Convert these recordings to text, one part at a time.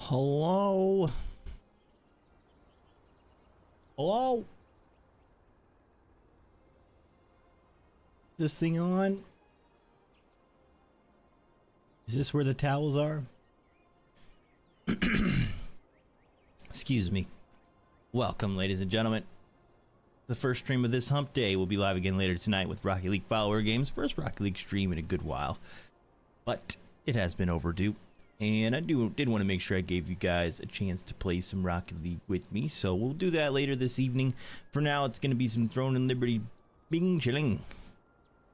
Hello? Hello? This thing on? Is this where the towels are? Excuse me. Welcome, ladies and gentlemen. The first stream of this hump day will be live again later tonight with Rocket League Follower Games. First Rocket League stream in a good while. But it has been overdue. And I did want to make sure I gave you guys a chance to play some Rocket League with me. So we'll do that later this evening. For now, it's going to be some Throne and Liberty Bing Chilling.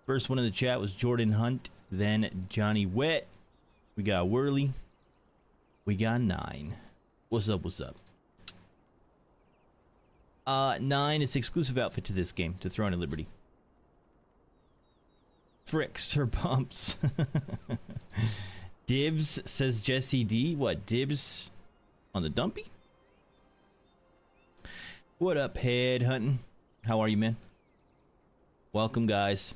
First one in the chat was Jordan Hunt. Then Johnny Wet. We got Whirly. We got Nine. What's up, what's up? Nine, it's exclusive outfit to this game, to Throne and Liberty. Fricks or bumps. Dibs, says Jesse D. What, dibs on the dumpy? What up, head hunting? How are you, man? Welcome, guys.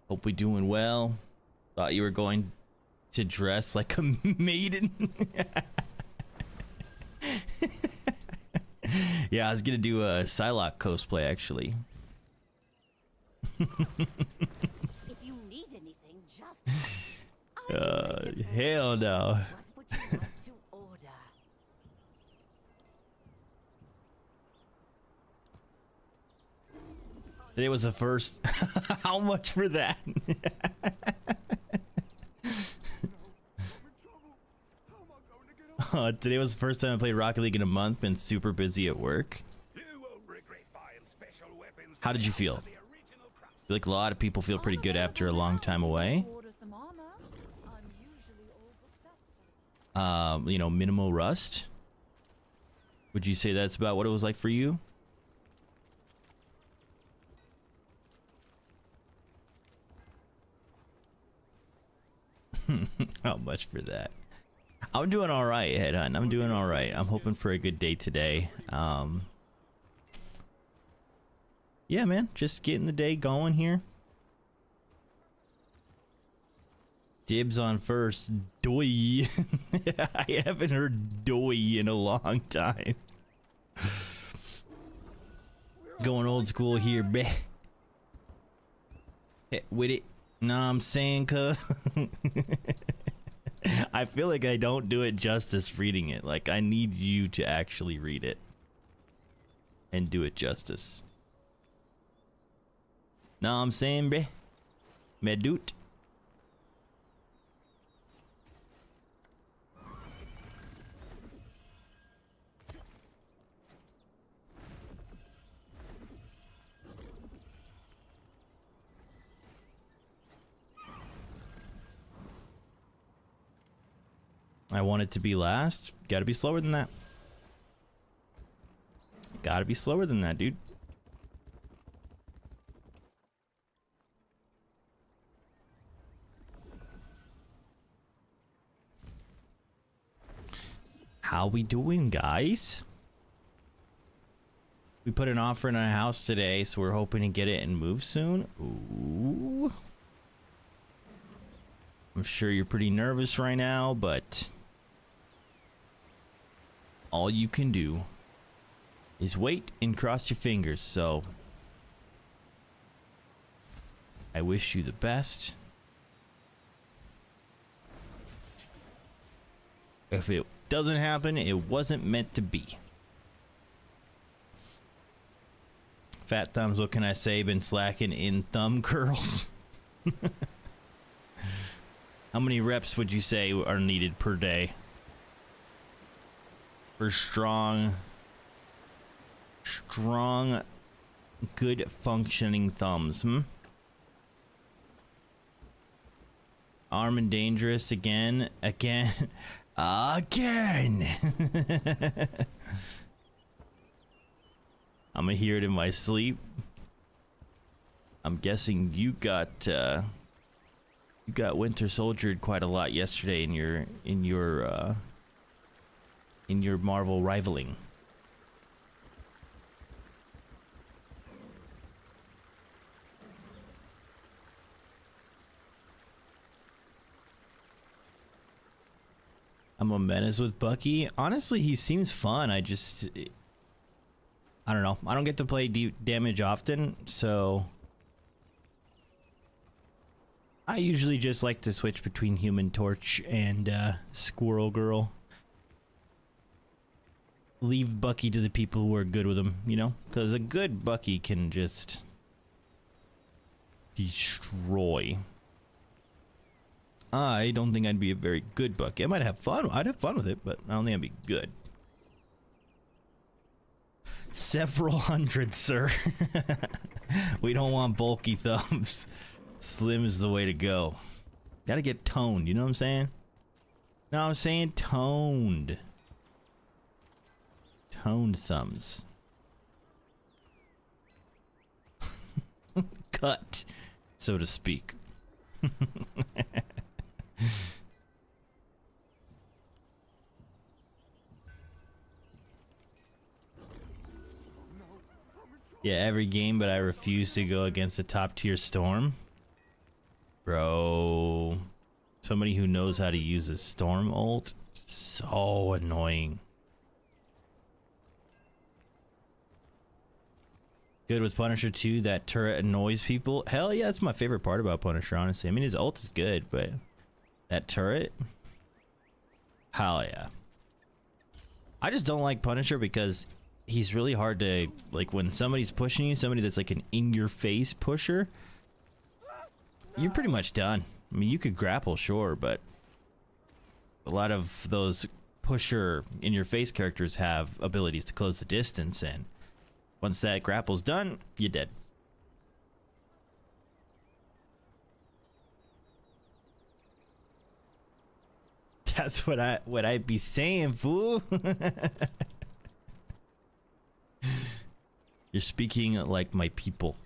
Hope we doing well. Thought you were going to dress like a maiden. Yeah, I was gonna do a Psylocke cosplay, actually. If you need anything, just Hell no. what would you like to order? Today was the first. How much for that? Today was the first time I played Rocket League in a month. Been super busy at work. How did you feel? I feel like a lot of people feel pretty good after a long time away. You know, minimal rust. Would you say that's about what it was like for you? How much for that? I'm doing all right, Headhunt. I'm doing all right. I'm hoping for a good day today. Yeah, man, just getting the day going here. Dibs on first. Doy. I haven't heard doy in a long time. Going old school here, bleh. With it. Nah, I'm saying, cuh. I feel like I don't do it justice reading it. Like, I need you to actually read it and do it justice. Know what I'm saying, bruh? Medoot. I want it to be last. Gotta be slower than that. Gotta be slower than that, dude. How we doing, guys? We put an offer in our house today, so we're hoping to get it and move soon. Ooh. I'm sure you're pretty nervous right now, but all you can do is wait and cross your fingers. So I wish you the best. If it doesn't happen, it wasn't meant to be. Fat thumbs, what can I say? Been slacking in thumb curls. How many reps would you say are needed per day for strong, good functioning thumbs? Arm and dangerous again. I'm gonna hear it in my sleep. I'm guessing you got Winter Soldiered quite a lot yesterday in your Marvel rivaling. I'm a menace with Bucky. Honestly, he seems fun. I don't know. I don't get to play deep damage often, so I usually just like to switch between Human Torch and Squirrel Girl. Leave Bucky to the people who are good with him, you know? Because a good Bucky can just destroy. I don't think I'd be a very good Bucky. I might have fun. I'd have fun with it, but I don't think I'd be good. Several hundred, sir. We don't want bulky thumbs. Slim is the way to go. Gotta get toned, you know what I'm saying? No, I'm saying toned. Toned thumbs. Cut, so to speak. Yeah, every game, but I refuse to go against a top tier Storm. Bro, somebody who knows how to use a Storm ult, so annoying. Good with Punisher too, that turret annoys people. Hell yeah, that's my favorite part about Punisher, honestly. I mean, his ult is good, but that turret, hell yeah. I just don't like Punisher because he's really hard to, like, when somebody's pushing you, somebody that's like an in-your-face pusher, you're pretty much done. I mean, you could grapple, sure, but a lot of those pusher in-your-face characters have abilities to close the distance, and once that grapple's done, you're dead. That's what I'd be saying, fool. You're speaking like my people.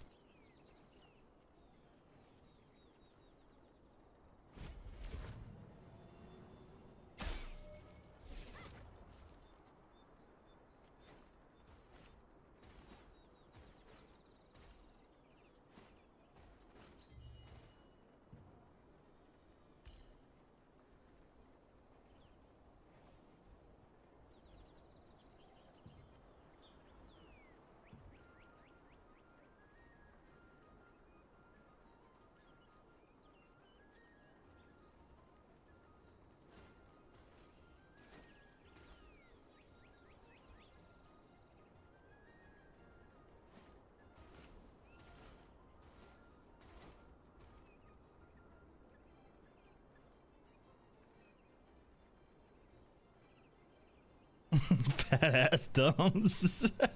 Fat ass thumbs. I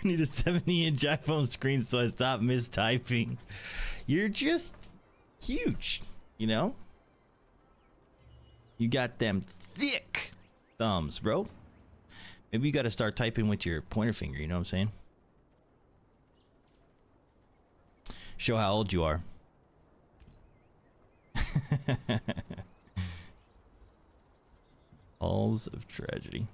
need a 70-inch iPhone screen so I stop mistyping. You're just huge, you know? You got them thick thumbs, bro. Maybe you got to start typing with your pointer finger, you know what I'm saying? Show how old you are. Halls of Tragedy.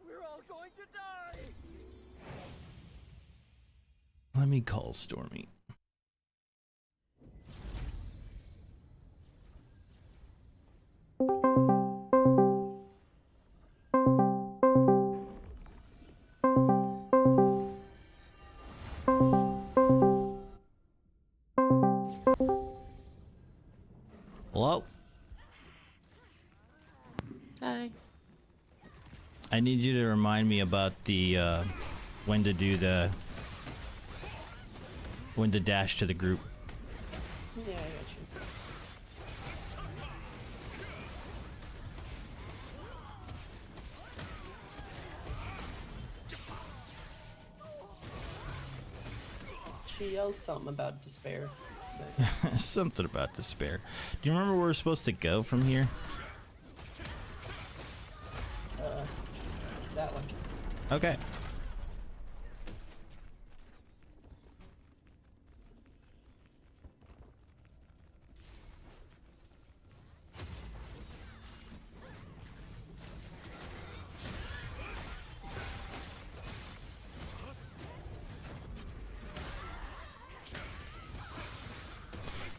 We're all going to die. Let me call Stormy. Hello? Hi. I need you to remind me about the when to do the when to dash to the group. Yeah, I got you. She yells something about despair. But Something about despair. Do you remember where we're supposed to go from here? that one. Okay.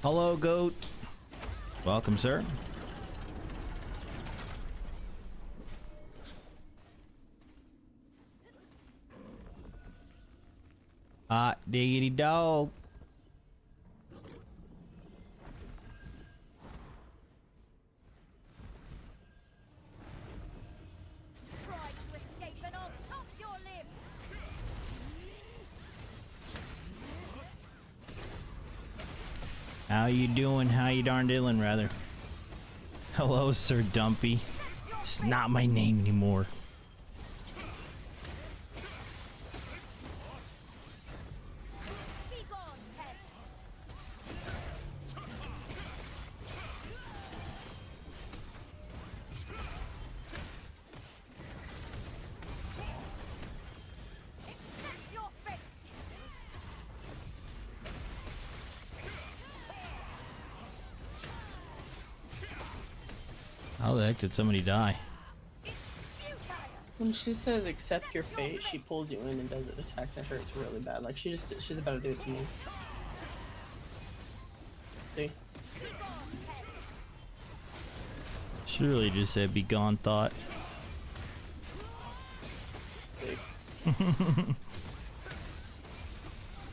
Hello, goat. Welcome, sir. Hot diggity dog. Try to escape and I'll chop your limb. How you doing? How you darn diddling, rather? Hello, Sir Dumpy. It's not my name anymore. Be gone, pest. Accept your fate. How the heck did somebody die? When she says accept your fate, she pulls you in and does an attack that hurts really bad. Like she's about to do it to me. See? Surely just said be gone thought. See?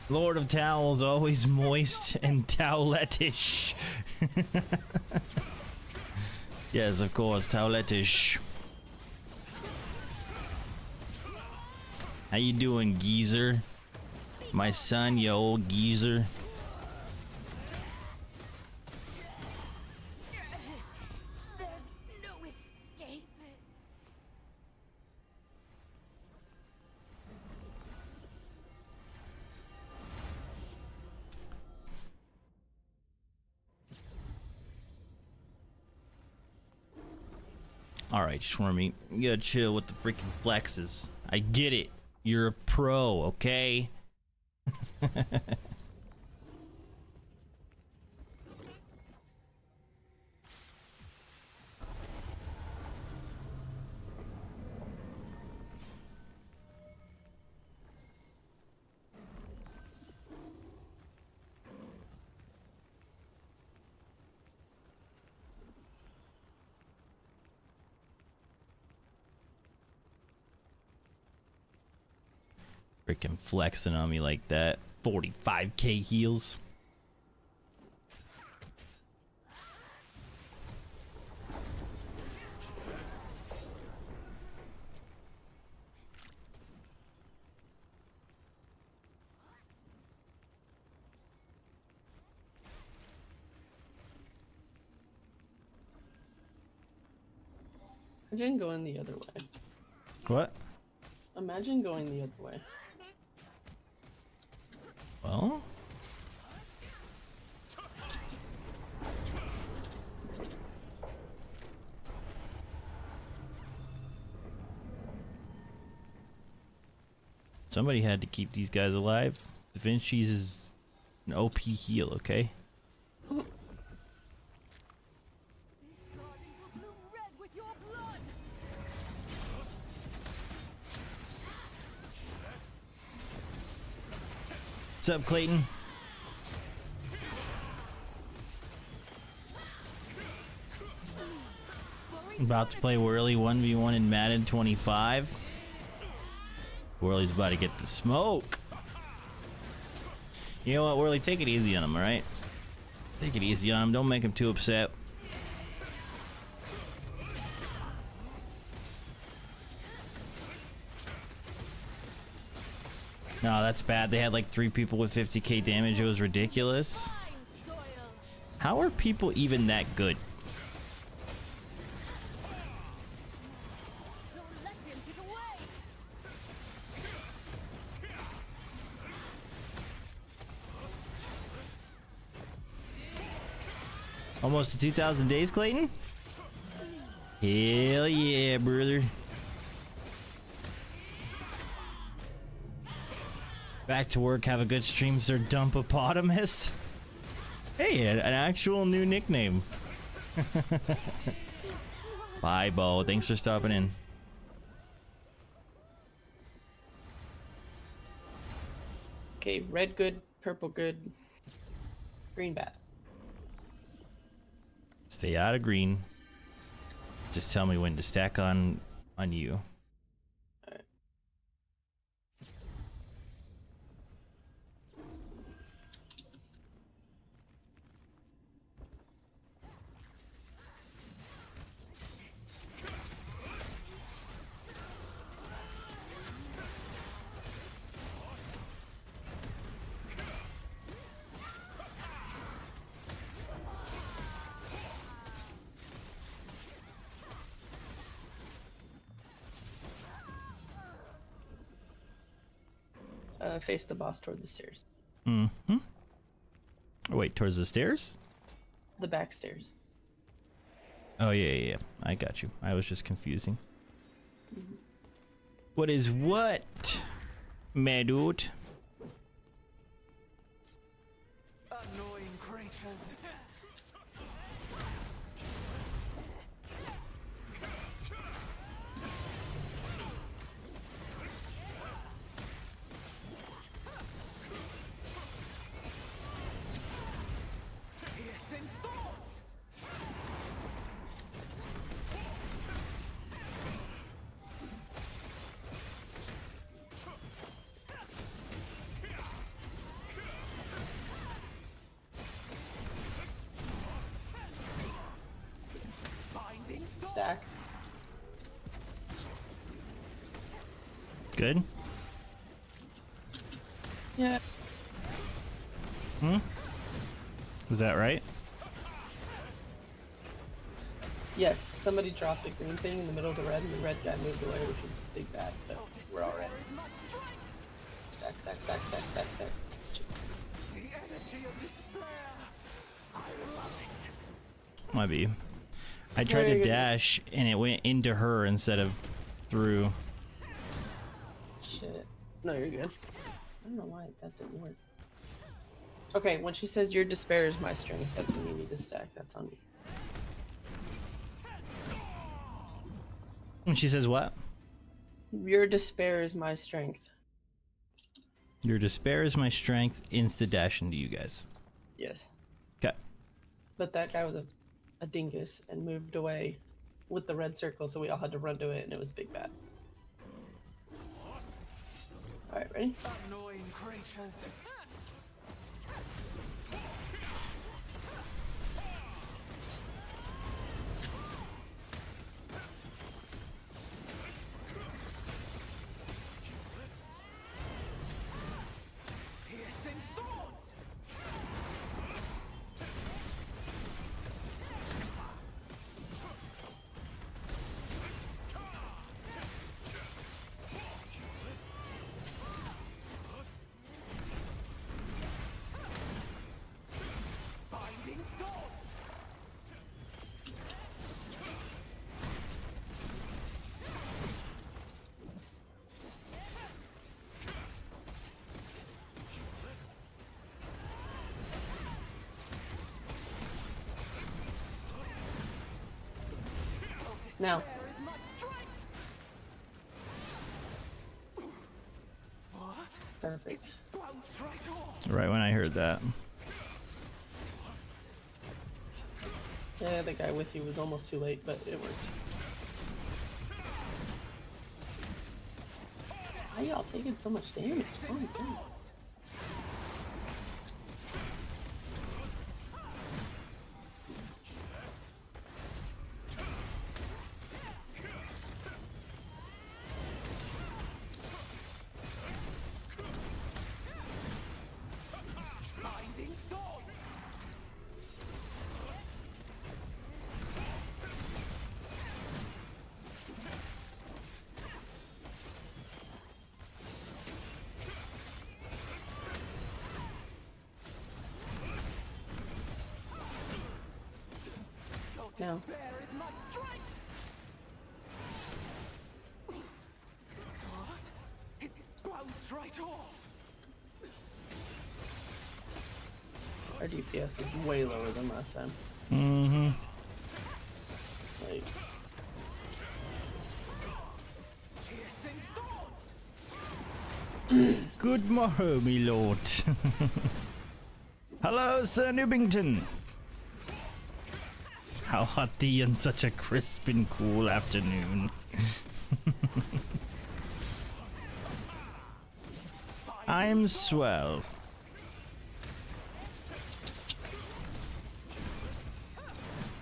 Lord of Towels, always moist and toweletish. Yes, of course, toweletish. How you doing, geezer? My son, you old geezer. There's no escape. Alright, Schwarmy, you gotta chill with the freaking flexes. I get it. You're a pro, okay? Freaking flexing on me like that. 45k heals. Imagine going the other way. What? Imagine going the other way. Well? Somebody had to keep these guys alive. Da Vinci's is an OP heal, okay? This garden will bloom red with your blood. What's up, Clayton? About to play Whirly 1v1 in Madden 25. Whirly's about to get the smoke. You know what, Whirly? Take it easy on him, alright? Take it easy on him. Don't make him too upset. No, that's bad. They had like 3 people with 50k damage. It was ridiculous. Fine soil. How are people even that good? Don't let him get away. Almost to 2,000 days, Clayton? Hell yeah, brother. Back to work. Have a good stream, Sir Dumpopotamus. Hey, an actual new nickname. Bye, Bo. Thanks for stopping in. Okay, red good, purple good, green bad. Stay out of green. Just tell me when to stack on you. Alright. Face the boss toward the stairs. Mm-hmm. Oh, wait, towards the stairs? The back stairs. Oh, yeah. I got you. I was just confusing. What is what, my dude? Annoying creatures. Piercing thoughts. Binding thoughts. Stack. Good? Yeah. Was that right? Yes, somebody dropped a green thing in the middle of the red, and the red guy moved away, which was a big bad, but we're alright. Stack. The energy of despair. I love it. Might be. I tried you're to good. dash and it went into her instead of through. Shit. No, you're good. I don't know why that didn't work. Okay, when she says your despair is my strength, that's when you need to stack. That's on me. And she says what? Your despair is my strength. Your despair is my strength. Insta dash into you guys. Yes. Okay. But that guy was a dingus and moved away with the red circle, so we all had to run to it, and it was big bad. Alright, ready? Annoying creatures. Piercing thoughts. Binding thoughts. Now. There is my strength. What? Perfect. Bounced right off. Right when I heard that. Yeah, the guy with you was almost too late, but it worked. Why y'all taking so much damage? Oh my god. Binding thoughts. Now. There is my strength. What? It bounced right off. Our DPS is way lower than last time. Mm-hmm. Like, Piercing thoughts. Good morrow, me lord. Hello, Sir Newbington. How hot thee on such a crisp and cool afternoon. I'm swell.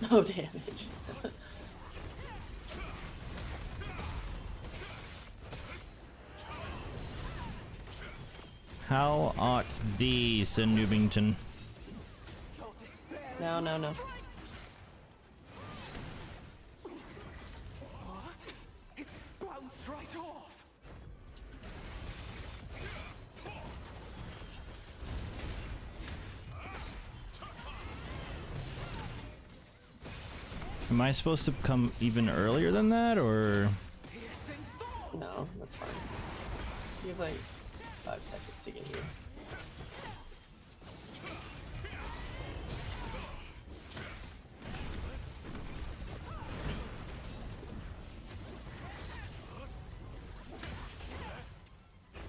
No damage. How art thee, Sir Newbington? No, no, no. It bounced right off. Am I supposed to come even earlier than that, or? No, that's fine. You have like 5 seconds to get here.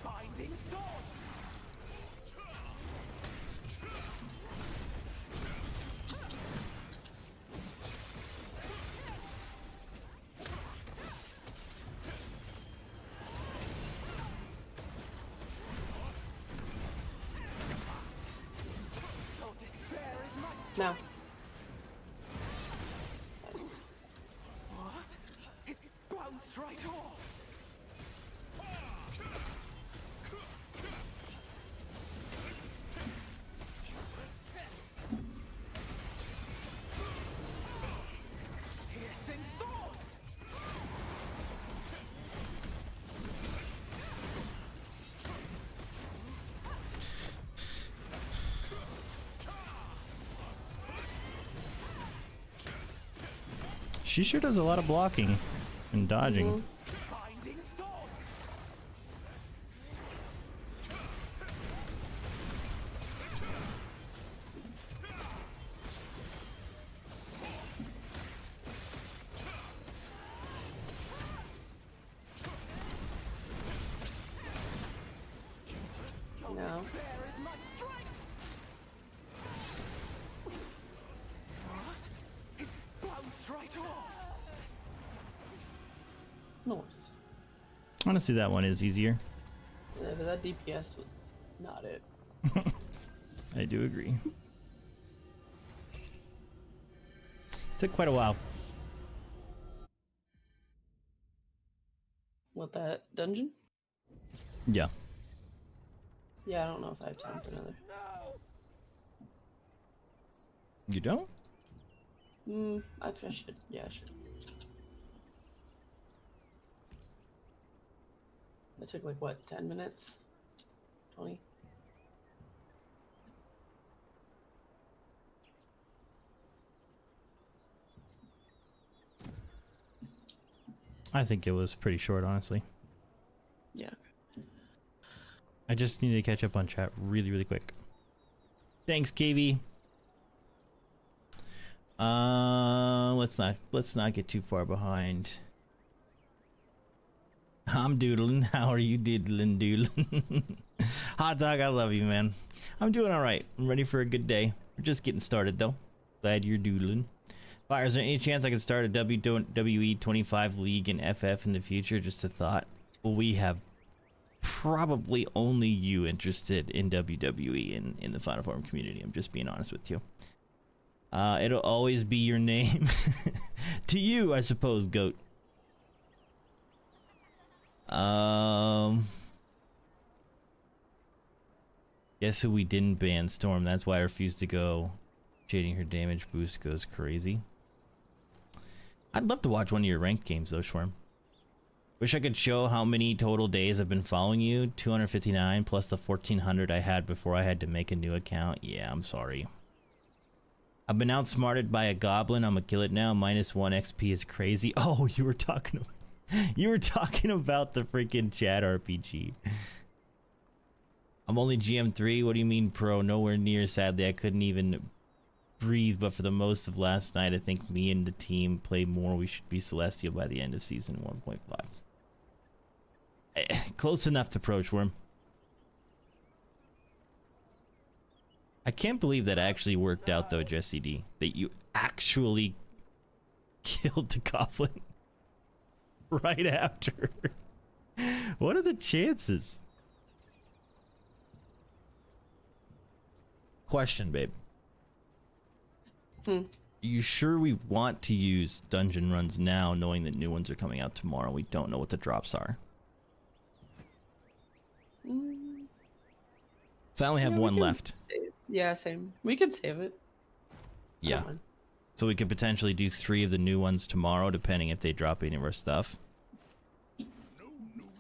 Binding thought. Your despair is my Now. Nice. what? It bounced right off. Piercing thoughts. She sure does a lot of blocking and dodging. Binding thoughts. No. There is my strength. What? It bounced right off. Nice. Honestly, that one is easier. Yeah, but that DPS was not it. I do agree. Took quite a while. What, that dungeon? Yeah. Yeah, I don't know if I have time for another. You don't? I should. Yeah, I should. It took like what, 10 minutes? 20? I think it was pretty short, honestly. Yeah. I just need to catch up on chat really, really quick. Thanks, KV. Let's not get too far behind. I'm doodling. How are you doodling? Hot dog, I love you, man. I'm doing all right. I'm ready for a good day. We're just getting started, though. Glad you're doodling. Fire, is there any chance I could start a WWE 25 league in FF in the future? Just a thought. Well, we have probably only you interested in WWE in the Final Form community. I'm just being honest with you. It'll always be your name. To you, I suppose, Goat. Guess who we didn't ban? Storm. That's why I refused to go. Shading her damage boost goes crazy. I'd love to watch one of your ranked games though, Schwarm. Wish I could show how many total days I've been following you. 259 plus the 1400 I had before I had to make a new account. Yeah, I'm sorry. I've been outsmarted by a goblin. I'm gonna kill it now. -1 XP is crazy. Oh, you were talking about the freaking chat RPG. I'm only GM3. What do you mean pro? Nowhere near. Sadly, I couldn't even breathe, but for the most of last night, I think me and the team played more. We should be Celestial by the end of season 1.5. Close enough to pro, Worm. I can't believe that actually worked out though, Jesse D. That you actually killed the Coughlin right after. What are the chances? Question, babe. You sure we want to use dungeon runs now, knowing that new ones are coming out tomorrow? We don't know what the drops are. So I only have Yeah, we one can left. save- Yeah, same. We could save it. I Yeah. don't mind. So we could potentially do 3 of the new ones tomorrow, depending if they drop any of our stuff.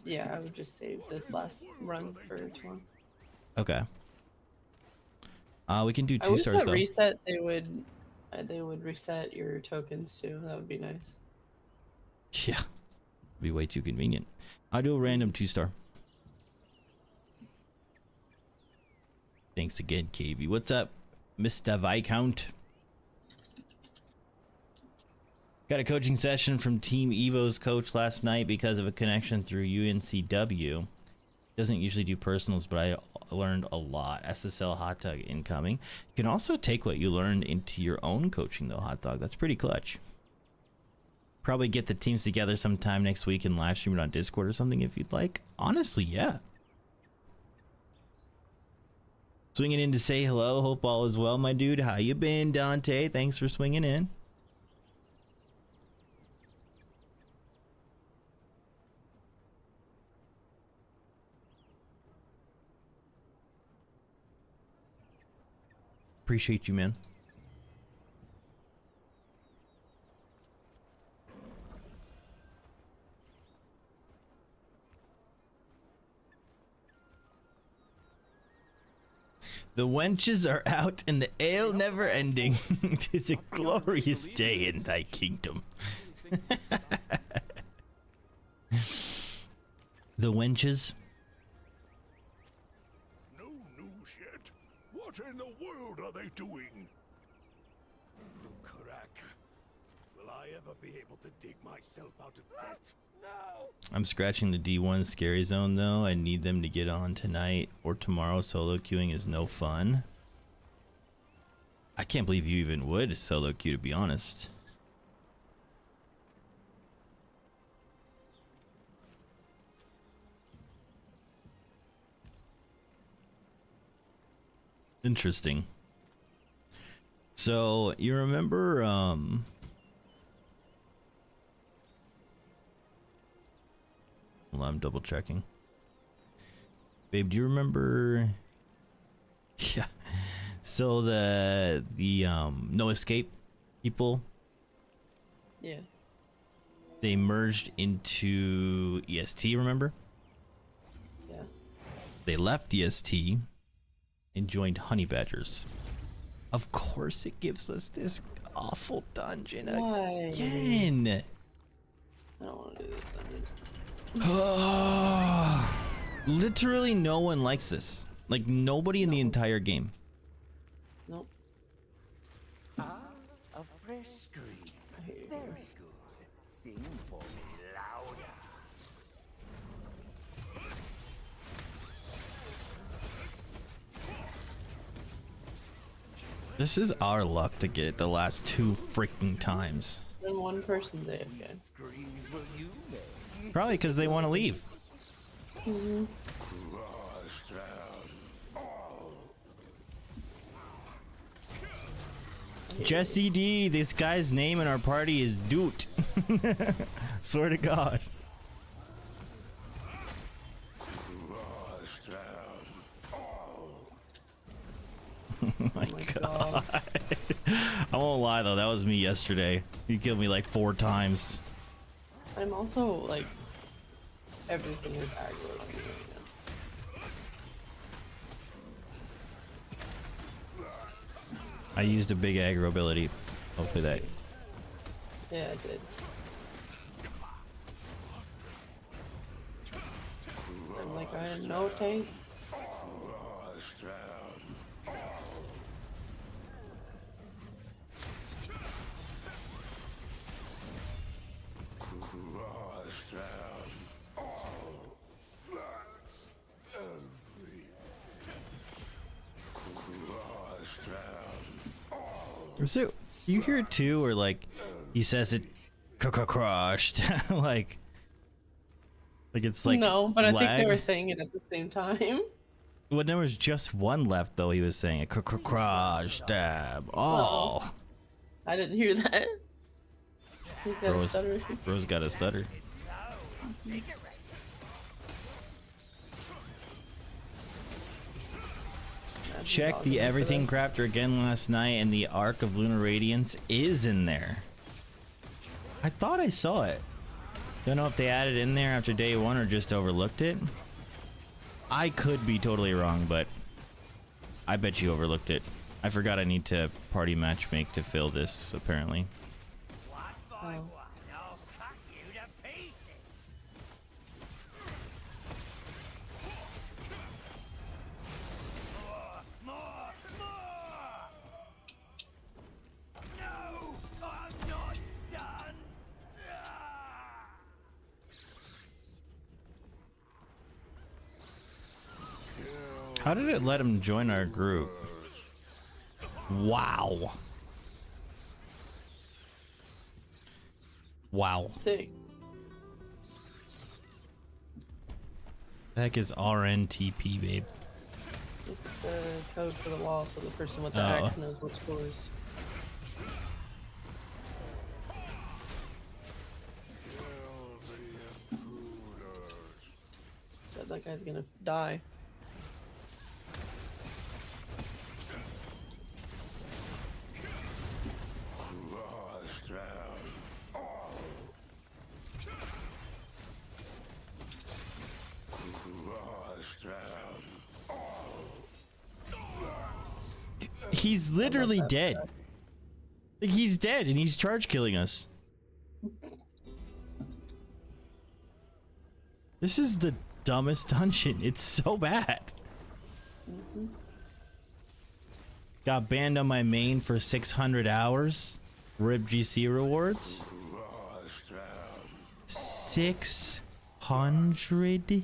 Yeah, I would just save this last run for tomorrow. Okay. We can do I 2 wish stars that though. reset they would reset your tokens too. That would be nice. Yeah. Be way too convenient. I'll do a random 2-star. Thanks again, KV. What's up, Mr. Viscount? Got a coaching session from Team Evo's coach last night because of a connection through UNCW. Doesn't usually do personals, but I learned a lot. SSL Hot Dog incoming. You can also take what you learned into your own coaching though, Hot Dog. That's pretty clutch. Probably get the teams together sometime next week and live stream it on Discord or something if you'd like. Honestly, yeah. Swinging in to say hello. Hope all is well, my dude. How you been, Dante? Thanks for swinging in. Appreciate you, man. The wenches are out and the ale never ending. 'Tis a glorious day in thy kingdom. The wenches. No news yet. What in the world are they doing? Crack. Will I ever be able to dig myself out of debt? No! I'm scratching the D1 scary zone though. I need them to get on tonight or tomorrow. Solo queuing is no fun. I can't believe you even would solo queue, to be honest. Interesting. So you remember well, I'm double checking. Babe, do you remember? Yeah. So the No Escape people, Yeah. they merged into EST, remember? Yeah. They left EST and joined Honey Badgers. Of course it gives us this awful dungeon Why? again. I don't want to do this dungeon. Literally no one likes this. Like nobody in the entire game. Nope. Ah, a fresh scream. I hate it. Very good. Sing for me louder. This is our luck to get it the last 2 freaking times. Then one person's AFK. Screams will you make? Probably because they want to leave. Jesse D, this guy's name in our party is Doot. Swear to God. Oh my God. I won't lie though, that was me yesterday. You killed me like 4 times. I'm also like everything is aggro on me right now. I used a big aggro ability. Hopefully that. Yeah, I did. I'm like, I am no tank. So you hear it too, or like he says it crushed. like it's like no, but I think they lag. were saying it at the same time. When there was just one left, though, he was saying it. Crush, stab. Oh. I didn't hear that. He's got a Rose, stutter. Rose got a stutter. Check the Everything Crafter again last night, and the Arc of Lunar Radiance is in there. I thought I saw it. Don't know if they added in there after day one or just overlooked it. I could be totally wrong, but I bet you overlooked it. I forgot I need to party matchmake to fill this, apparently. Oh. How did it let him join our group? Wow. Wow. Sick. The heck is RNTP, babe? It's the code for the wall, so the person with the Oh. axe knows what's yours. Said that guy's gonna die. He's literally dead. Like, he's dead and he's charge killing us. This is the dumbest dungeon. It's so bad. Got banned on my main for 600 hours. RIP GC rewards. 600?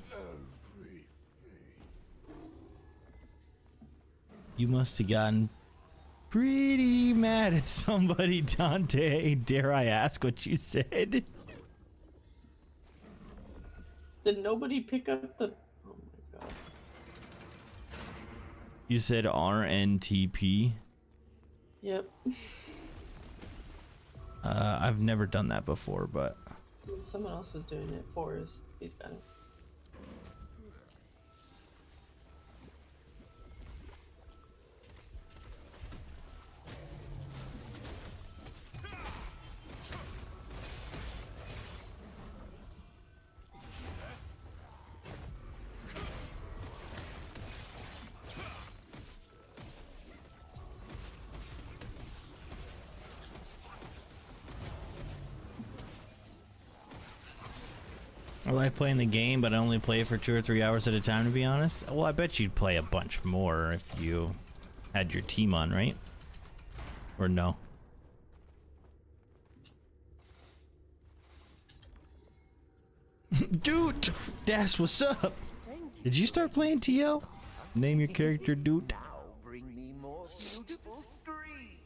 You must have gotten pretty mad at somebody, Dante. Dare I ask what you said? Did nobody pick up the... Oh my god. You said RNTP? Yep. I've never done that before, but... Someone else is doing it for us. He's got it. I like playing the game, but I only play it for 2 or 3 hours at a time, to be honest. Well, I bet you'd play a bunch more if you had your team on, right? Or no? Dude, that's what's up. Did you start playing TL? Name your character, dude. Now bring me more beautiful screams.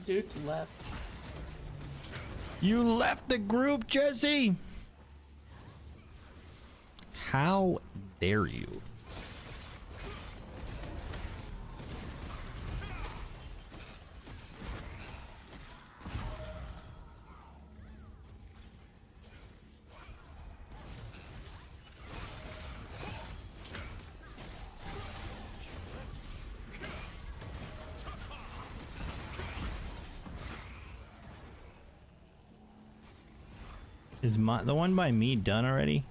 Dude left. You left the group, Jesse. How dare you? Is the one by me done already?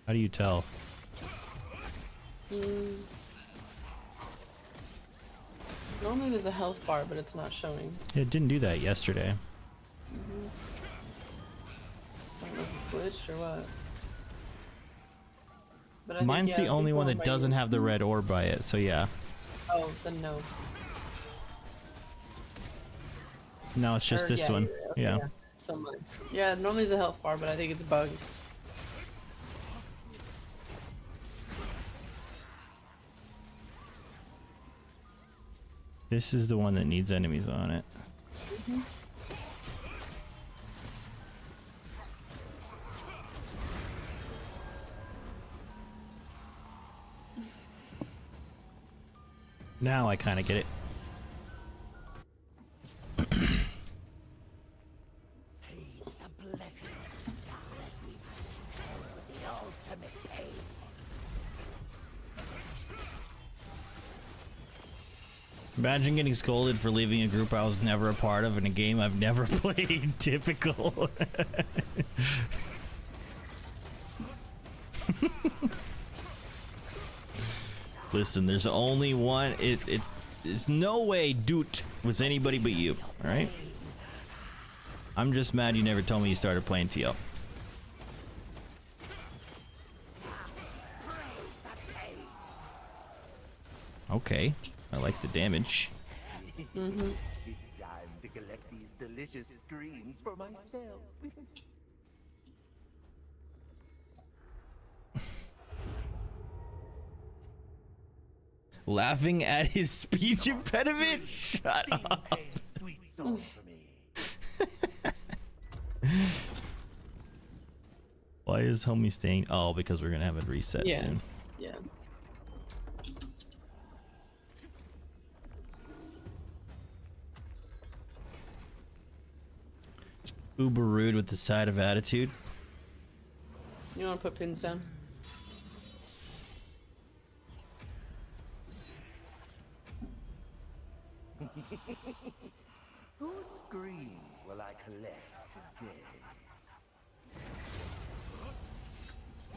How do you tell? Normally there's a health bar, but it's not showing. It didn't do that yesterday. I don't know if it's glitched or what. But I think, Mine's yeah, the only people one on that my- doesn't have the red orb by it, so yeah. Oh, then no. No, it's just Or, this yeah, one. you're right. Okay, Yeah. So mine. Yeah, normally there's a health bar, but I think it's bugged. This is the one that needs enemies on it. Now I kind of get it. Pain is a blessing, Scarlet. We must follow the ultimate pain. Imagine getting scolded for leaving a group I was never a part of in a game I've never played. Typical. Listen, there's only one. It's no way Doot was anybody but you. All right. I'm just mad you never told me you started playing TL. Okay, I like the damage. It's time to collect these delicious screams for myself. Laughing at his speech impediment? Shut up. Pain, sweet song for me. Why is homie staying? Oh, because we're gonna have a reset Yeah. soon. Yeah. Uber rude with the side of attitude. You want to put pins down? Whose screams will I collect today?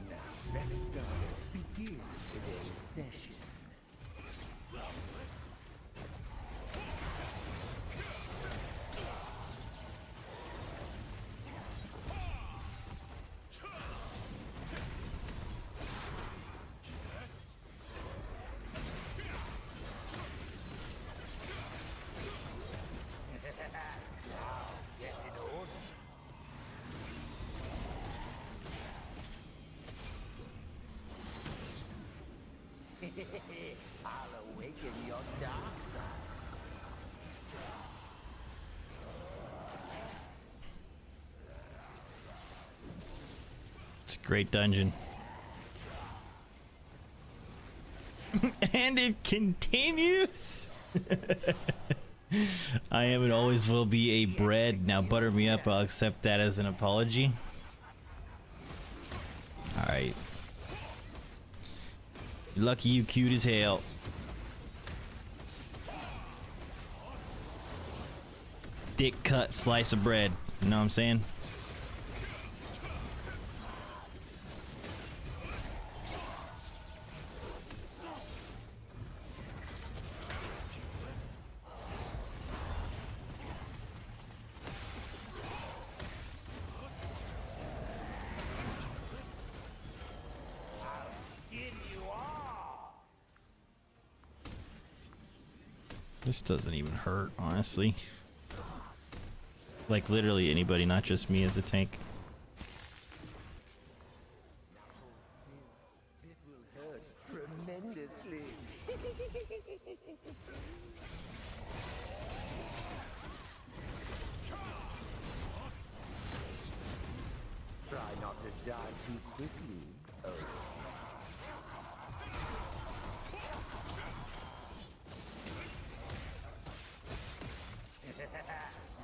Now let's go. Begin today's session. I'll awaken your dark side. It's a great dungeon. And it continues. I am and always will be a bread. Now butter me up. I'll accept that as an apology. Alright. Lucky you cute as hell. Thick cut slice of bread. You know what I'm saying? This doesn't even hurt, honestly. Like literally anybody, not just me as a tank. This will hurt tremendously. Try not to die too quickly. Oh.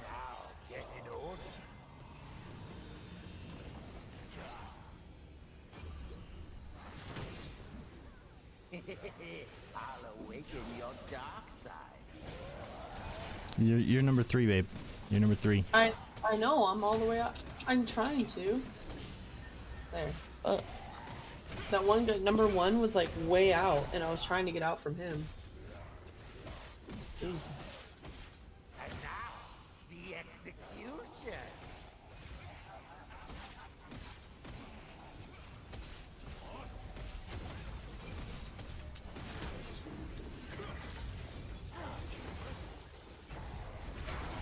Now get in order. I'll awaken your dark side. You're number 3, babe. You're number 3. I know, I'm all the way up. I'm trying to. There. That one guy, number 1, was like way out, and I was trying to get out from him. Jesus. And now, the execution.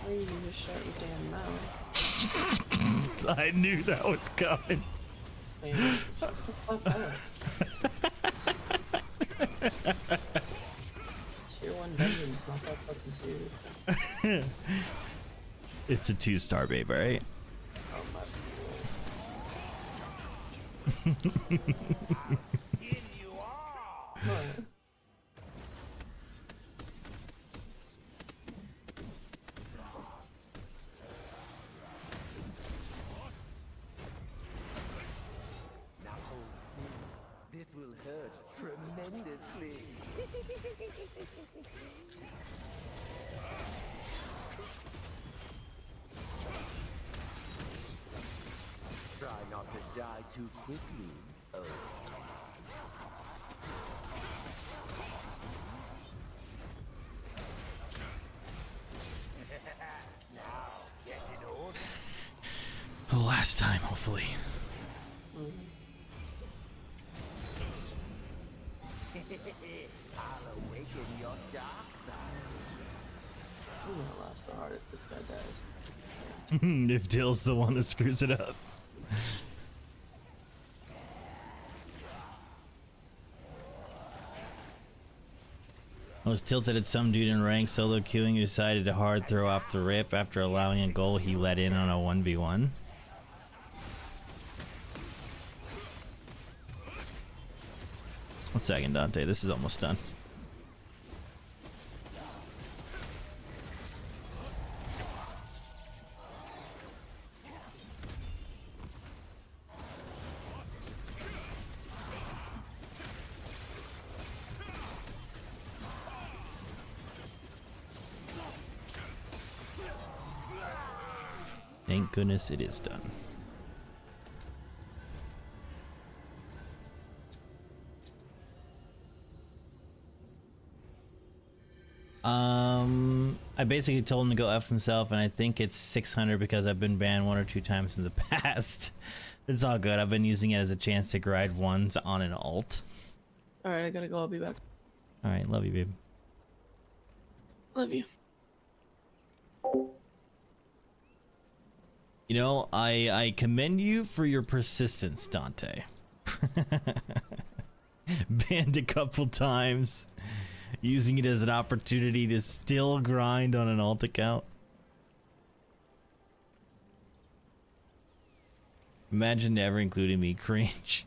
Why you just shut your damn mouth? I knew that was coming. Man, shut the fuck up. Tier 1 Vengeance, not that fucking serious. It's a 2-star, babe, right? What? Now hold still. This will hurt tremendously. Try not to die too quickly. Oh. The last time, hopefully. I'll awaken your dark side. I'm gonna laugh so hard if this guy dies. If Dill's the one that screws it up. I was tilted at some dude in rank solo queuing who decided to hard throw off the rip after allowing a goal he let in on a 1v1. One second, Dante. This is almost done. Thank goodness it is done. I basically told him to go F himself, and I think it's 600 because I've been banned 1 or 2 times in the past. It's all good. I've been using it as a chance to grind ones on an alt. Alright, I gotta go. I'll be back. Alright, love you, babe. Love you. You know, I commend you for your persistence, Dante. Banned a couple times, using it as an opportunity to still grind on an alt account. Imagine never including me. Cringe.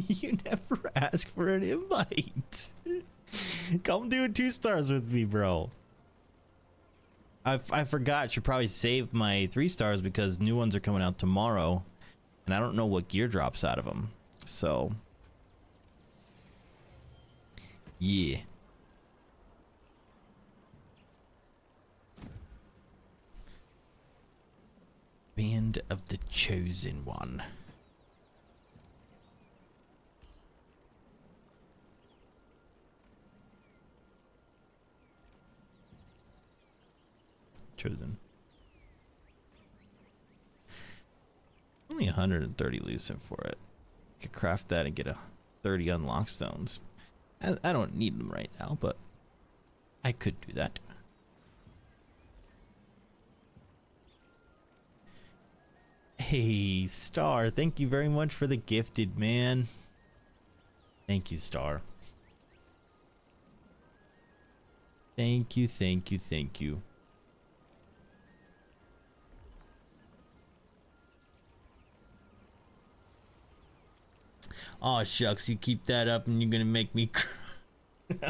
You never ask for an invite. Come do 2 stars with me, bro. I forgot you probably saved my 3 stars because new ones are coming out tomorrow, and I don't know what gear drops out of them. So, yeah. Band of the Chosen One. Chosen. Only 130 lucent for it. Could craft that and get a 30 unlock stones. I don't need them right now, but I could do that. Hey, Star, thank you very much for the gifted, man. Thank you, Star. Thank you, thank you, thank you. Oh shucks, you keep that up and you're gonna make me cry.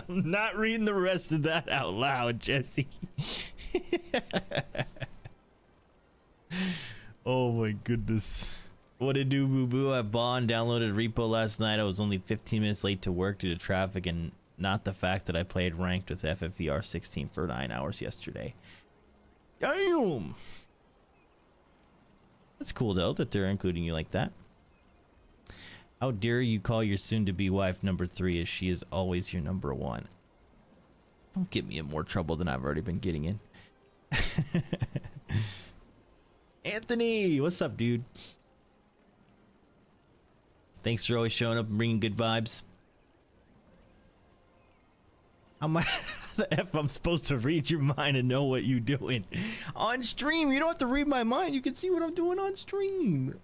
I'm not reading the rest of that out loud, Jesse. Oh my goodness. What it do, boo boo? I bought and downloaded repo last night. I was only 15 minutes late to work due to traffic and not the fact that I played ranked with FFVR 16 for 9 hours yesterday. Damn! That's cool though that they're including you like that. How dare you call your soon-to-be wife number 3 as she is always your number 1. Don't get me in more trouble than I've already been getting in. Anthony, what's up, dude? Thanks for always showing up and bringing good vibes. How am I the F I'm supposed to read your mind and know what you're doing? On stream, you don't have to read my mind. You can see what I'm doing on stream.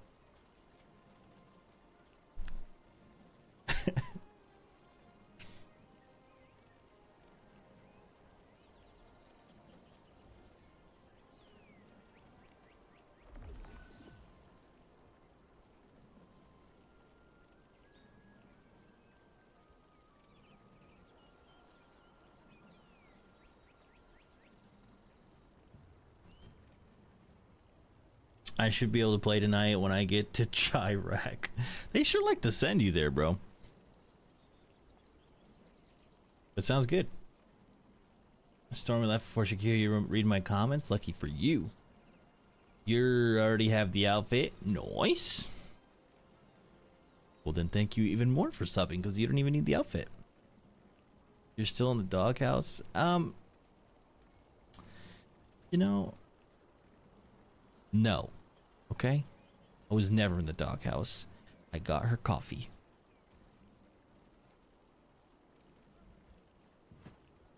I should be able to play tonight when I get to Chirac. They sure like to send you there, bro. That sounds good. Stormy left before she could hear you read my comments. Lucky for you. You already have the outfit. Nice. Well, then thank you even more for subbing, because you don't even need the outfit. You're still in the doghouse. You know, no. Okay? I was never in the doghouse. I got her coffee.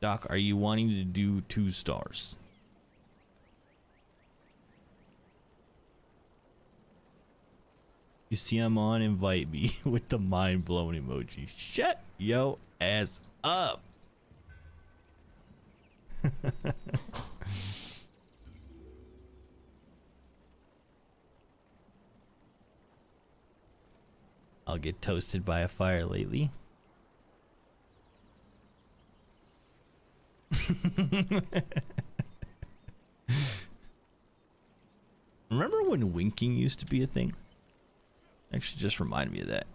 Doc, are you wanting to do 2 stars? You see I'm on, invite me with the mind blown emoji. Shut yo ass up. I'll get toasted by a fire lately. Remember when winking used to be a thing? Actually, just remind me of that.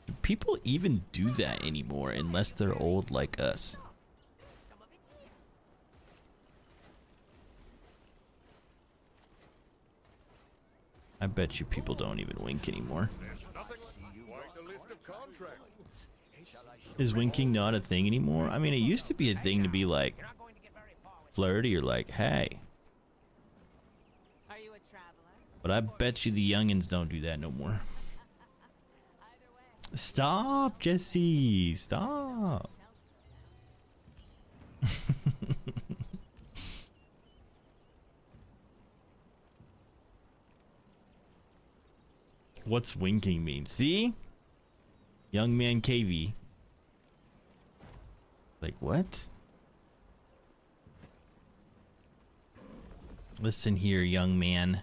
Do people even do that anymore unless they're old like us? I bet you people don't even wink anymore. Is winking not a thing anymore? I mean, it used to be a thing to be like flirty or like, hey. Are you a traveler? But I bet you the youngins don't do that no more. Either way. Stop, Jesse. Stop. What's winking mean? See? Young man KV. Like what? Listen here, young man.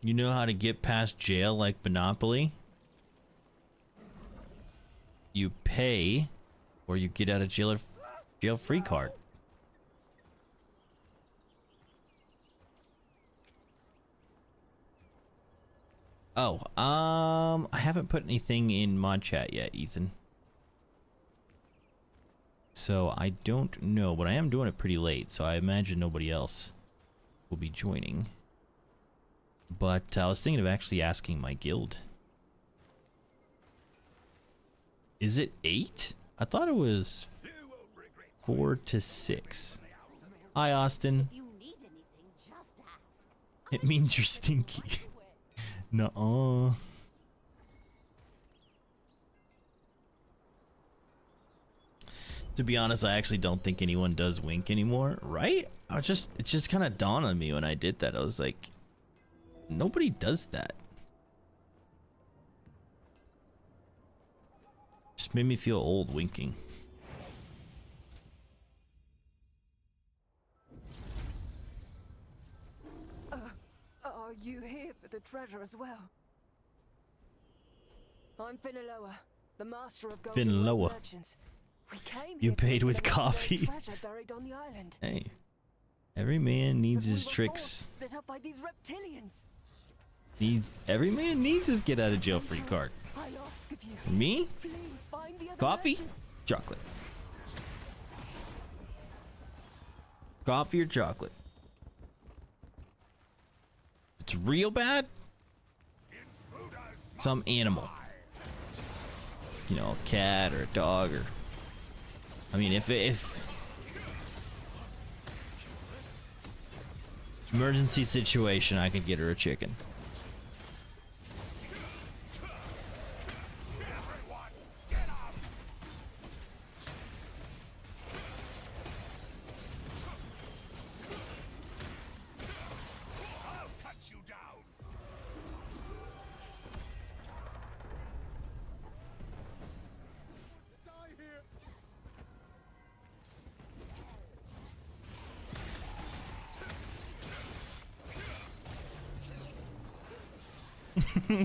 You know how to get past jail like Monopoly? You pay or you get out of jail free card. Oh, I haven't put anything in mod chat yet, Ethan. So I don't know, but I am doing it pretty late, so I imagine nobody else will be joining. But I was thinking of actually asking my guild. Is it 8? I thought it was 4 to 6. Hi, Austin. If you need anything, just ask. It means you're stinky. Nuh-uh. To be honest, I actually don't think anyone does wink anymore, right? It just kind of dawned on me when I did that. I was like, nobody does that. Just made me feel old winking. Are you here for the treasure as well? I'm Finaloa, the master of gold Finaloa. merchants. We came You here to paid with examine the coffee. treasure buried on the island. Hey, every man needs But we his were tricks. forced, split up by these reptilians. Every man needs his get out of jail free card. I'll ask of you, Me? please find the other Coffee? merchants. Chocolate. Coffee or chocolate? It's real bad? Some animal. You know, a cat or a dog or... I mean, if emergency situation, I could get her a chicken.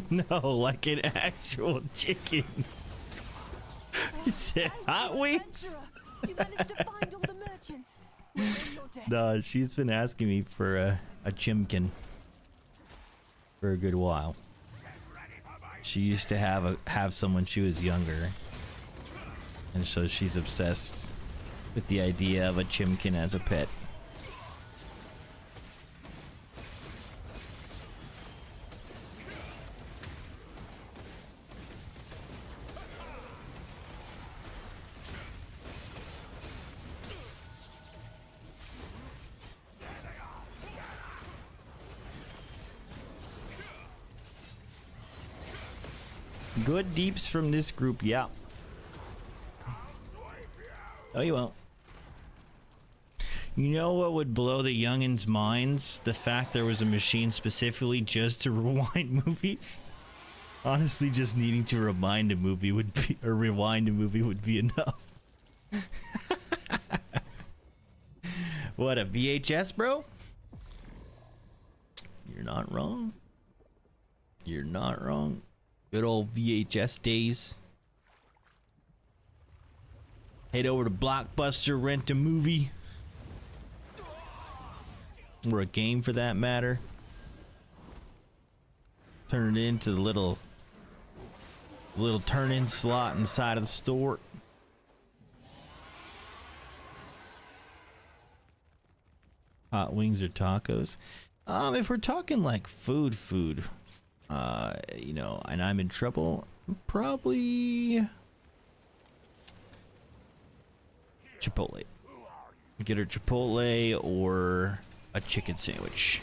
No, like an actual chicken. He said hot wings. Adventurer, you managed to find all the merchants. We're in your debt. No, she's been asking me for a chimkin for a good while. She used to have some when she was younger, and so she's obsessed with the idea of a chimkin as a pet. Good deeps from this group, yeah. Oh, you won't. You know what would blow the youngins' minds? The fact there was a machine specifically just to rewind movies. Honestly, just needing to rewind a movie would be enough. What, a VHS, bro? You're not wrong. You're not wrong. Good old VHS days. Head over to Blockbuster, rent a movie. Or a game for that matter. Turn it into the little turn-in slot inside of the store. Hot wings or tacos? If we're talking like food, you know, and I'm in trouble, probably Chipotle. Get her Chipotle or a chicken sandwich.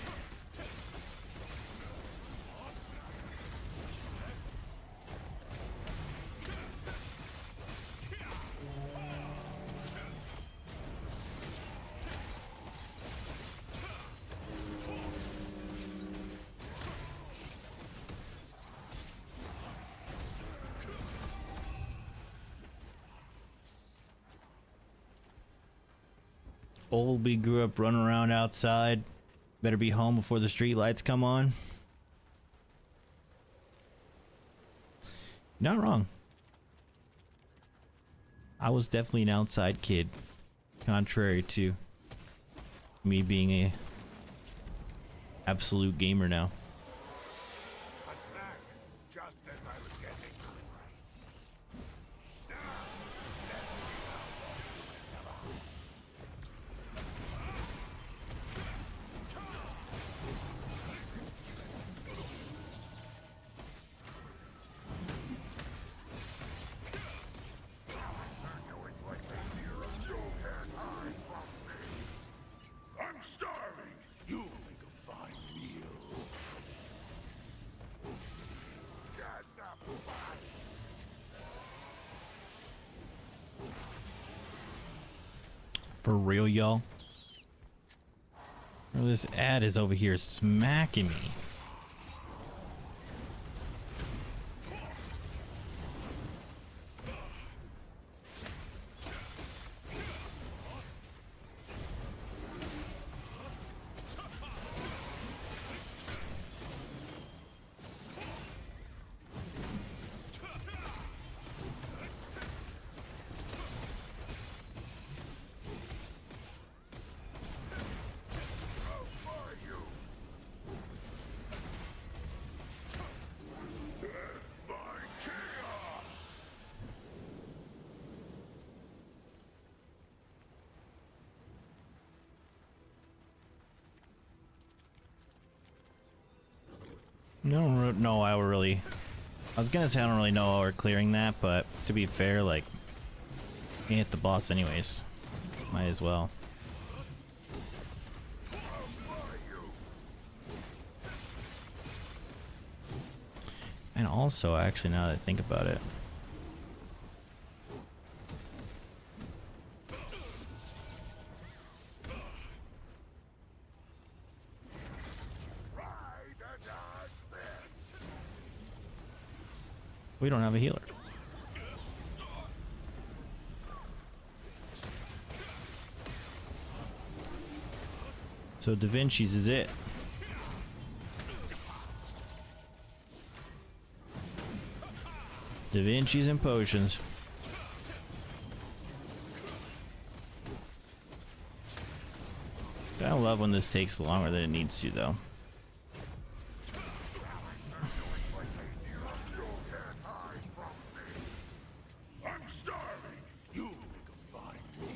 Oldby grew up running around outside. Better be home before the street lights come on. Not wrong. I was definitely an outside kid, contrary to me being a absolute gamer now. A snack, just as I was getting hungry. Now, let's see how long humans have a home. I'm starving. You'll make a fine meal. Gas apple pie. For real, y'all? This ad is over here smacking me. I was gonna say I don't really know how we're clearing that, but to be fair, like, you hit the boss anyways. Might as well. And also, actually, now that I think about it, we don't have a healer. So Da Vinci's is it. Da Vinci's and potions. love when this takes longer than it needs to, though. I'm starving. You make a fine meal.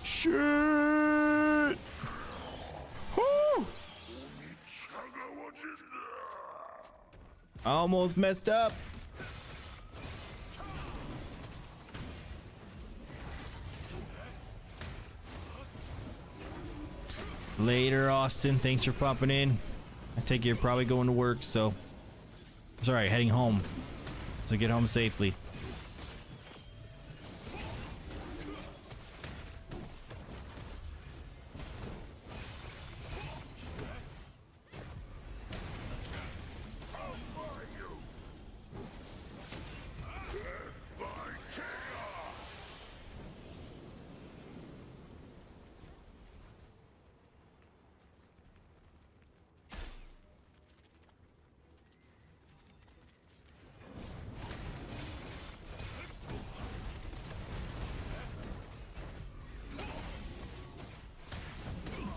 Shit! Woo! Almost messed up. Later, Austin. Thanks for popping in. I take it you're probably going to work, so... Sorry, heading home. So get home safely.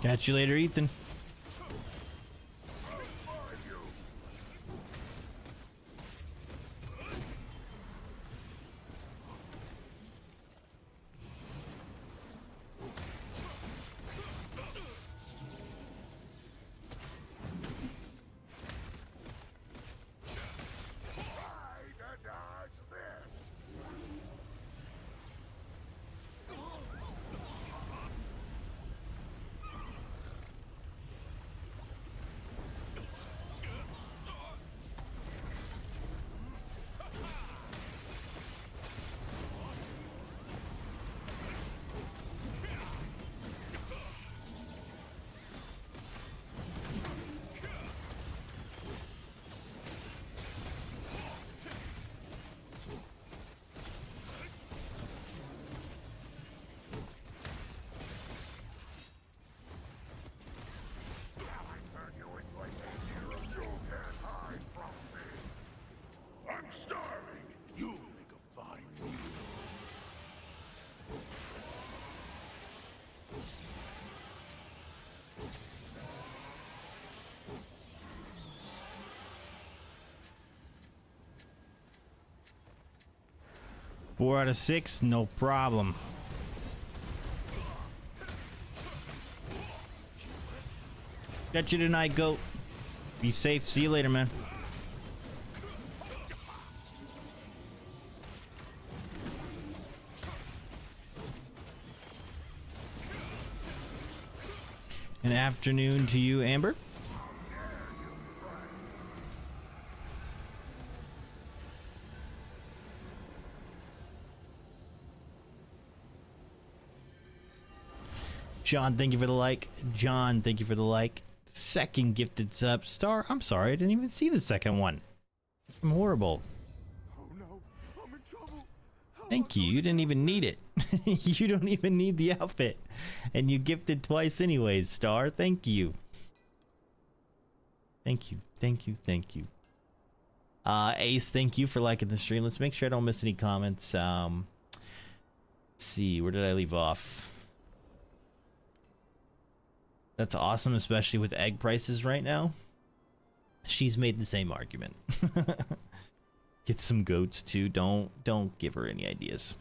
Catch you later, Ethan. I'm starving. You make a fine meal. Four out of 6, no problem. Got you tonight, goat. Be safe. See you later, man. An afternoon to you, Amber. John, thank you for the like. John, thank you for the like. Second gifted sub. Star, I'm sorry, I didn't even see the second one. I'm horrible. Oh no, I'm in trouble. Thank you. You didn't even need it. You don't even need the outfit. And you gifted twice anyways, Star. Thank you. Thank you. Thank you. Thank you. Ace, thank you for liking the stream. Let's make sure I don't miss any comments. Let's see, where did I leave off? That's awesome, especially with egg prices right now. She's made the same argument. Get some goats too. Don't give her any ideas.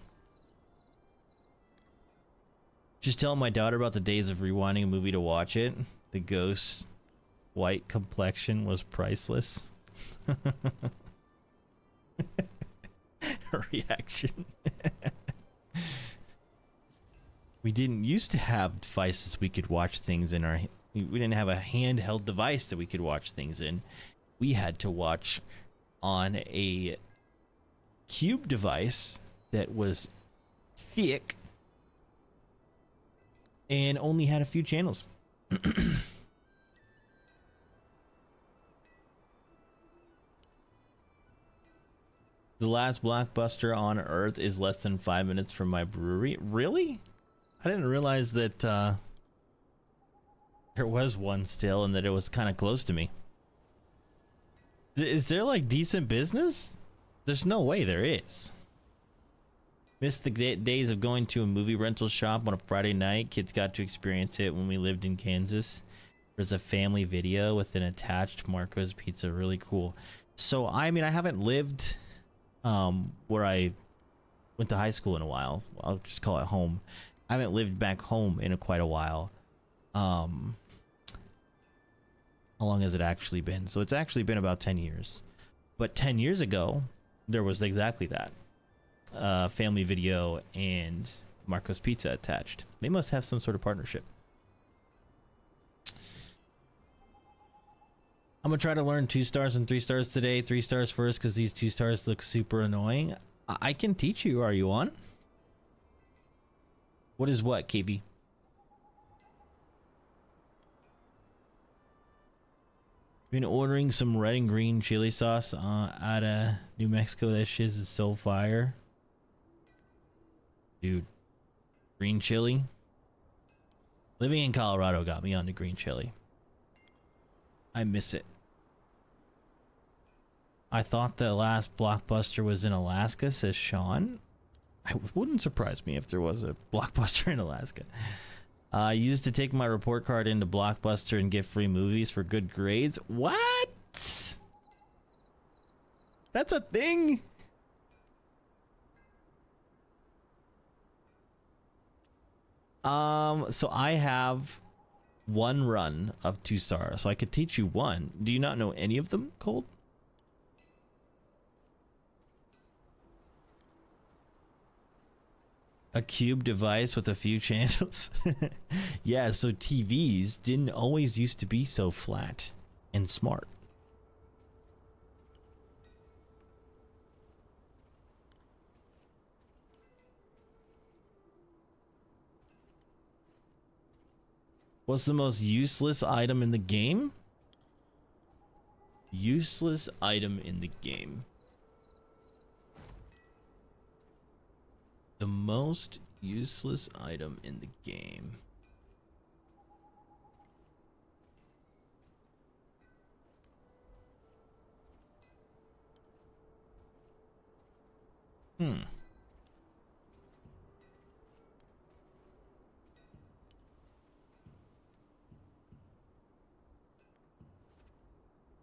Just telling my daughter about the days of rewinding a movie to watch it. The ghost white complexion was priceless. Her reaction. We didn't used to have devices we could watch things in our... We didn't have a handheld device that we could watch things in. We had to watch on a cube device that was thick and only had a few channels. The last blockbuster on Earth is less than 5 minutes from my brewery. Really? I didn't realize that there was one still and that it was kind of close to me. Is there like decent business? There's no way there is. Missed the days of going to a movie rental shop on a Friday night. Kids got to experience it when we lived in Kansas. There's a family video with an attached Marco's Pizza. Really cool. So, I mean, I haven't lived where I went to high school in a while. I'll just call it home. I haven't lived back home in quite a while. How long has it actually been? So it's actually been about 10 years. But 10 years ago, there was exactly that. Family video and Marco's Pizza attached. They must have some sort of partnership. I'm gonna try to learn 2 stars and 3 stars today. 3 stars first because these 2 stars look super annoying. I can teach you. Are you on? What is what, KB? Been ordering some red and green chili sauce out of New Mexico. That shit is so fire. Dude, green chili. Living in Colorado got me onto green chili. I miss it. I thought the last Blockbuster was in Alaska, says Sean. It wouldn't surprise me if there was a Blockbuster in Alaska. I used to take my report card into Blockbuster and get free movies for good grades. What? That's a thing? So I have one run of 2 stars, so I could teach you one. Do you not know any of them, Cold? A cube device with a few channels. Yeah, so TVs didn't always used to be so flat and smart. What's the most useless item in the game? Useless item in the game. The most useless item in the game.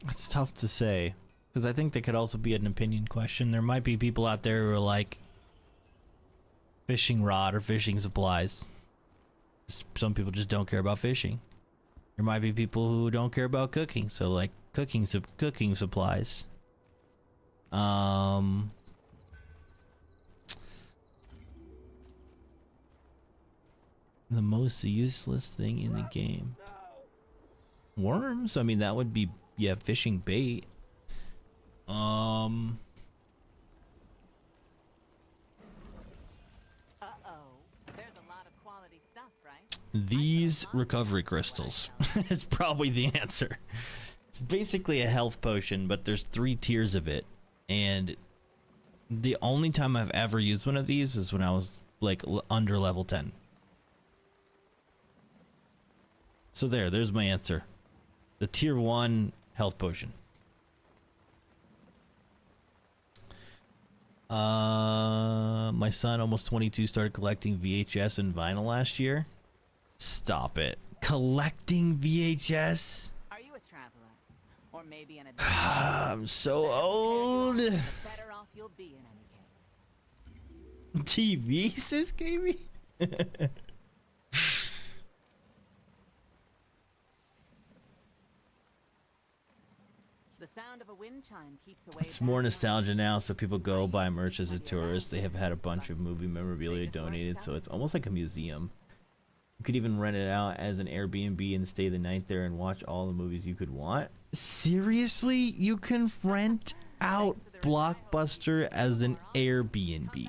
It's tough to say, because I think that could also be an opinion question. There might be people out there who are like, fishing rod or fishing supplies. Some people just don't care about fishing. There might be people who don't care about cooking, so like cooking supplies. The most useless thing in the game. Worms? I mean, that would be, yeah, fishing bait. These recovery crystals is probably the answer. It's basically a health potion, but there's 3 tiers of it. And the only time I've ever used one of these is when I was like under level 10. So there's my answer. The tier 1 health potion. My son, almost 22, started collecting VHS and vinyl last year. Stop it. Collecting VHS? Are you a traveler? Or maybe an I'm so old. Better off you'll be in any case. TV, says KB? The sound of a wind chime keeps away. It's more nostalgia now, so people go buy merch as a tourist. They have had a bunch of movie memorabilia donated, so it's almost like a museum. You could even rent it out as an Airbnb and stay the night there and watch all the movies you could want. Seriously? You can rent out Blockbuster as an Airbnb?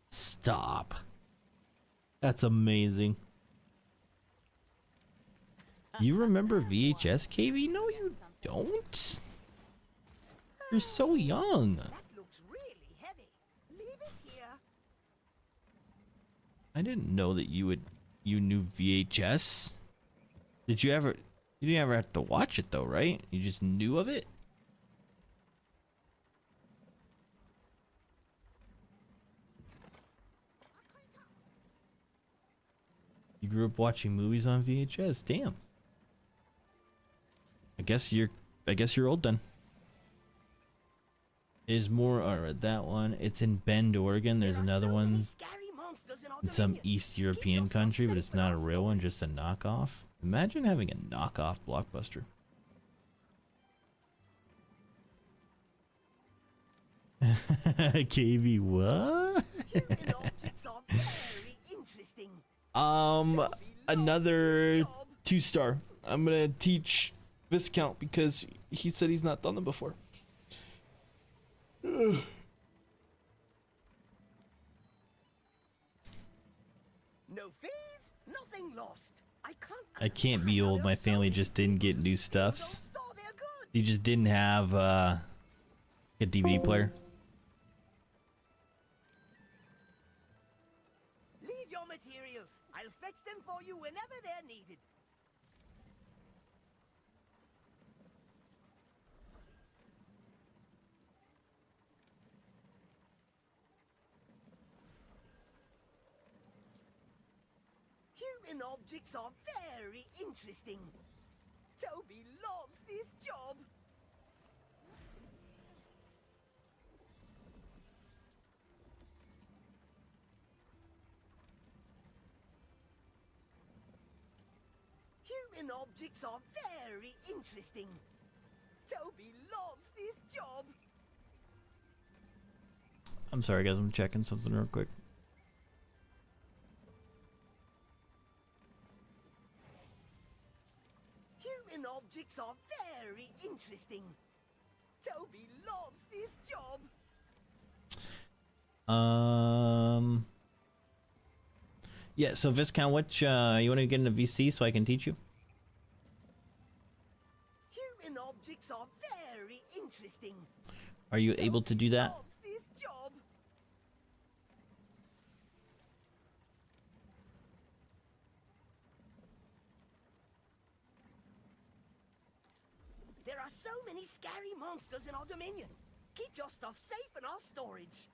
Stop. That's amazing. You remember VHS, KV? No, you don't. You're so young. That looks really heavy. Leave it here. I didn't know that you knew VHS. Did you ever? You didn't ever have to watch it though, right? You just knew of it. You grew up watching movies on VHS. Damn. I guess you're old then. Is more alright, that one. It's in Bend, Oregon. There's another one in some East European country, but it's not a real one, just a knockoff. Imagine having a knockoff Blockbuster. KB, what? Another 2-star. I'm gonna teach Viscount because he said he's not done them before. No fees, nothing lost. I can't be old. My family just didn't get new stuffs. You just didn't have a DVD player. Leave your materials. I'll fetch them for you whenever they're needed. Human objects are very interesting. Toby loves this job. Human objects are very interesting. Toby loves this job. I'm sorry, guys. I'm checking something real quick. Human objects are very interesting. Toby loves this job. Yeah, so Viscount, which you want to get into VC so I can teach you? Human objects are very interesting. Are you able to do that? Loves this job. There are so many scary monsters in our dominion. Keep your stuff safe in our storage.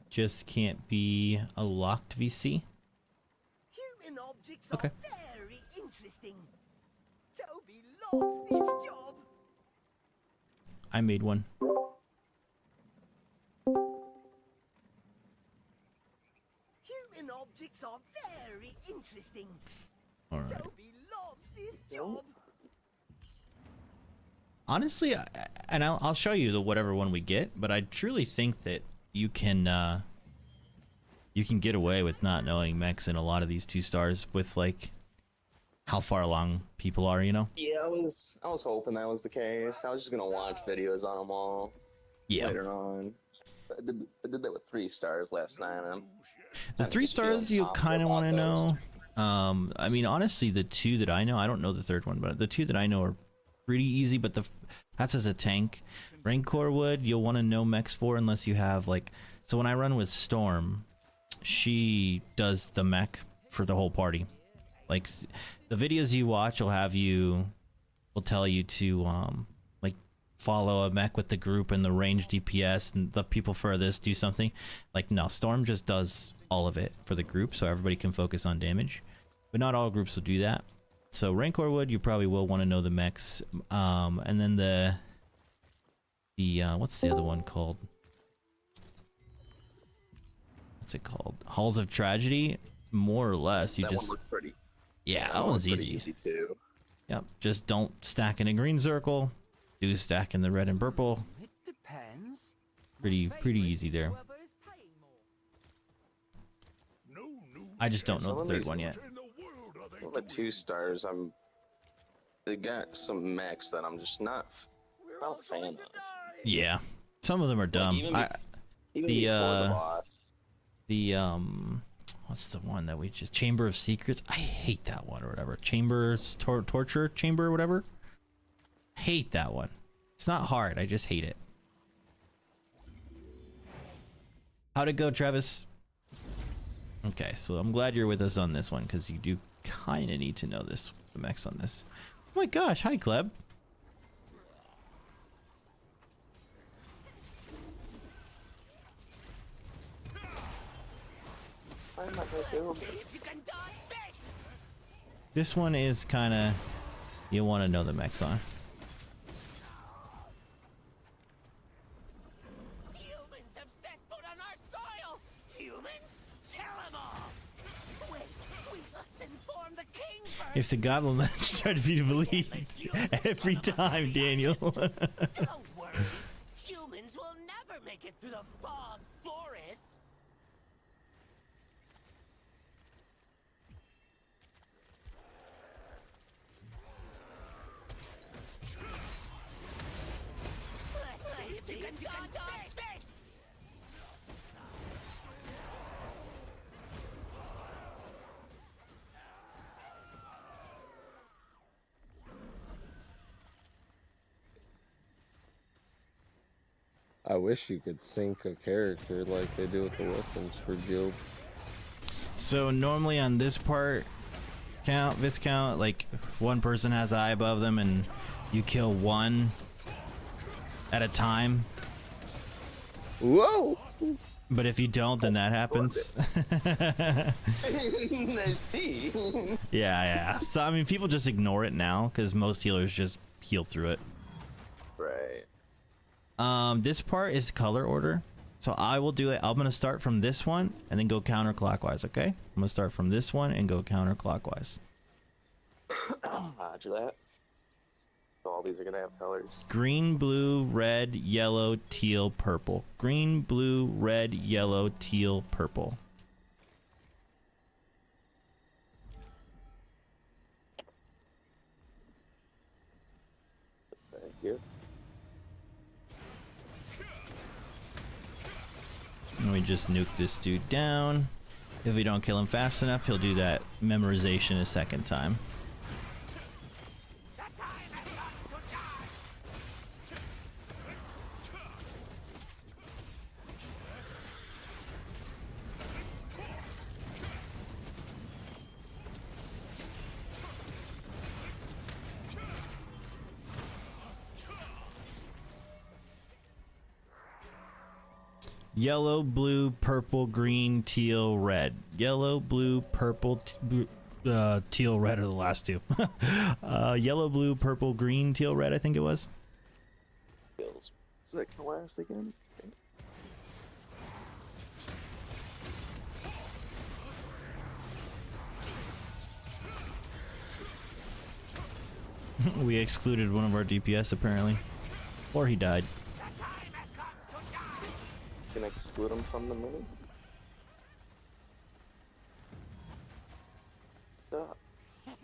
Just can't be a locked VC. Human objects Okay. are very interesting. Toby loves this job. I made one. Human objects are very interesting. All right. Toby loves this job. Honestly, and I'll show you the whatever one we get, but I truly think that you can get away with not knowing mechs in a lot of these 2-stars with like how far along people are, you know? Yeah, I was hoping that was the case. I was just gonna watch videos on them all Yeah. later on. I did that with 3 stars last night. And The I'm 3 just stars feeling you kind of want to confident about know. I mean, honestly, the 2 that I know, I don't know the 3rd one, but the 2 that I know are pretty easy. But that's as a tank. Rancor Wood, you'll want to know mechs for unless you have like. So when I run with Storm, she does the mech for the whole party. Like the videos you watch will tell you to like follow a mech with the group and the range DPS and the people furthest do something. Like no, Storm just does all of it for the group so everybody can focus on damage. But not all groups will do that. So Rancor Wood, you probably will want to know the mechs. And then the what's the other one called? What's it called? Halls of Tragedy, more or less. You that just one looked pretty. yeah, that one one's looked pretty easy. easy too. Yep, just don't stack in a green circle. Do stack in the red and purple. It depends. Pretty easy there. Whoever is paying more. No new I just don't Some know of the 3rd these- one yet. in the world are they Well, the doing? 2 stars, they got some mechs that I'm just not a fan of. Yeah, some of them are dumb. Even the, before the boss. What's the one that we just Chamber of Secrets? I hate that one or whatever. Chambers torture chamber or whatever. Hate that one. It's not hard. I just hate it. How'd it go, Travis? Okay, so I'm glad you're with us on this one because you do kind of need to know the mechs on this. Oh my gosh, hi Gleb. I'm not gonna kill him. This one is kind of, you want to know the mechs on. Humans have set foot on our soil! Humans? Kill them all! Wait, we must inform the king first! If the goblin legends try to be believed every time, Daniel. Don't worry, humans will never make it through the fog forest! Let's see if you can dodge this! I wish you could sync a character like they do with the weapons for guild. So normally on this part, Viscount, like one person has an eye above them and you kill one at a time. Whoa! But if you don't, then that happens. Nice tea. Yeah. So I mean, people just ignore it now because most healers just heal through it. Right. This part is color order. So I will do it. I'm going to start from this one and then go counterclockwise, okay? I'm going to start from this one and go counterclockwise. Roger that. So all these are gonna have colors. Green, blue, red, yellow, teal, purple. Green, blue, red, yellow, teal, purple. Thank you. And we just nuke this dude down. If we don't kill him fast enough, he'll do that memorization a second time. Yellow, blue, purple, green, teal, red. Yellow, blue, purple, teal, red are the last two. Yellow, blue, purple, green, teal, red, I think it was. Kills. Is that the last again? Okay. We excluded one of our DPS apparently. Or he died. Can exclude him from the mini? Stop. Humans!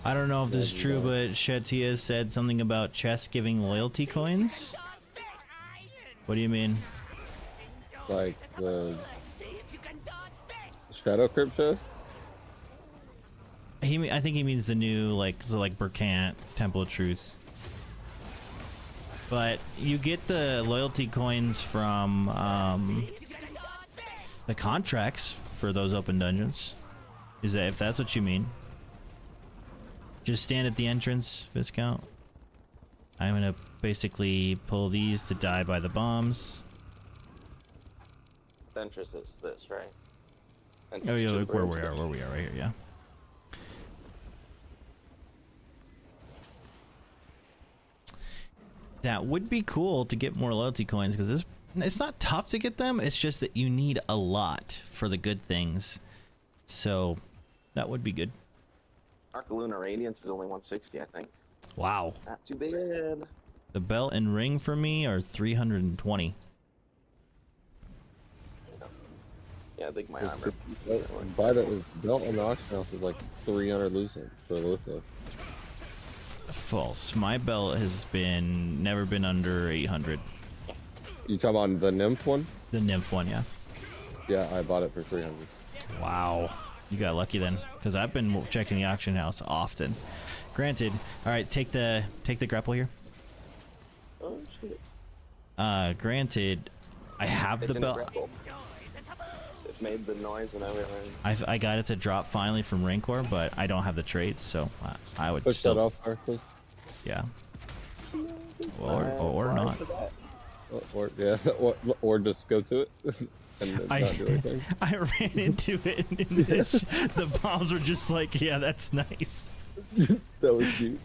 I don't know if this is true, but Shetia said something about chess giving loyalty coins. What do you mean? Like the Shadow Crypt chest? I think he means the new like Burkant Temple of Truth. But you get the loyalty coins from the contracts for those open dungeons. Is that if that's what you mean? Just stand at the entrance, Viscount. I'm gonna basically pull these to die by the bombs. Ventress is this, right? Oh yeah, look where we are right here, yeah. That would be cool to get more loyalty coins because it's not tough to get them. It's just that you need a lot for the good things. So that would be good. Arcaluna Radiance is only 160, I think. Wow. Not too bad. The belt and ring for me are 320. Yeah, I think my armor pieces. Buy the belt on the auction house is like 300 lucent for litho. False. My belt has never been under 800. You talking about the nymph one? The nymph one, yeah. Yeah, I bought it for 300. Wow. You got lucky then, because I've been checking the auction house often. Granted. All right, take the grapple here. Oh shit. Granted, I have the belt. It made the noise and everything. I got it to drop finally from Rancor, but I don't have the traits, so I would Push still. that off, please. Yeah. Or not. or just go to it and then not do anything. I ran into it and the bombs were just like, yeah, that's nice. That was cute.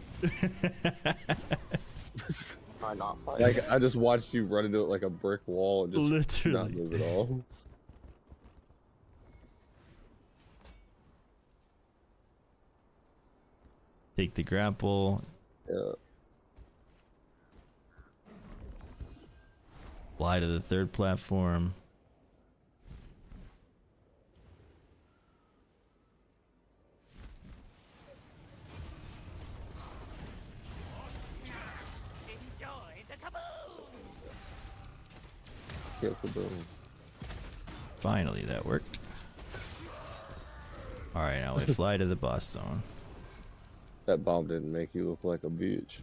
Not fight. Like I just watched you run into it like a brick wall and just not Literally. move at all. Take the grapple. Yeah. Fly to the third platform. Enjoy the kaboom! Get the boom. Finally, that worked. Alright, now we fly to the boss zone. That bomb didn't make you look like a bitch.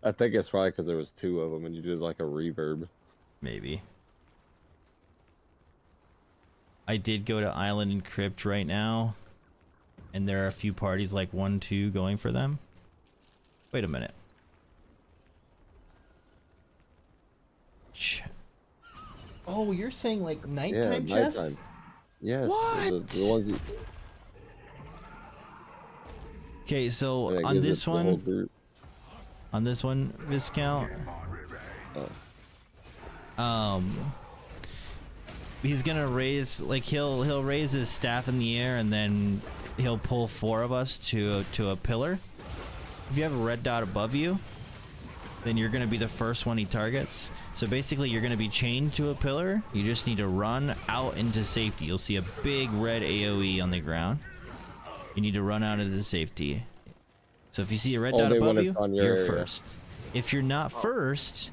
I think it's probably because there was 2 of them and you did like a reverb. Maybe. I did go to Island and Crypt right now. And there are a few parties like 1, 2 going for them. Wait a minute. Oh, you're saying like nighttime chests? Nighttime. Yes. What? The ones you, Okay, so and it on gives this it to the whole one, group. Viscount, Oh. he's gonna raise, like he'll raise his staff in the air and then he'll pull 4 of us to a pillar. If you have a red dot above you, then you're gonna be the first one he targets. So basically you're gonna be chained to a pillar. You just need to run out into safety. You'll see a big red AoE on the ground. You need to run out into safety. So if you see a red dot Only when above it's you, on your you're area. first. If you're not first,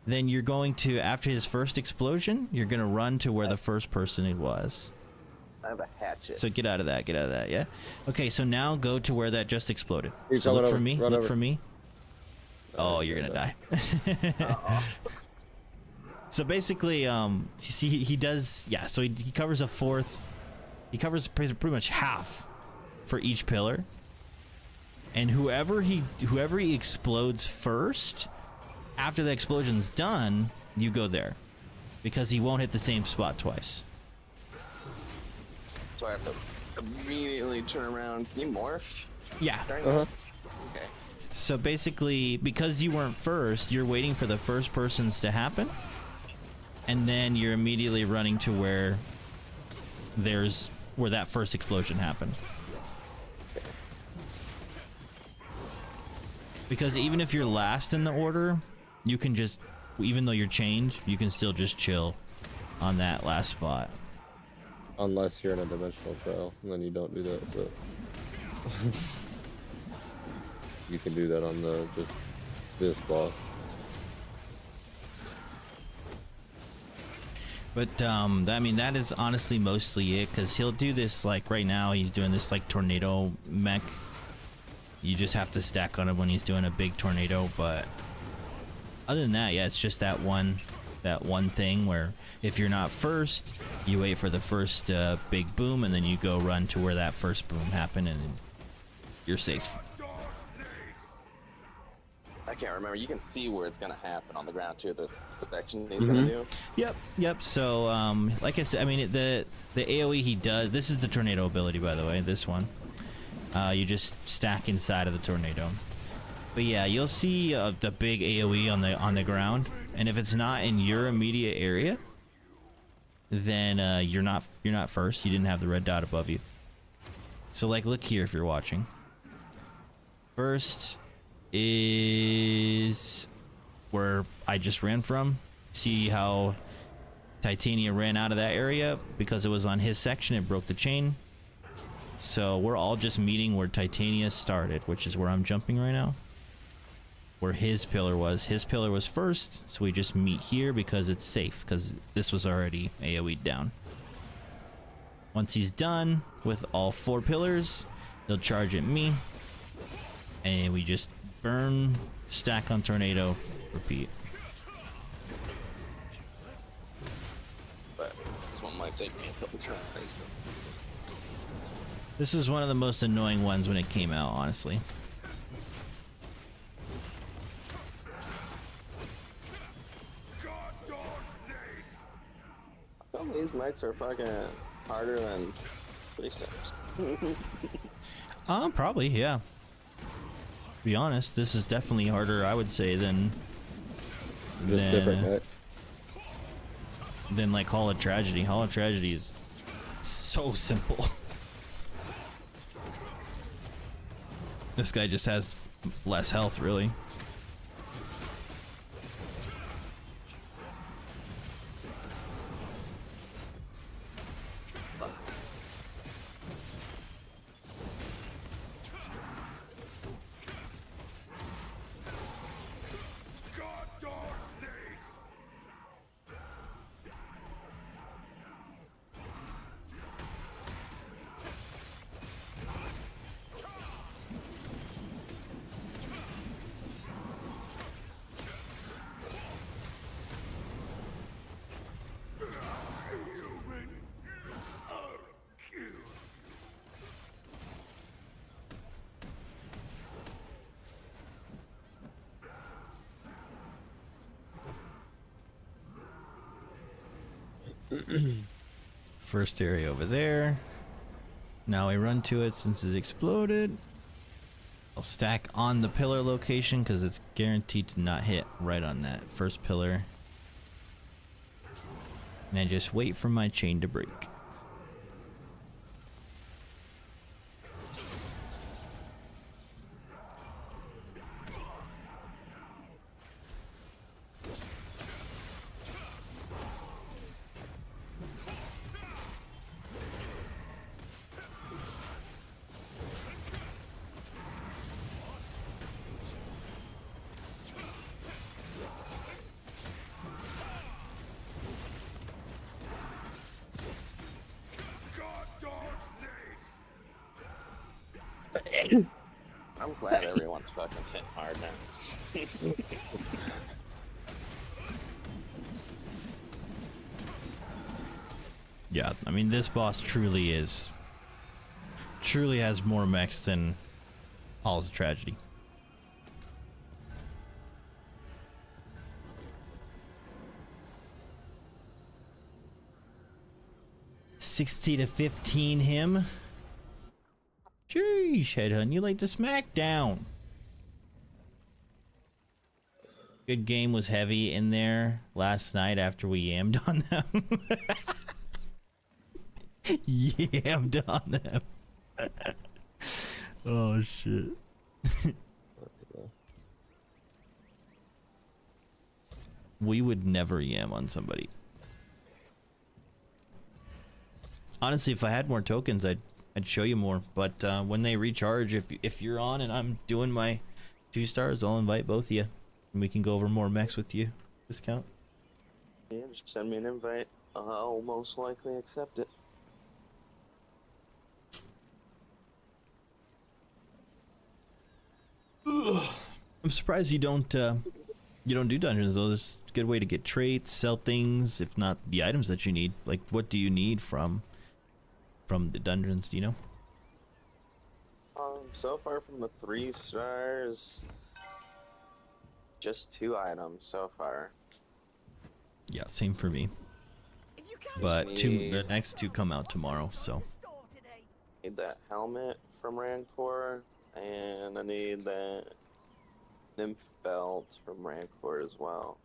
then you're going to, after his first explosion, you're gonna run to where the first person it was. I have a hatchet. So get out of that, yeah? Okay, so now go to where that just exploded. He's So coming look for over, me, run look over. for me. Oh, you're gonna die. So basically, he does, yeah, so he covers a fourth, he covers pretty much half for each pillar. And whoever he explodes first, after the explosion's done, you go there. Because he won't hit the same spot twice. So I have to immediately turn around. Can you morph? Yeah. Uh-huh. Okay. So basically, because you weren't first, you're waiting for the first person's to happen. And then you're immediately running to where that first explosion happened. Because even if you're last in the order, you can just, even though you're chained, you can still just chill on that last spot. Unless you're in a dimensional trail, and then you don't do that, but you can do that on just this boss. But I mean, that is honestly mostly it, because he'll do this, like right now he's doing this like tornado mech. You just have to stack on him when he's doing a big tornado, but other than that, yeah, it's just that one thing where if you're not first, you wait for the first big boom, and then you go run to where that first boom happened, and you're safe. I can't remember. You can see where it's gonna happen on the ground too. The section he's gonna do. Yep. So, like I said, I mean, the AOE he does. This is the tornado ability, by the way. This one. You just stack inside of the tornado. But yeah, you'll see the big AOE on the ground, and if it's not in your immediate area, then you're not first. You didn't have the red dot above you. So like, look here if you're watching. First is where I just ran from. See how Titania ran out of that area because it was on his section. It broke the chain. So we're all just meeting where Titania started, which is where I'm jumping right now. Where his pillar was. His pillar was first, so we just meet here because it's safe, because this was already AoE'd down. Once he's done with all 4 pillars, he'll charge at me. And we just burn, stack on tornado, repeat. But this one might take me a couple tries. This is one of the most annoying ones when it came out, honestly. Some of these mechs are fucking harder than police steps. Probably, yeah. To be honest, this is definitely harder, I would say, than Just different mech. like Hall of Tragedy. Hall of Tragedy is so simple. This guy just has less health, really. First area over there. Now I run to it since it exploded. I'll stack on the pillar location because it's guaranteed to not hit right on that first pillar. And I just wait for my chain to break. I'm glad everyone's fucking hitting hard now. Yeah, I mean, this boss truly has more mechs than Halls of Tragedy. $60 to $15 him. Sheesh, Headhunt, you like the smackdown. Good game was heavy in there last night after we yammed on them. Yammed on them. Oh shit. We would never yam on somebody. Honestly, if I had more tokens, I'd show you more. But when they recharge, if you're on and I'm doing my 2 stars, I'll invite both of you, and we can go over more mechs with you. Discount. Yeah, just send me an invite. I'll most likely accept it. I'm surprised you don't do dungeons though. It's a good way to get traits, sell things, if not the items that you need. Like, what do you need from the dungeons? Do you know? So far from the 3 stars, just 2 items so far. Yeah, same for me. If you can't But Me. the next 2 come out tomorrow, so. store today, Need that helmet from Rancor, and I need that nymph belt from Rancor as well.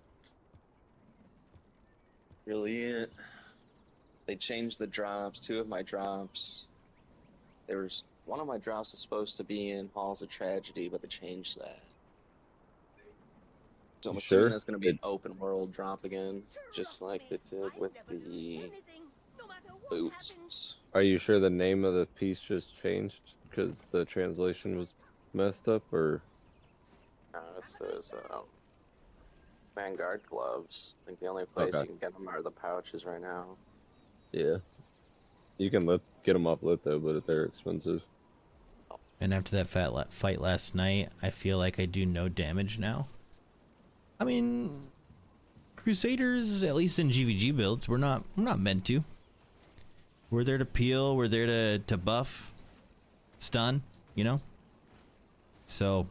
Really it. They changed the drops. 2 of my drops. One of my drops was supposed to be in Halls of Tragedy, but they changed that. So I'm You assuming sure? that's going to be an open world drop again, just like they did with the anything, no matter what happens. boots. Are you sure the name of the piece just changed because the translation was messed up, or? It says Vanguard gloves. I think the only place Okay. you can get them are the pouches right now. Yeah. You can get them off lit though, but they're expensive. And after that fight last night, I feel like I do no damage now. I mean, Crusaders, at least in GVG builds, we're not meant to. We're there to peel. We're there to buff. it's done, you know? So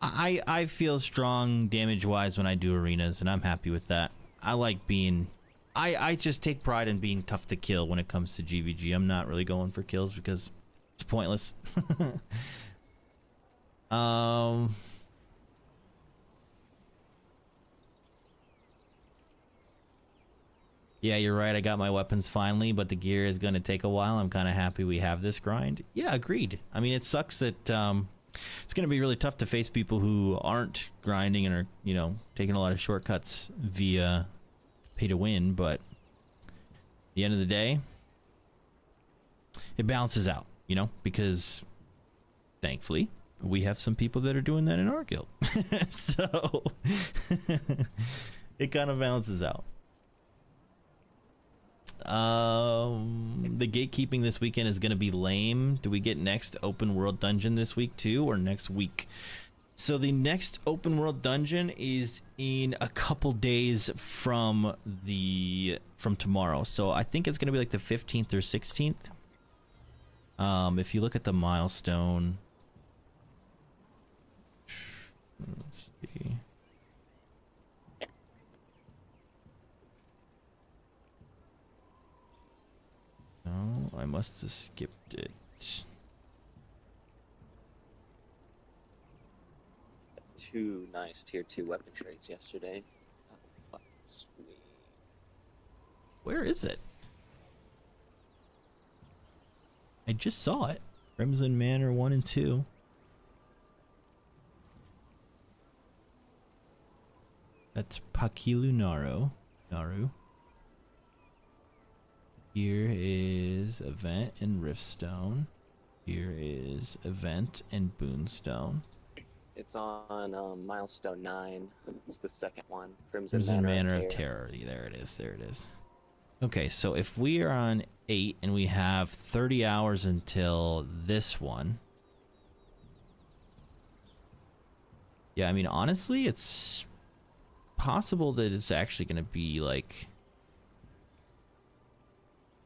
I feel strong damage wise when I do arenas, and I'm happy with that. I like being I just take pride in being tough to kill when it comes to GVG. I'm not really going for kills because it's pointless. Yeah, you're right. I got my weapons finally, but the gear is going to take a while. I'm kind of happy we have this grind. Yeah, agreed. I mean, it sucks that it's going to be really tough to face people who aren't grinding and are, you know, taking a lot of shortcuts via pay to win, but at the end of the day, it balances out, you know, because thankfully we have some people that are doing that in our guild. So it kind of balances out. The gatekeeping this weekend is going to be lame. Do we get next open world dungeon this week too, or next week? So the next open world dungeon is in a couple days from tomorrow. So I think it's going to be like the 15th or 16th. If you look at the milestone, let's see. No, I must have skipped it. Two nice tier 2 weapon trades yesterday. Sweet. Where is it? I just saw it. Crimson Manor 1 and 2. That's Pakilu Naru. Here is Event and Riftstone. Here is Event and Boonstone. It's on milestone 9. It's the second one. Crimson Manor of Terror. There it is. There it is. Okay, so if we are on 8 and we have 30 hours until this one. Yeah, I mean, honestly, it's possible that it's actually going to be like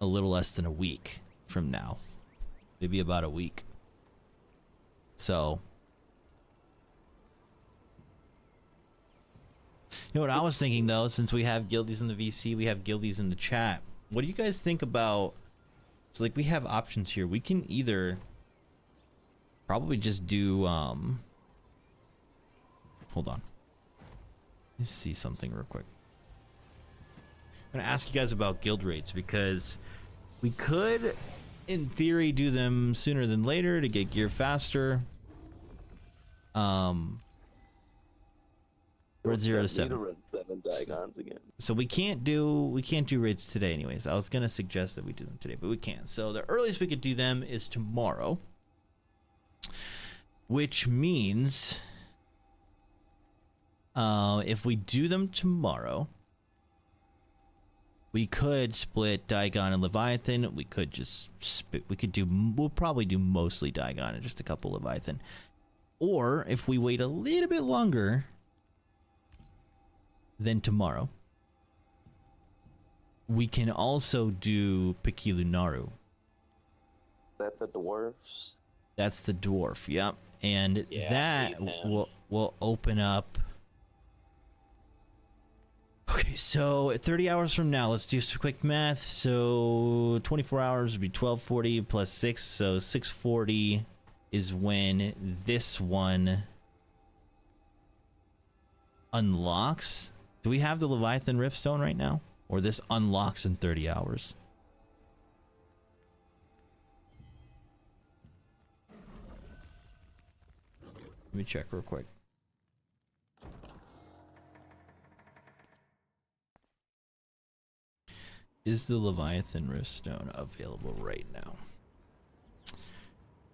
a little less than a week from now. Maybe about a week. So, you know what I was thinking though, since we have guildies in the VC, we have guildies in the chat. What do you guys think about, so like we have options here. We can either probably just do, hold on. Let me see something real quick. I'm gonna ask you guys about guild rates because we could, in theory, do them sooner than later to get gear faster. We're at 0 to 7. Run 7 Daigons again. So we can't do raids today anyways. I was gonna suggest that we do them today, but we can't. So the earliest we could do them is tomorrow, which means if we do them tomorrow, we could split Daigon and Leviathan. We could just we'll probably do mostly Daigon and just a couple Leviathan. Or if we wait a little bit longer than tomorrow, we can also do Pakilu Naru. Is that the dwarves? That's the dwarf, yep. And Yeah, that will open up. Okay, so at 30 hours from now, let's do some quick math. So 24 hours would be 1240 plus 6, so 640 is when this one unlocks. Do we have the Leviathan Riftstone right now? Or this unlocks in 30 hours? Let me check real quick. Is the Leviathan Riftstone available right now?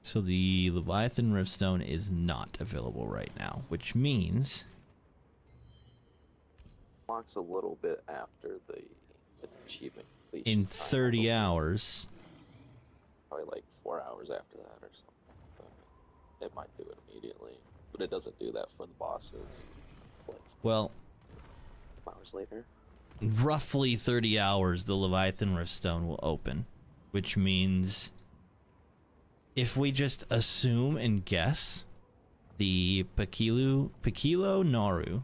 So the Leviathan Riftstone is not available right now, which means Locks a little bit after the achievement completion. in 30 hours. Probably like 4 hours after that or something. But it might do it immediately, but it doesn't do that for the bosses. Like Well, hours later. roughly 30 hours, the Leviathan Riftstone will open, which means if we just assume and guess the Pakilo Naru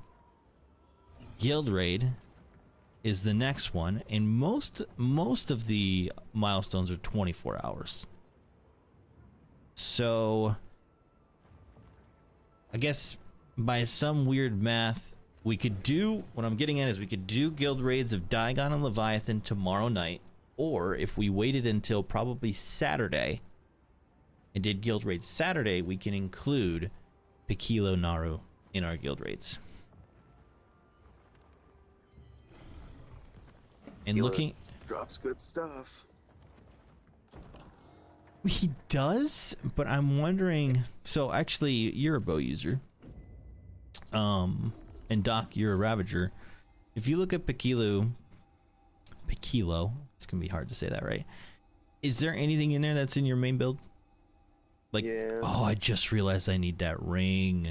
guild raid is the next one, and most of the milestones are 24 hours. So I guess by some weird math, we could do, what I'm getting at is we could do guild raids of Dagon and Leviathan tomorrow night, or if we waited until probably Saturday and did guild raids Saturday, we can include Pakilo Naru in our guild raids. And looking, drops good stuff. he does, but I'm wondering, so actually you're a bow user. And Doc, you're a Ravager. If you look at Pakilo, it's gonna be hard to say that right. Is there anything in there that's in your main build? Like, Yeah. oh, I just realized I need that ring.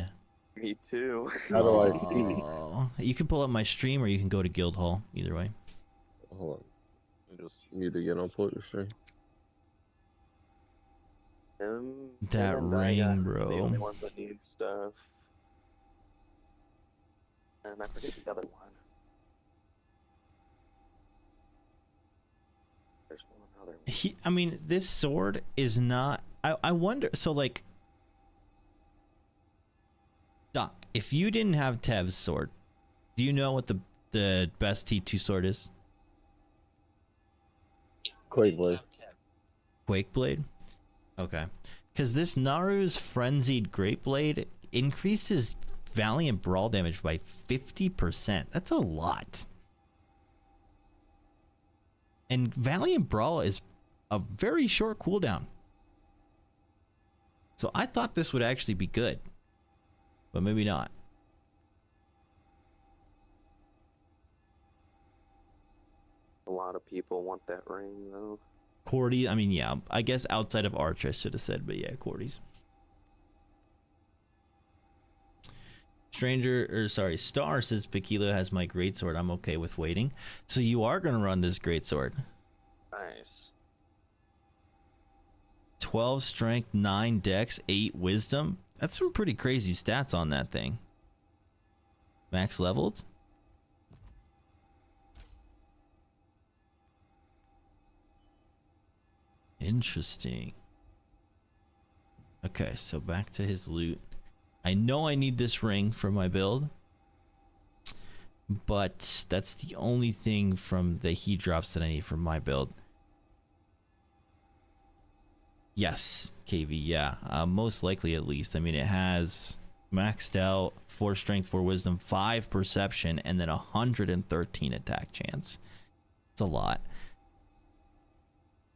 Me too. How do I see? Oh, you can pull up my stream or you can go to Guild Hall, either way. Hold on. I just mute again. I'll pull your stream. That him and ring, Dagon are bro. The only ones that need stuff. And I forget the other one. There's one other one. I mean, this sword is not. I wonder. So, like, Doc, if you didn't have Tev's sword, do you know what the best T2 sword is? Quakeblade. Quakeblade? Okay. Because this Naru's Frenzied Great Blade increases Valiant Brawl damage by 50%. That's a lot. And Valiant Brawl is a very short cooldown. So I thought this would actually be good. But maybe not. A lot of people want that ring, though. Cordy, I mean, yeah, I guess outside of Arch I should have said, but yeah, Cordy's. Star says Pakilo has my greatsword. I'm okay with waiting. So you are gonna run this greatsword. Nice. 12 strength, 9 dex, 8 wisdom. That's some pretty crazy stats on that thing. Max leveled. Interesting. Okay, so back to his loot. I know I need this ring for my build, but that's the only thing from the heat drops that I need for my build. Yes, KV, yeah. Most likely, at least. I mean, it has maxed out 4 strength, 4 wisdom, 5 perception, and then 113 attack chance. It's a lot.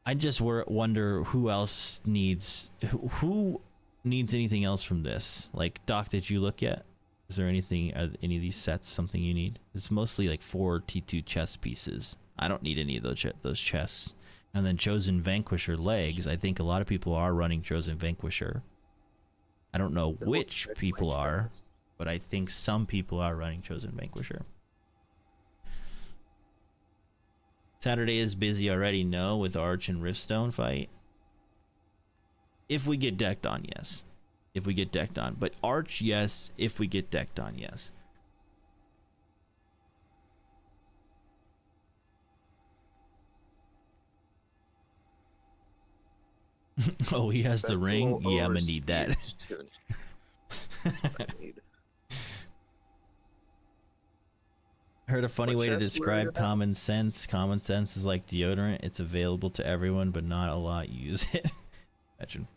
I just wonder who else needs... Who needs anything else from this? Like, Doc, did you look yet? Is there anything, any of these sets, something you need? It's mostly like 4 T2 chest pieces. I don't need any of those chests. And then Chosen Vanquisher legs. I think a lot of people are running Chosen Vanquisher. I don't know which people are, but I think some people are running Chosen Vanquisher. Saturday is busy already, no, with Arch and Riftstone fight. If we get decked on, yes. If we get decked on. But Arch, yes. If we get decked on, yes. Oh, he has the ring? Yeah, I'm gonna need that. That's what I need. Heard a funny What way to chest were describe you at? common sense. Common sense is like deodorant. It's available to everyone, but not a lot use it. Imagine.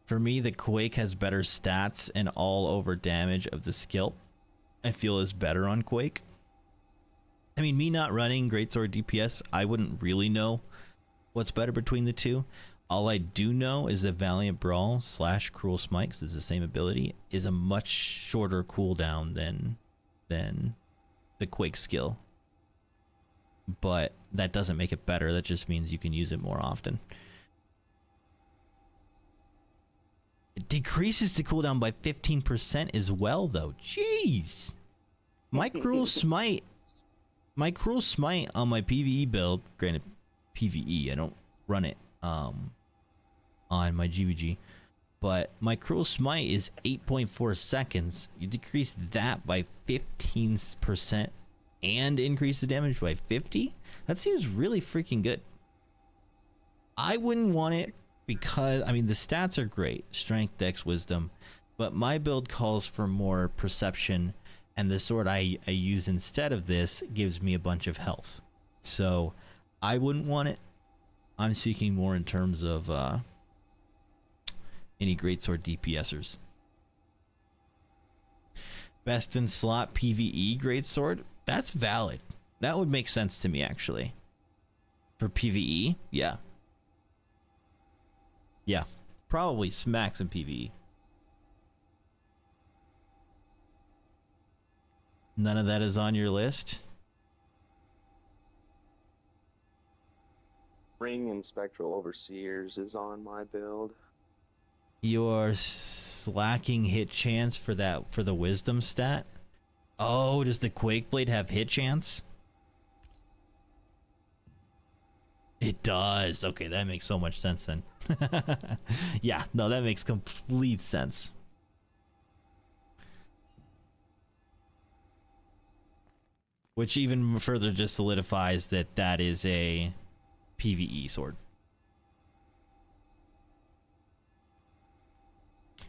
For me, the Quake has better stats and all over damage of the skill. I feel is better on Quake. I mean, me not running Greatsword DPS, I wouldn't really know what's better between the two. All I do know is that Valiant Brawl / Cruel Smite, 'cause it's the same ability, is a much shorter cooldown than the Quake skill. But that doesn't make it better. That just means you can use it more often. It decreases the cooldown by 15% as well, though. Jeez. My Cruel Smite on my PvE build, granted PvE, I don't run it on on my GVG. But my Cruel Smite is 8.4 seconds. You decrease that by 15% and increase the damage by 50? That seems really freaking good. I wouldn't want it because, I mean, the stats are great. Strength, Dex, Wisdom. But my build calls for more perception, and the sword I use instead of this gives me a bunch of health. So I wouldn't want it. I'm speaking more in terms of any greatsword DPSers. Best in slot PvE greatsword? That's valid. That would make sense to me, actually. For PvE? Yeah. Yeah. Probably smacks in PvE. None of that is on your list? Ring and Spectral Overseers is on my build. You're slacking hit chance for the wisdom stat? Oh, does the Quakeblade have hit chance? It does. Okay, that makes so much sense then. Yeah, no, that makes complete sense. Which even further just solidifies that that is a PvE sword.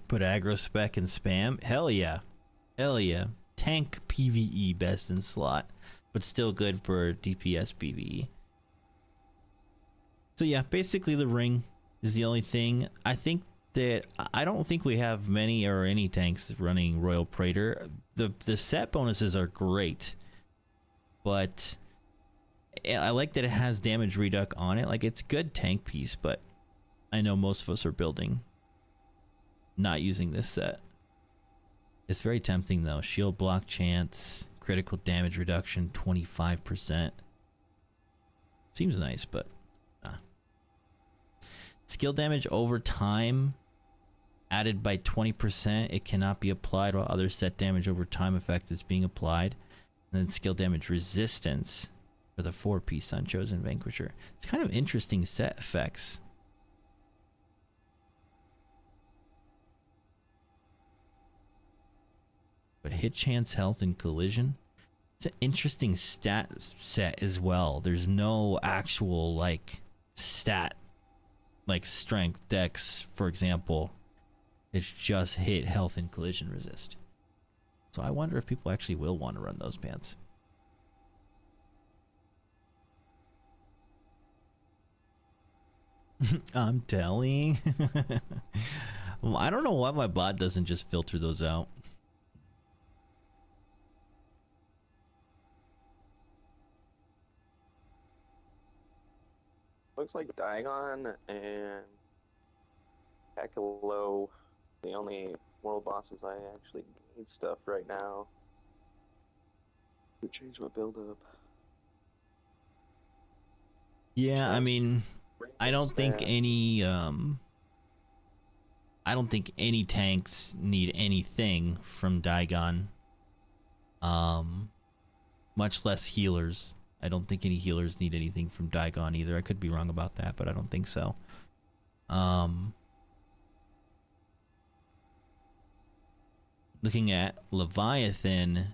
Put aggro spec and spam. Hell yeah. Hell yeah. Tank PvE best in slot, but still good for DPS PvE. So yeah, basically the ring is the only thing. I don't think we have many or any tanks running Royal Praetor. The set bonuses are great, but I like that it has damage reduc on it. Like, it's a good tank piece, but I know most of us are building not using this set. It's very tempting though. Shield block chance, critical damage reduction 25%. Seems nice, but skill damage over time added by 20%. It cannot be applied while other set damage over time effect is being applied. And then skill damage resistance for the 4-piece Unchosen Vanquisher. It's kind of interesting set effects. But hit chance, health, and collision. It's an interesting stat set as well. There's no actual like stat like strength, dex, for example. It's just hit, health, and collision resist. So I wonder if people actually will want to run those pants. I'm telling. Well, I don't know why my bot doesn't just filter those out. Looks like Daigon and Akilo, the only world bosses I actually need stuff right now to change my build up. Yeah, I mean, I don't think any tanks need anything from Daigon. Much less healers. I don't think any healers need anything from Daigon either. I could be wrong about that, but I don't think so. Looking at Leviathan,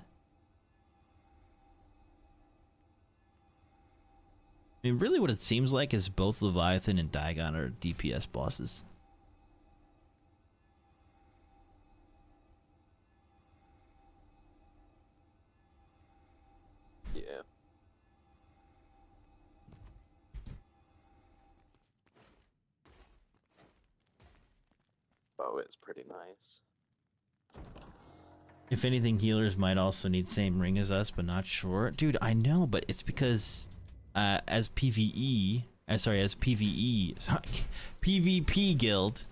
I mean, really what it seems like is both Leviathan and Daigon are DPS bosses. Yeah. Oh, it's pretty nice. If anything, healers might also need same ring as us, but not sure. Dude, I know, but it's because as PvP guild,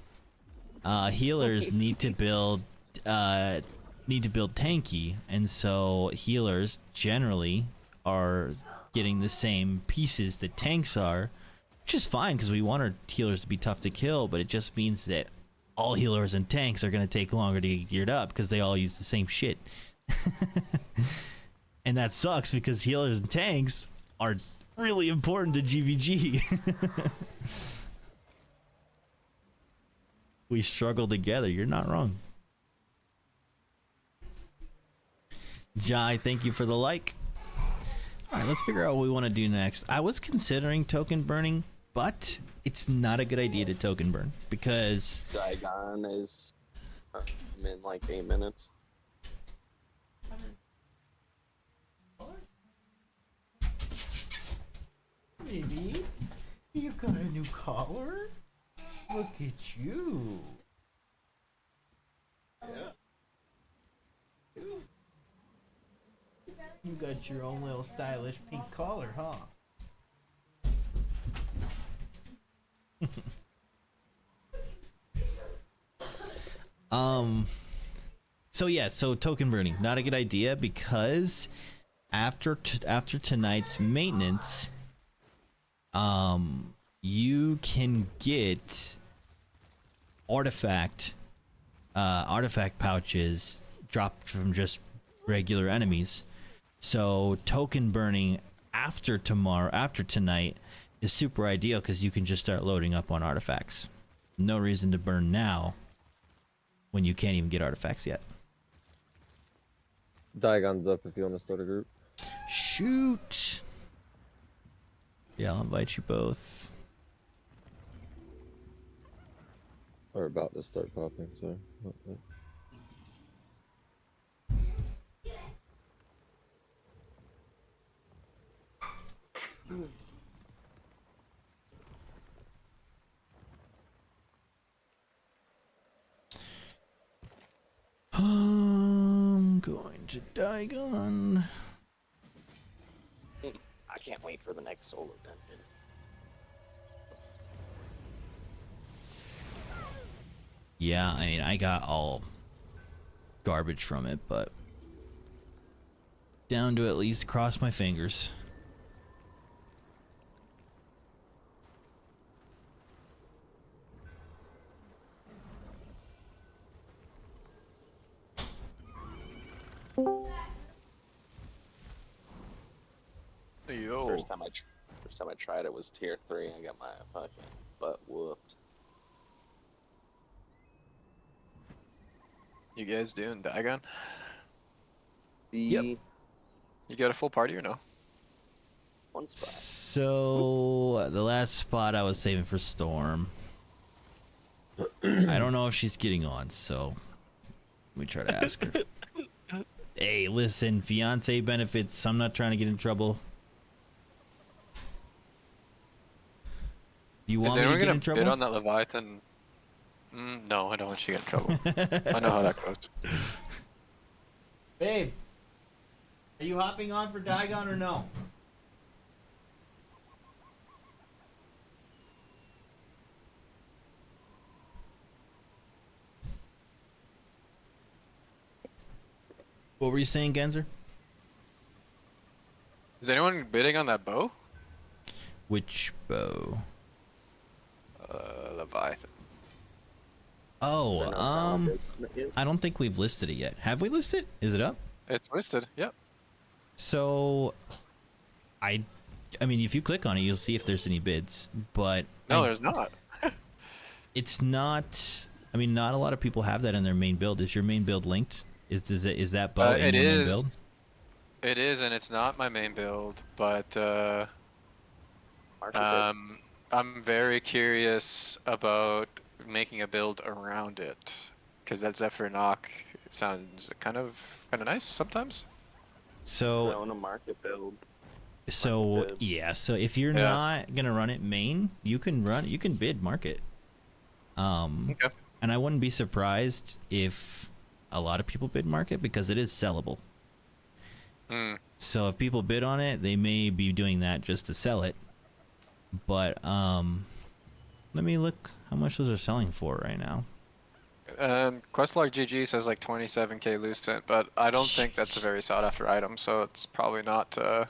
healers need to build tanky, and so healers generally are getting the same pieces that tanks are, which is fine because we want our healers to be tough to kill, but it just means that all healers and tanks are going to take longer to get geared up because they all use the same shit. And that sucks because healers and tanks are really important to GVG. We struggle together. You're not wrong. Jai, thank you for the like. All right, let's figure out what we want to do next. I was considering token burning, but it's not a good idea to token burn because Diagon is in like 8 minutes. Baby, you got a new collar? Look at you. Yeah. You got your own little stylish pink collar, huh? So yeah, so token burning, not a good idea because after tonight's maintenance, you can get artifact pouches dropped from just regular enemies. So token burning after tonight is super ideal because you can just start loading up on artifacts. No reason to burn now when you can't even get artifacts yet. Diagon's up if you want to start a group. Shoot. Yeah, I'll invite you both. Or about to start popping, so. I'm going to Diagon. I can't wait for the next solo dungeon. Yeah, I mean, I got all garbage from it, but down to at least cross my fingers. Yo. First time I tried it was tier 3. I got my fucking butt whooped. You guys doing Diagon? Yep. You got a full party or no? One spot. So the last spot I was saving for Storm. I don't know if she's getting on, so let me try to ask her. Hey, listen, fiance benefits. I'm not trying to get in trouble. Do you want Is me to anyone get gonna in trouble? bid on that Leviathan? No, I don't want you to get in trouble. I know how that goes. Babe, are you hopping on for Diagon or no? What were you saying, Genzer? Is anyone bidding on that bow? Which bow? Leviathan. Oh, There are no sound bids on it yet. I don't think we've listed it yet. Have we listed? Is it up? It's listed. Yep. So, I mean, if you click on it, you'll see if there's any bids. But No, there's not. it's not. I mean, not a lot of people have that in their main build. Is your main build linked? Is that bow in It your main is. build? It is, and it's not my main build, but Market I'm very curious about making a build around it, because that Zephyr Knock sounds kind of nice sometimes. bid. So, I own a market build. so bid. yeah. So if you're Yeah. not gonna run it main, you can bid market. Okay. And I wouldn't be surprised if a lot of people bid market because it is sellable. So if people bid on it, they may be doing that just to sell it. But let me look how much those are selling for right now. Questlog GG says like 27k loose tint, but I don't think that's a very sought after item, so it's probably not an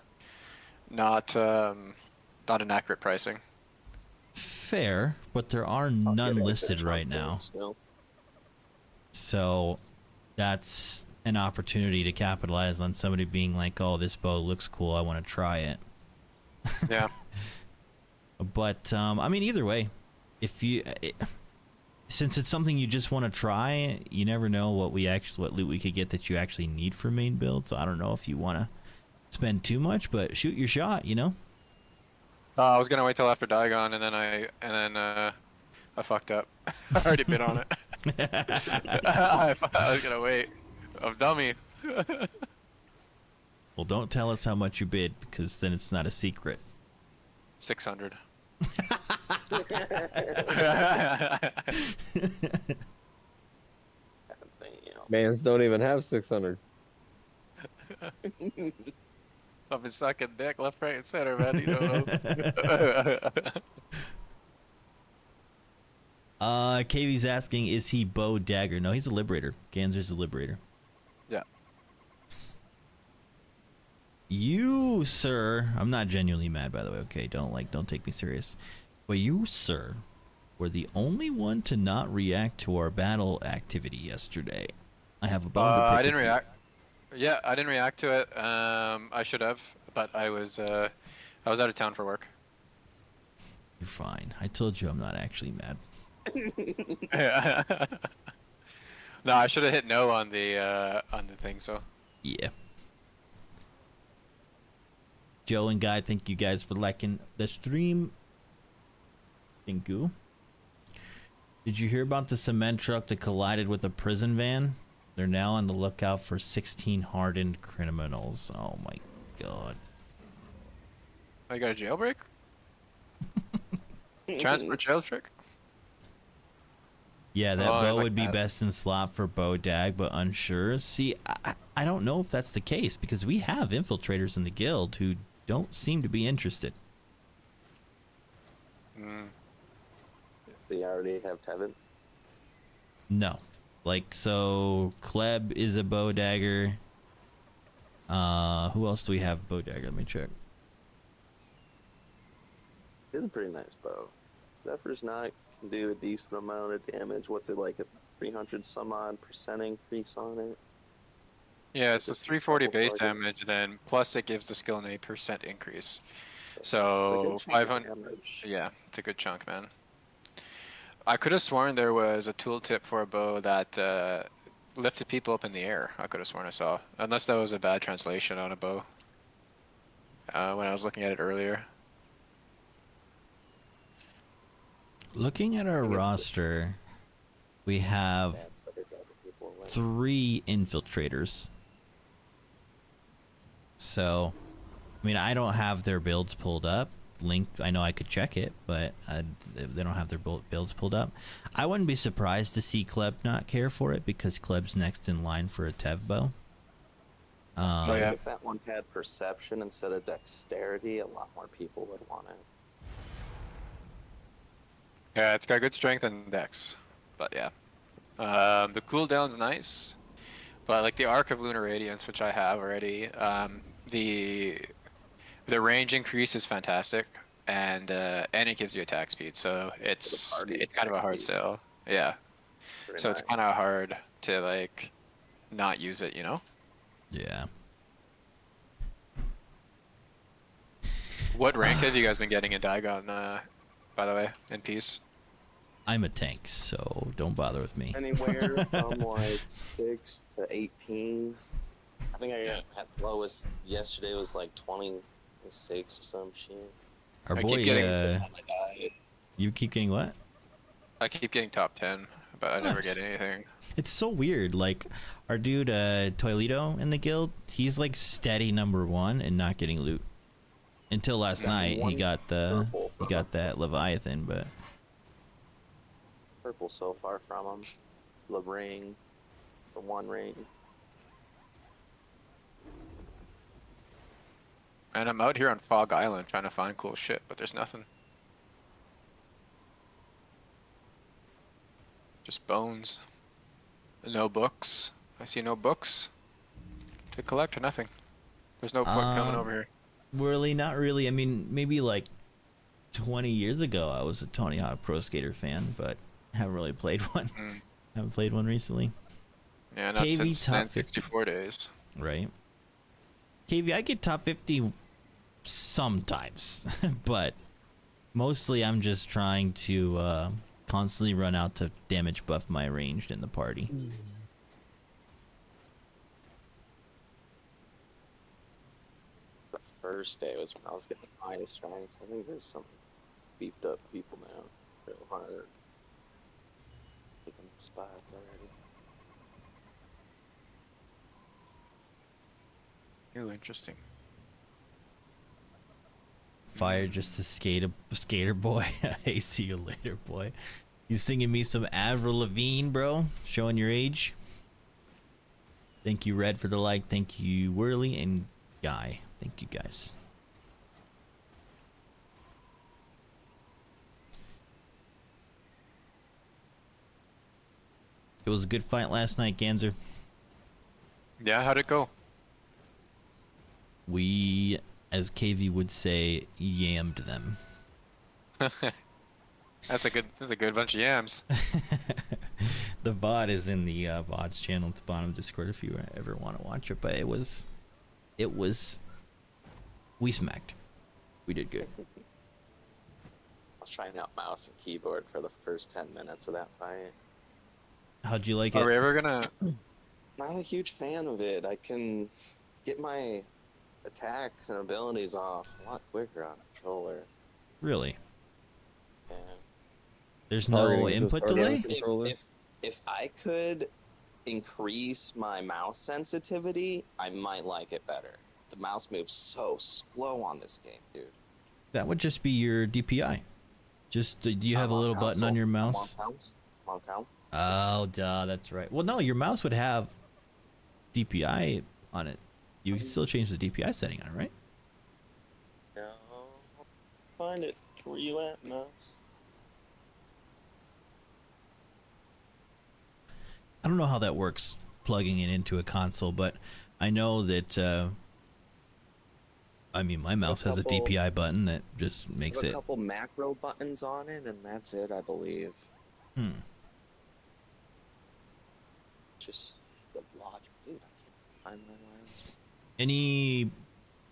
accurate pricing. Fair, but there are I'll get none it. listed Trump right now. builds, no. So that's an opportunity to capitalize on somebody being like, "Oh, this bow looks cool. I want to try it." Yeah. But I mean, either way, if you since it's something you just want to try, you never know what loot we could get that you actually need for main build. So I don't know if you want to spend too much, but shoot your shot, you know. I was gonna wait till after Diagon, and then I fucked up. I already bid on it. I was gonna wait. I'm dummy. Well, don't tell us how much you bid, because then it's not a secret. 600. Mans don't even have 600. I've been sucking dick left, right, and center, man. You don't know. KV's asking, is he bow dagger? No, he's a liberator. Ganzer's a liberator. Yeah. You, sir, I'm not genuinely mad, by the way. Okay, don't take me serious. But you, sir, were the only one to not react to our battle activity yesterday. I have a bone to pick I didn't with you. react. Yeah, I didn't react to it. I should have, but I was out of town for work. You're fine. I told you I'm not actually mad. No, I should have hit no on the thing. So. Yeah. Joe and Guy, thank you guys for liking the stream. Thank you. Did you hear about the cement truck that collided with a prison van? They're now on the lookout for 16 hardened criminals. Oh my god. I got a jailbreak? Transport jail trick? Yeah, that I bow like would be that. best in slot for bow dag, but unsure. See, I don't know if that's the case, because we have infiltrators in the guild who don't seem to be interested. They already have Tevin. No. Like, so Kleb is a bow dagger. Who else do we have bow dagger? Let me check. It's a pretty nice bow. Zephyr's Knight can do a decent amount of damage. What's it like, a 300 some odd % increase on it? Yeah, it's Just this 340 couple base targets. damage, then plus it gives the skill an 8% increase. It's a So good chunk of 500. damage. Yeah, it's a good chunk, man. I could have sworn there was a tooltip for a bow that lifted people up in the air. I could have sworn I saw, unless that was a bad translation on a bow. When I was looking at it earlier. Looking at our I guess this- roster, we have That's that they're driving people away. 3 infiltrators. So, I mean, I don't have their builds pulled up. Linked, I know I could check it, but they don't have their builds pulled up. I wouldn't be surprised to see Kleb not care for it, because Kleb's next in line for a Tev bow. Oh, yeah. If that one had perception instead of dexterity, a lot more people would want it. Yeah, it's got good strength and dex, but yeah. The cooldown's nice, but like the Arc of Lunar Radiance, which I have already, the range increase is fantastic, and it gives you attack speed, so it's party kind of a attack hard speed. sell. Yeah, Pretty so it's nice. kind of hard to like not use it, you know. Yeah. What rank have you guys been getting in Diagon, by the way, in Peace? I'm a tank, so don't bother with me. Anywhere from like 6 to 18. I think I had lowest yesterday was like 26 or some shit. Our I boy, keep getting- I died. you keep getting what? I keep getting top 10, but I never Nice. get anything. It's so weird. Like, our dude, Toilito in the guild, he's like steady #1 and not getting loot. Until last Got night, he one got purple from him. that Leviathan, but Purple so far from him. The ring. The one ring. And I'm out here on Fog Island trying to find cool shit, but there's nothing. Just bones. No books. I see no books to collect or nothing. There's no point coming over here. really, not really. I mean, maybe like 20 years ago, I was a Tony Hawk Pro Skater fan, but haven't really played one. Mm. Haven't played one recently. Yeah, not KV since top 50. N64 days. Right. KV, I get top 50 sometimes, but mostly I'm just trying to constantly run out to damage buff my ranged in the party. The first day was when I was getting highest ranks. I think there's some beefed up people now. Real hard. Taking spots already. Ooh, interesting. Fire just a skater boy. Hey, see you later, boy. You singing me some Avril Lavigne, bro? Showing your age. Thank you, Red, for the like. Thank you, Whirly and Guy. Thank you, guys. It was a good fight last night, Ganser. Yeah, how'd it go? We, as KV would say, yammed them. That's a good bunch of yams. The VOD is in the VODs channel at the bottom of Discord if you ever want to watch it. But it was, we smacked. We did good. I was trying out mouse and keyboard for the first 10 minutes of that fight. How'd you like it? Are we ever gonna? Not a huge fan of it. I can get my attacks and abilities off a lot quicker on a controller. Really? Yeah. There's no Targeting is just input harder on delay? the controller. If I could increase my mouse sensitivity, I might like it better. The mouse moves so slow on this game, dude. That would just be your DPI. Just do you have a little button on your mouse? I'm on count. Oh, duh, that's right. Well, no, your mouse would have DPI on it. You can still change the DPI setting on it, right? No. Find it. Where you at, mouse? I don't know how that works plugging it into a console, but I know that I mean my mouse has a DPI button that just makes There's it a couple macro buttons on it, and that's it, I believe. Just the logic, dude. I can't find my lines. Any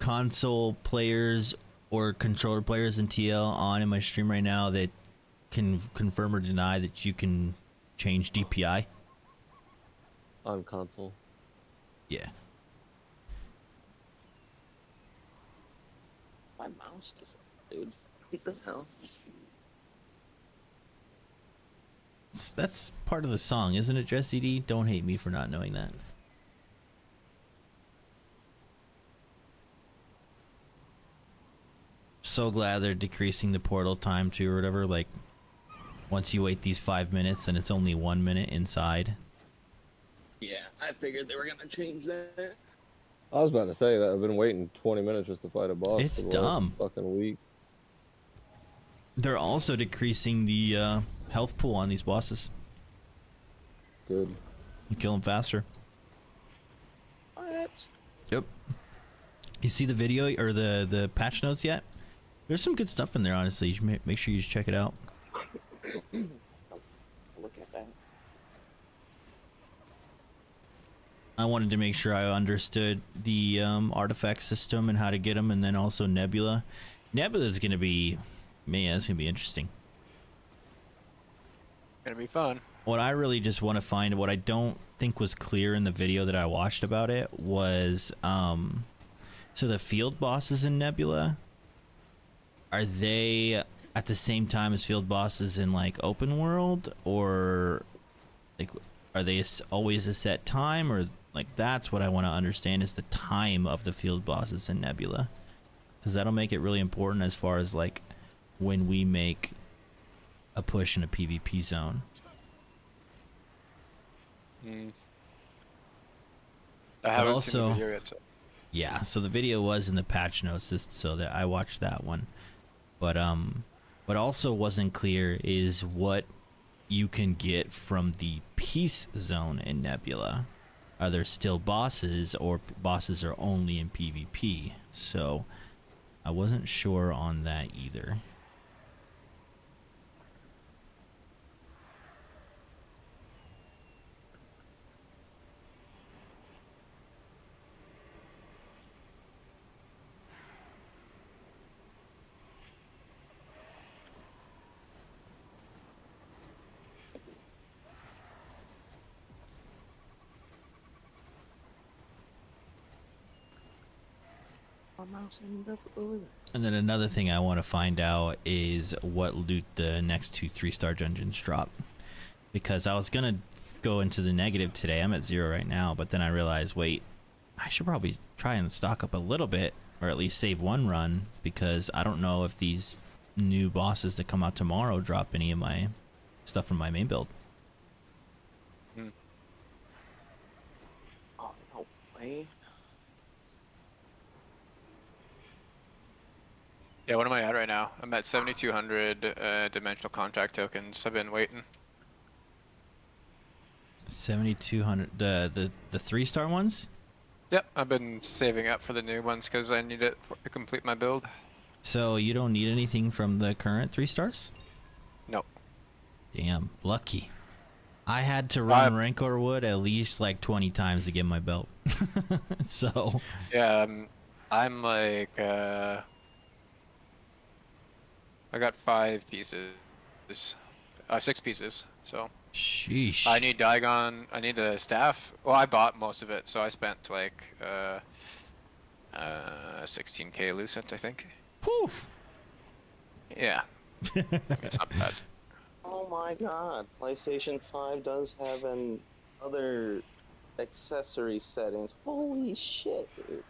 console players or controller players in TL on in my stream right now that can confirm or deny that you can change DPI? On console. Yeah. My mouse doesn't, dude. What the hell? That's part of the song, isn't it, Jesse D? Don't hate me for not knowing that. So glad they're decreasing the portal time too, or whatever. Like, once you wait these 5 minutes, then it's only 1 minute inside. Yeah, I figured they were gonna change that. I was about to say that I've been waiting 20 minutes just to fight a boss. It's for the last dumb. Fucking week. They're also decreasing the health pool on these bosses. Good. You kill them faster. What? Yep. You see the video or the patch notes yet? There's some good stuff in there, honestly. You should make sure you check it out. Look at that. I wanted to make sure I understood the artifact system and how to get them, and then also Nebula. Nebula's gonna be, man, it's gonna be interesting. Gonna be fun. What I really just want to find, what I don't think was clear in the video that I watched about it was, so the field bosses in Nebula, are they at the same time as field bosses in like open world, or like are they always a set time, or like that's what I want to understand is the time of the field bosses in Nebula, because that'll make it really important as far as like when we make a push in a PvP zone. I haven't seen also- the video yet. So. Yeah, so the video was in the patch notes, just so that I watched that one. But what also wasn't clear is what you can get from the peace zone in Nebula. Are there still bosses, or bosses are only in PvP? So I wasn't sure on that either. my mouse ended up over there? And then another thing I want to find out is what loot the next 2 3-star dungeons drop. Because I was going to go into the negative today. I'm at 0 right now, but then I realized, wait, I should probably try and stock up a little bit, or at least save one run, because I don't know if these new bosses that come out tomorrow drop any of my stuff from my main build. Oh, no way. Yeah, what am I at right now? I'm at 7,200 dimensional contract tokens. I've been waiting. 7,200, the 3-star ones? Yep, I've been saving up for the new ones because I need it to complete my build. So you don't need anything from the current 3-stars? No. Damn, lucky. I had to run Rancor Wood at least like 20 times to get my belt. So Yeah, I'm like, I got 5 pieces. 6 pieces, so. sheesh. I need Digon, I need the staff. Well, I bought most of it, so I spent like, 16k Lucent, I think. Poof. Yeah. It's not bad. Oh my god, PlayStation 5 does have an other accessory settings. Holy shit, dude.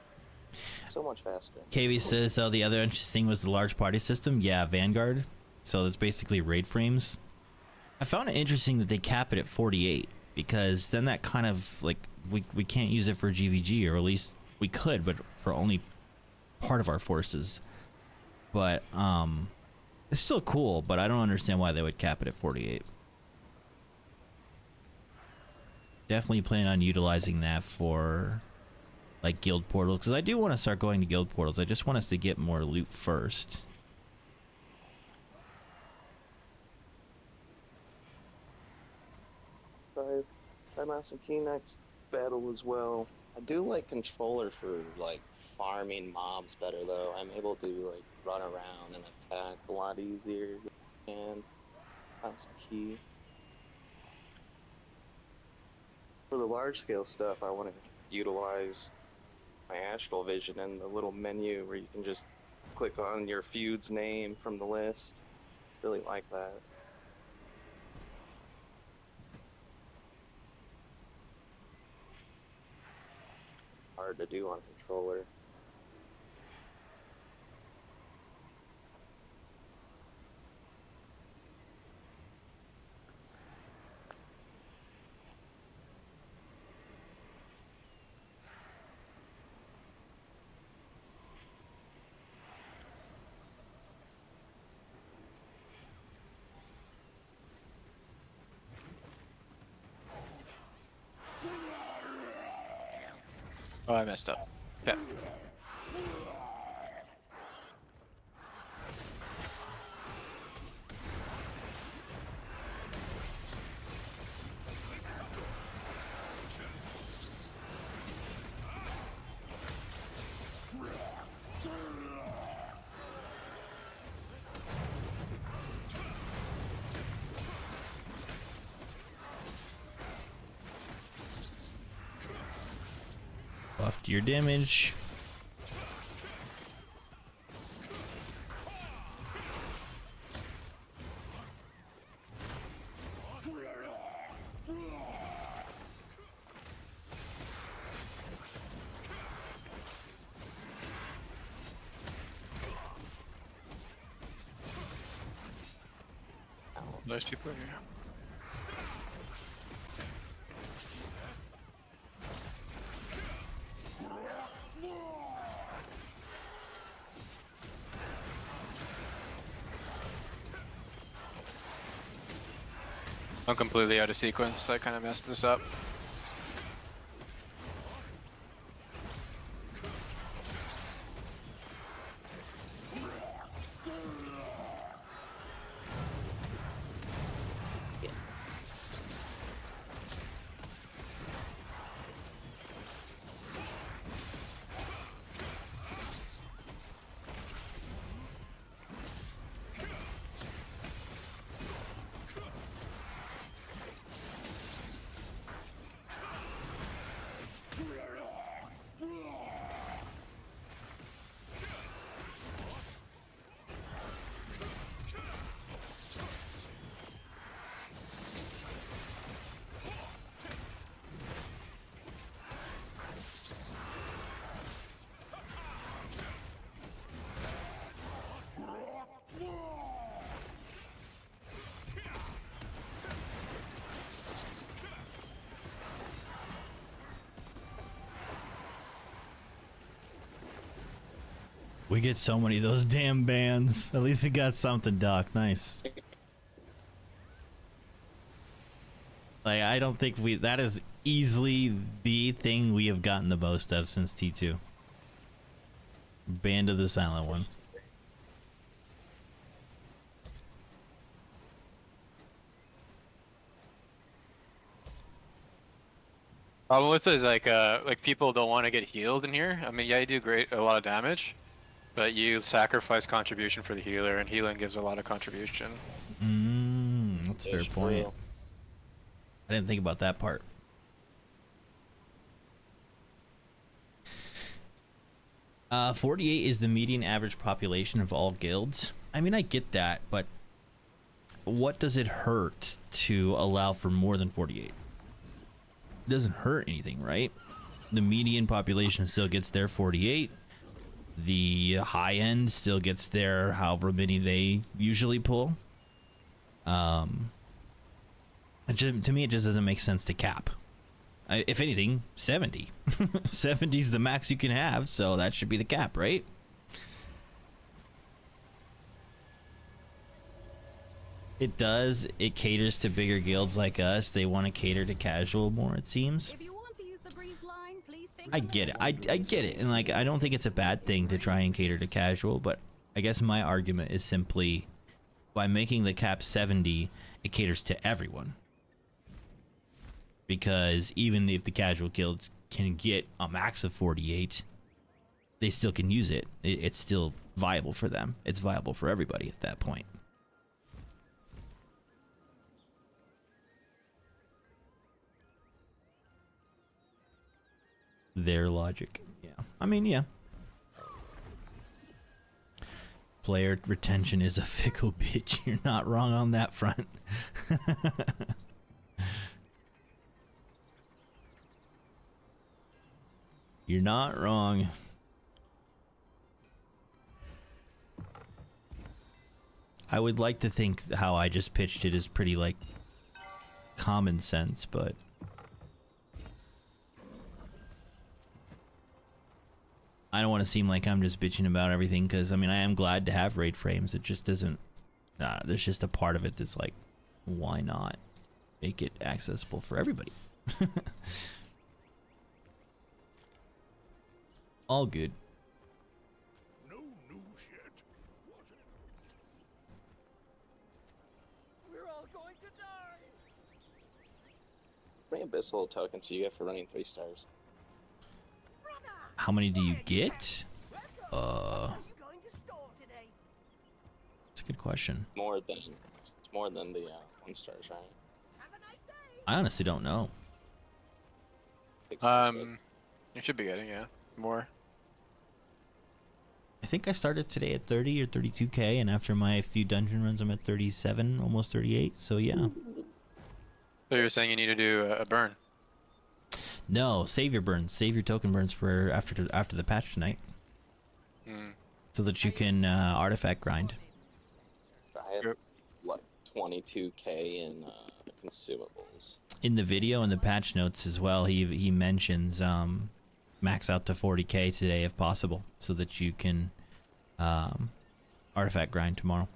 So much faster. KV says, the other interesting was the large party system. Yeah, Vanguard. So it's basically raid frames. I found it interesting that they cap it at 48, because then that kind of like we can't use it for GVG, or at least we could, but for only part of our forces. But it's still cool, but I don't understand why they would cap it at 48. Definitely plan on utilizing that for like guild portals, because I do want to start going to guild portals. I just want us to get more loot first. Try Mouse and Key next battle as well. I do like controller for like farming mobs better though. I'm able to like run around and attack a lot easier than Mouse and Key. For the large scale stuff, I want to utilize my Astral Vision and the little menu where you can just click on your feud's name from the list. Really like that. Hard to do on controller. Oh, I messed up. Yeah. Buffed your damage. There's people in here. I'm completely out of sequence, so I kind of messed this up. We get so many of those damn bans. At least we got something, Doc. Nice. Like, I don't think that is easily the thing we have gotten the most of since T2. Band of the Silent One. Problem with it is like people don't want to get healed in here. I mean, yeah, you do a lot of damage, but you sacrifice contribution for the healer, and healing gives a lot of contribution. That's a fair point. I didn't think about that part. 48 is the median average population of all guilds. I mean, I get that, but what does it hurt to allow for more than 48? It doesn't hurt anything, right? The median population still gets their 48. The high end still gets their however many they usually pull. To me, it just doesn't make sense to cap. If anything, 70. 70 is the max you can have, so that should be the cap, right? It does. It caters to bigger guilds like us. They want to cater to casual more, it seems. If you want to use the breeze line, please take I get it. I get it. And like, I don't think it's a bad thing to try and cater to casual, but I guess my argument is simply by making the cap 70, it caters to everyone. Because even if the casual guilds can get a max of 48, they still can use it. It's still viable for them. It's viable for everybody at that point. Their logic. Yeah. I mean, yeah. Player retention is a fickle bitch. You're not wrong on that front. You're not wrong. I would like to think how I just pitched it is pretty, like, common sense, but I don't want to seem like I'm just bitching about everything, because, I mean, I am glad to have raid frames. It just doesn't... there's just a part of it that's like, why not make it accessible for everybody? All good. No new shit. What? We're all going to die. How many abyssal tokens do you get for running 3 stars? How many do you get? Are you going to store today? It's a good question. It's more than the 1 stars, right? Have a nice day. I honestly don't know. You should be getting more. I think I started today at 30 or 32k, and after my few dungeon runs, I'm at 37, almost 38. So yeah. So you're saying you need to do a burn? No, save your burns, save your token burns for after the patch tonight, so that you can artifact grind. I have like 22k in consumables. In the video and the patch notes as well, he mentions max out to 40k today if possible, so that you can artifact grind tomorrow.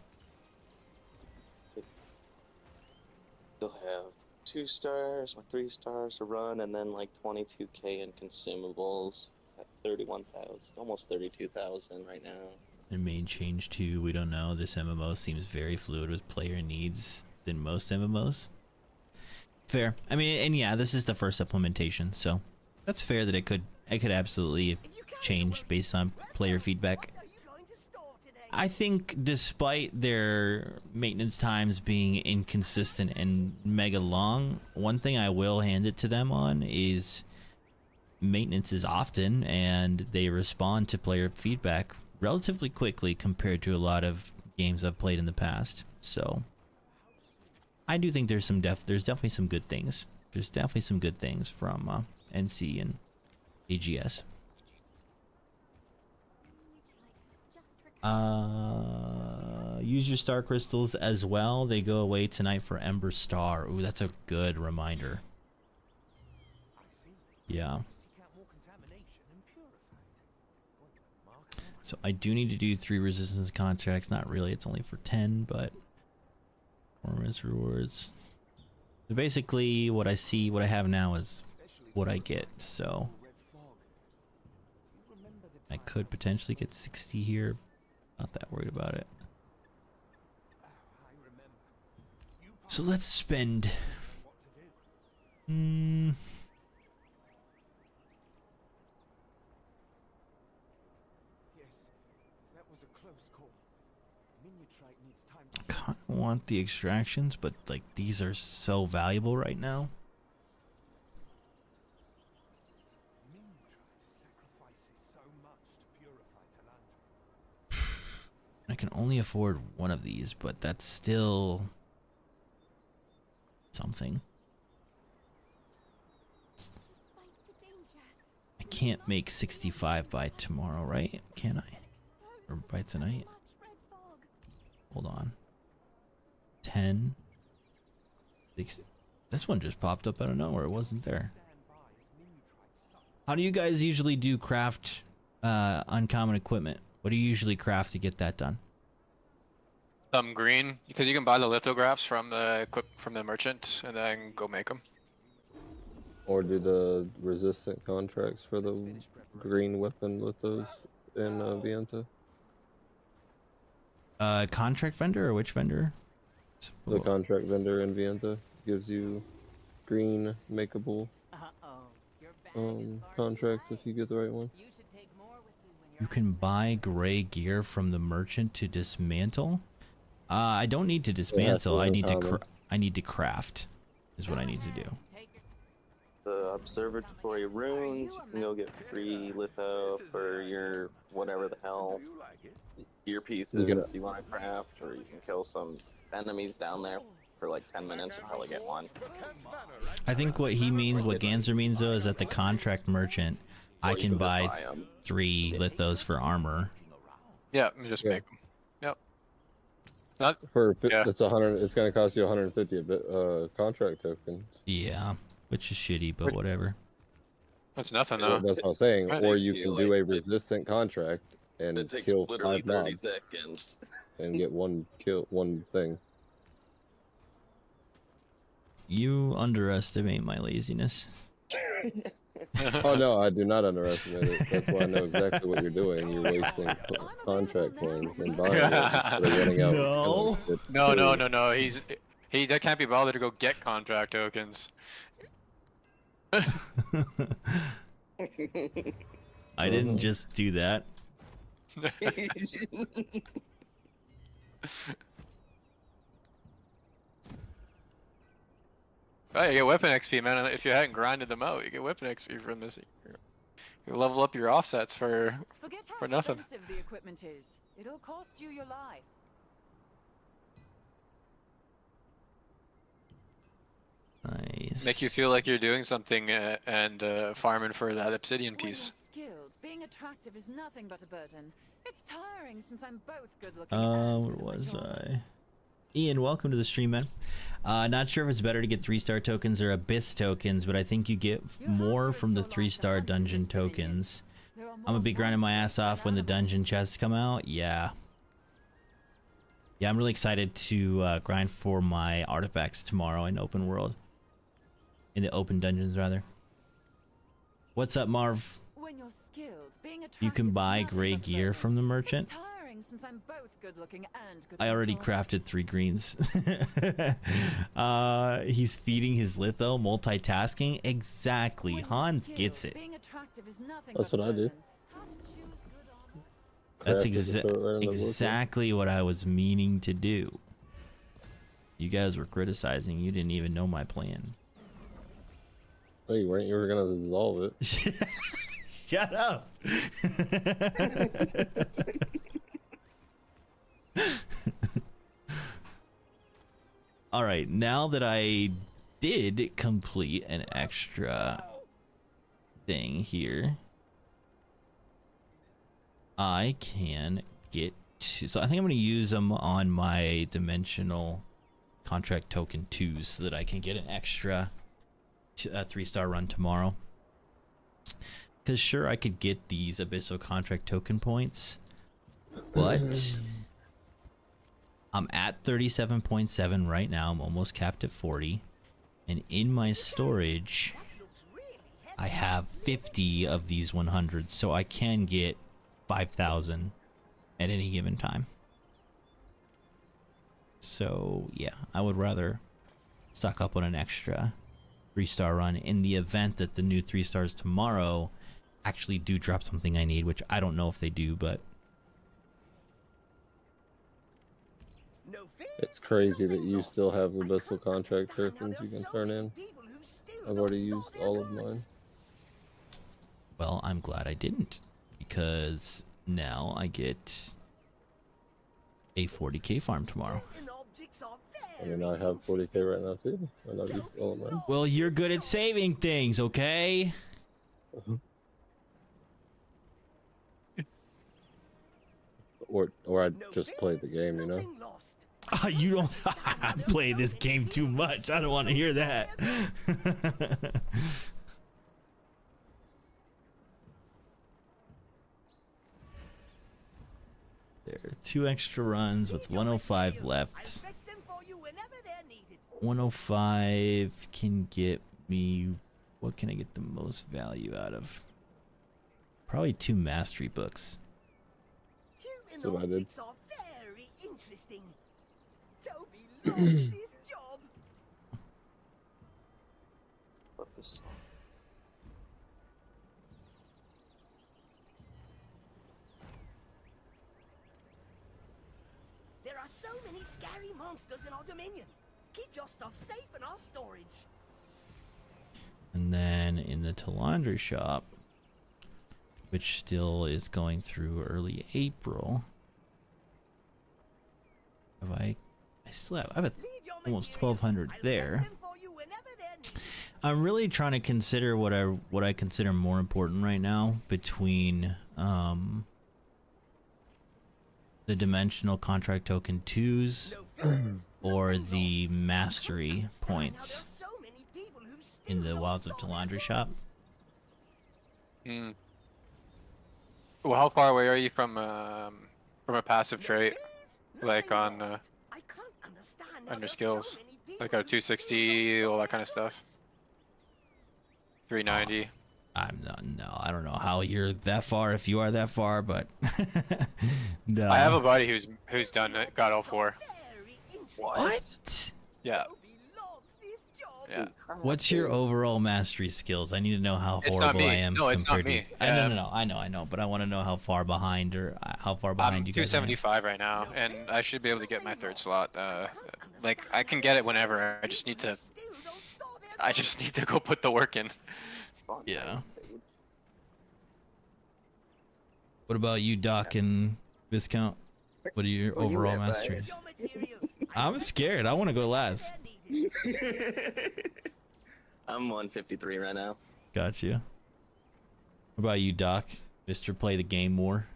Still have 2 stars or 3 stars to run, and then like 22k in consumables at 31,000, almost 32,000 right now. It may change too. We don't know. This MMO seems very fluid with player needs than most MMOs. Fair. I mean, and yeah, this is the first implementation, so that's fair that it could absolutely change based on player feedback. I think despite their maintenance times being inconsistent and mega long, one thing I will hand it to them on is maintenance is often, and they respond to player feedback relatively quickly compared to a lot of games I've played in the past. So I do think there's definitely some good things. There's definitely some good things from NC and AGS. Use your star crystals as well. They go away tonight for Ember Star. Ooh, that's a good reminder. Yeah. So I do need to do 3 resistance contracts. Not really, it's only for 10, but performance rewards. So basically what I have now is what I get, so I could potentially get 60 here. Not that worried about it. So let's spend I want the extractions, but like these are so valuable right now. I can only afford one of these, but that's still something. I can't make 65 by tomorrow, right? Can I? Or by tonight? Hold on. 10. 60. This one just popped up out of nowhere. It wasn't there. How do you guys usually do craft uncommon equipment? What do you usually craft to get that done? Some green, because you can buy the lithographs from the merchant and then go make them. Or do the resistant contracts for the green weapon lithos in Vienta. Contract vendor or which vendor? The contract vendor in Vienta gives you green makeable contracts if you get the right one. You can buy gray gear from the merchant to dismantle. I don't need to dismantle. I need to craft. Is what I need to do. The observatory runes, you can go get free litho for your whatever the hell earpieces you want to craft, or you can kill some enemies down there for like 10 minutes and probably get one. I think what he means, what Ganser means though, is that the contract merchant, I can buy 3 lithos for armor. Yeah, just make them. Yep. Not for it's 100. It's gonna cost you 150 a bit contract tokens. Yeah, which is shitty, but whatever. That's nothing though. That's what I'm saying. Or you can do a resistant contract and it takes kill literally 5 30 mobs seconds and get one thing. You underestimate my laziness. Oh no, I do not underestimate it. That's why I know exactly what you're doing. You're wasting contract coins and buying it instead of running out. No. He that can't be bothered to go get contract tokens. I didn't just do that. Oh, you get weapon XP, man. If you hadn't grinded them out, you get weapon XP from this. You level up your offsets for nothing. Expensive the equipment is. It'll cost you your life. Nice. Make you feel like you're doing something and farming for that obsidian piece. Skilled, being attractive is nothing but a burden. It's tiring since I'm both good looking. Where was I? Ian, welcome to the stream, man. Not sure if it's better to get 3-star tokens or abyss tokens, but I think you get more from the 3-star dungeon tokens. I'm gonna be grinding my ass off when the dungeon chests come out. Yeah, I'm really excited to grind for my artifacts tomorrow in open world. In the open dungeons, rather. What's up, Marv? When you're skilled, being You can buy gray gear from the merchant. Since I'm both good looking and good I already crafted 3 greens. He's feeding his litho, multitasking. Exactly. Hans gets it. That's what I do. That's exactly what I was meaning to do. You guys were criticizing. You didn't even know my plan. Oh, you weren't. You were gonna dissolve it. Shut up. All right, now that I did complete an extra thing here, I can get to, so I think I'm going to use them on my dimensional contract token 2s so that I can get an extra 3-star run tomorrow. 'Cause sure, I could get these abyssal contract token points, But I'm at 37.7 right now. I'm almost capped at 40. And in my storage, I have 50 of these 100s, so I can get 5,000 at any given time. So yeah, I would rather stock up on an extra 3-star run in the event that the new 3 stars tomorrow actually do drop something I need, which I don't know if they do, but It's crazy that you still have Abyssal Contract tokens you can turn in. I've already used all of mine. well, I'm glad I didn't, because now I get a 40k farm tomorrow. I mean, I have 40k right now too, and I've used all of mine. Well, you're good at saving things, okay? Or I just play the game, you know? You don't play this game too much. I don't want to hear that. There are 2 extra runs with 105 left. 105 can get me, what can I get the most value out of? Probably 2 mastery books. That's what I did. What this? There are so many scary monsters in our dominion. Keep your stuff safe in our storage. And then in the Talandra shop, which still is going through early April, I still have almost 1,200 there. I'm really trying to consider what I consider more important right now between the dimensional contract token 2s or the mastery points in the Wilds of Talandra shop. Hmm. Well, how far away are you from a passive trait, like on your skills, like our 260, all that kind of stuff? 390. I'm not. No, I don't know how you're that far, if you are that far, but no. I have a buddy who's done it, got all 4. What? Yeah. Yeah. What's your overall mastery skills? I need to know how It's not horrible me. I am. No, it's not compared me. to. No. I know, but I want to know how far behind I'm you guys are. 275 right now, and I should be able to get my 3rd slot. Like I can get it whenever. I just need to go put the work in. Yeah. What about you, Doc and Viscount? What are your overall masteries? I'm scared. I want to go last. I'm 153 right now. Gotcha. What about you, Doc? Mr. Play the Game more.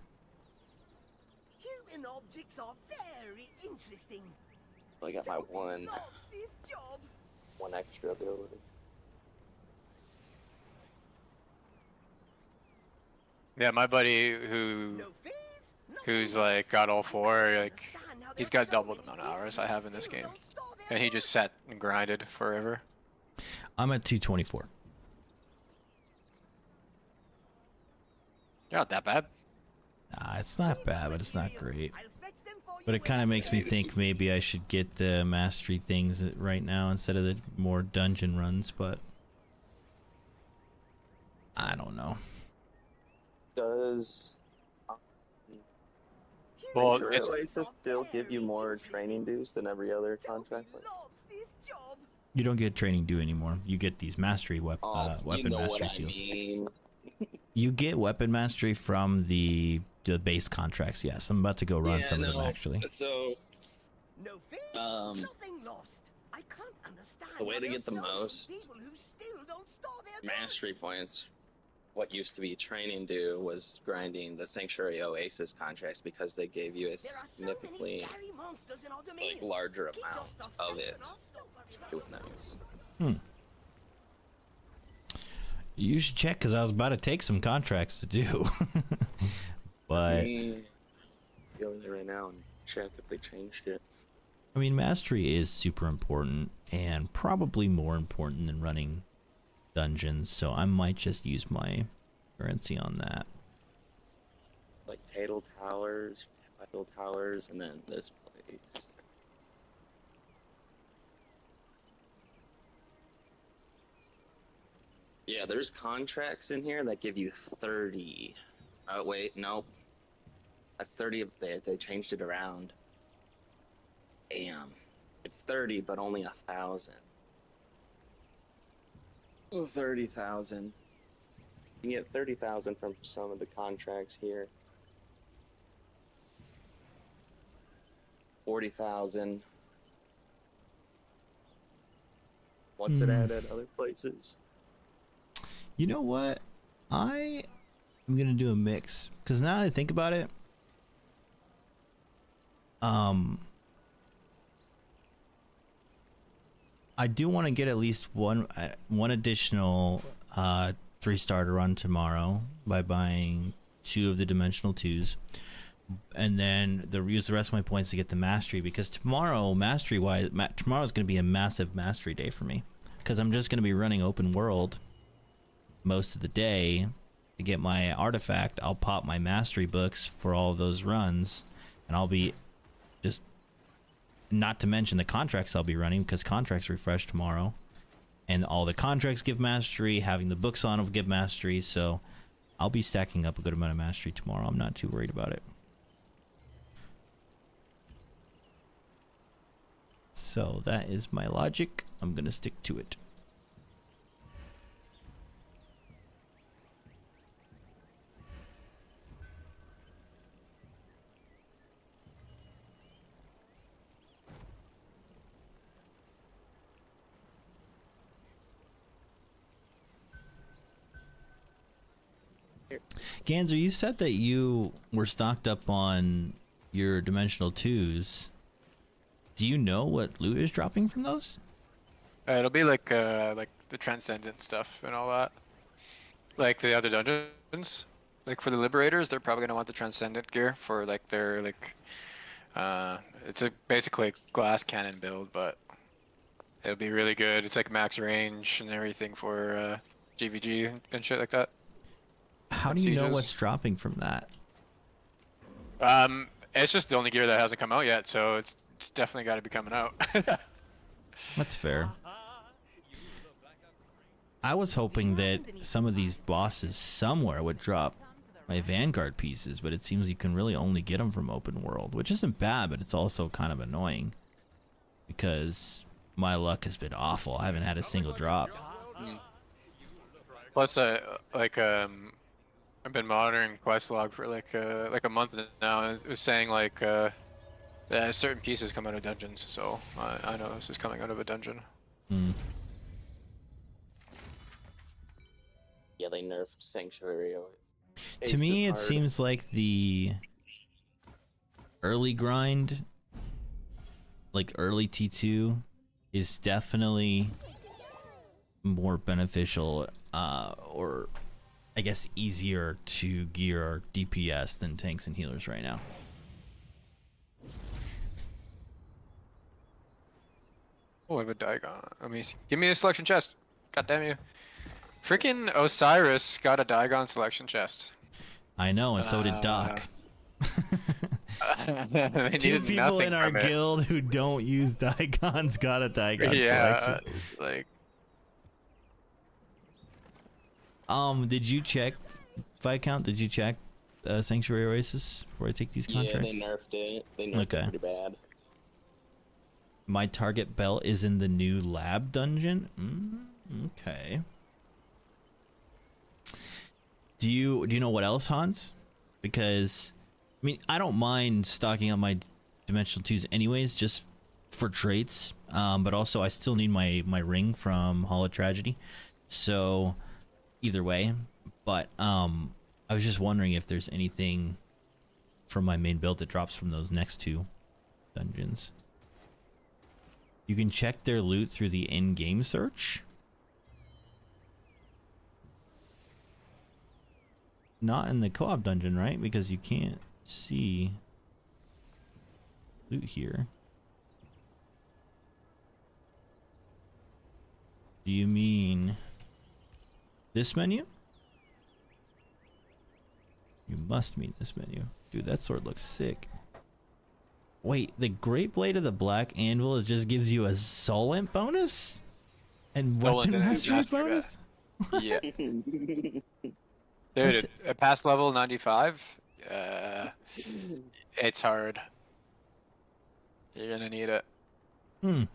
Human objects are very interesting. I got my one extra ability. Yeah, my buddy who's like got all 4, like he's got double the amount of hours I have in this game, and he just sat and grinded forever. I'm at 224. You're not that bad. Nah, it's not bad, but it's not great. But it kind of makes me think maybe I should get the mastery things right now instead of the more dungeon runs, but I don't know. Does Well, does Oasis still give you more training dues than every other contract? You don't get training due anymore. You get these mastery weapon you know mastery what I seals. mean. You get weapon mastery from the base contracts. Yes, I'm about to go run some of them actually. So, the way to get the most mastery points, what used to be training due was grinding the Sanctuary Oasis contracts because they gave you a significantly larger amount of it. It was nice. You should check because I was about to take some contracts to do, but go over there right now and check if they changed it. I mean, mastery is super important and probably more important than running dungeons, so I might just use my currency on that. Like Tidal Towers, and then this place. Yeah, there's contracts in here that give you 30. Oh, wait, nope. That's 30. They changed it around. Damn. It's 30, but only 1,000. So 30,000. You can get 30,000 from some of the contracts here. 40,000. What's it at other places? You know what? I am gonna do a mix because now that I think about it, I do want to get at least one additional 3-star to run tomorrow by buying 2 of the dimensional 2s, and then use the rest of my points to get the mastery, because tomorrow, mastery wise, tomorrow is going to be a massive mastery day for me because I'm just going to be running open world most of the day. To get my artifact, I'll pop my mastery books for all of those runs, and I'll be just, not to mention the contracts I'll be running, because contracts refresh tomorrow, and all the contracts give mastery, having the books on will give mastery, so I'll be stacking up a good amount of mastery tomorrow. I'm not too worried about it. So that is my logic. I'm gonna stick to it. Ganser, you said that you were stocked up on your dimensional 2s. Do you know what loot is dropping from those? It'll be like the transcendent stuff and all that. Like the other dungeons. Like for the liberators, they're probably gonna want the transcendent gear for like their it's basically a glass cannon build, but it'll be really good. It's like max range and everything for GVG and shit like that. How do you know what's dropping from that? It's just the only gear that hasn't come out yet, so it's definitely got to be coming out. That's fair. I was hoping that some of these bosses somewhere would drop my Vanguard pieces, but it seems you can really only get them from open world, which isn't bad, but it's also kind of annoying because my luck has been awful. I haven't had a single drop. Plus, I've been monitoring Questlog for like a month now. It was saying like certain pieces come out of dungeons, so I know this is coming out of a dungeon. Yeah, they nerfed Sanctuary. To me, it seems like the early grind, like early T2, is definitely more beneficial, or I guess easier to gear our DPS than tanks and healers right now. Oh, I have a Digon. Let me see. Give me a selection chest. God damn you. Freaking Osiris got a Digon selection chest. I know, and so did Doc. They 2 needed people in nothing our from it. guild who don't use Digons got a Digon selection. Like. Did you check Viscount? Did you check Sanctuary Oasis before I take these contracts? Yeah, they nerfed it. They nerfed it pretty bad. My target belt is in the new lab dungeon. Okay. Do you know what else, Hans? Because I mean, I don't mind stocking on my dimensional 2s anyways, just for traits. But also I still need my ring from Hall of Tragedy. So either way, but I was just wondering if there's anything from my main build that drops from those next 2 dungeons. You can check their loot through the in-game search. Not in the co-op dungeon, right? Because you can't see. loot here. Do you mean this menu? You must mean this menu. Dude, that sword looks sick. Wait, the Great Blade of the Black Anvil just gives you a soul imp bonus? And weapon mastery bonus? Yeah. Dude, a past level 95, it's hard. You're gonna need it. You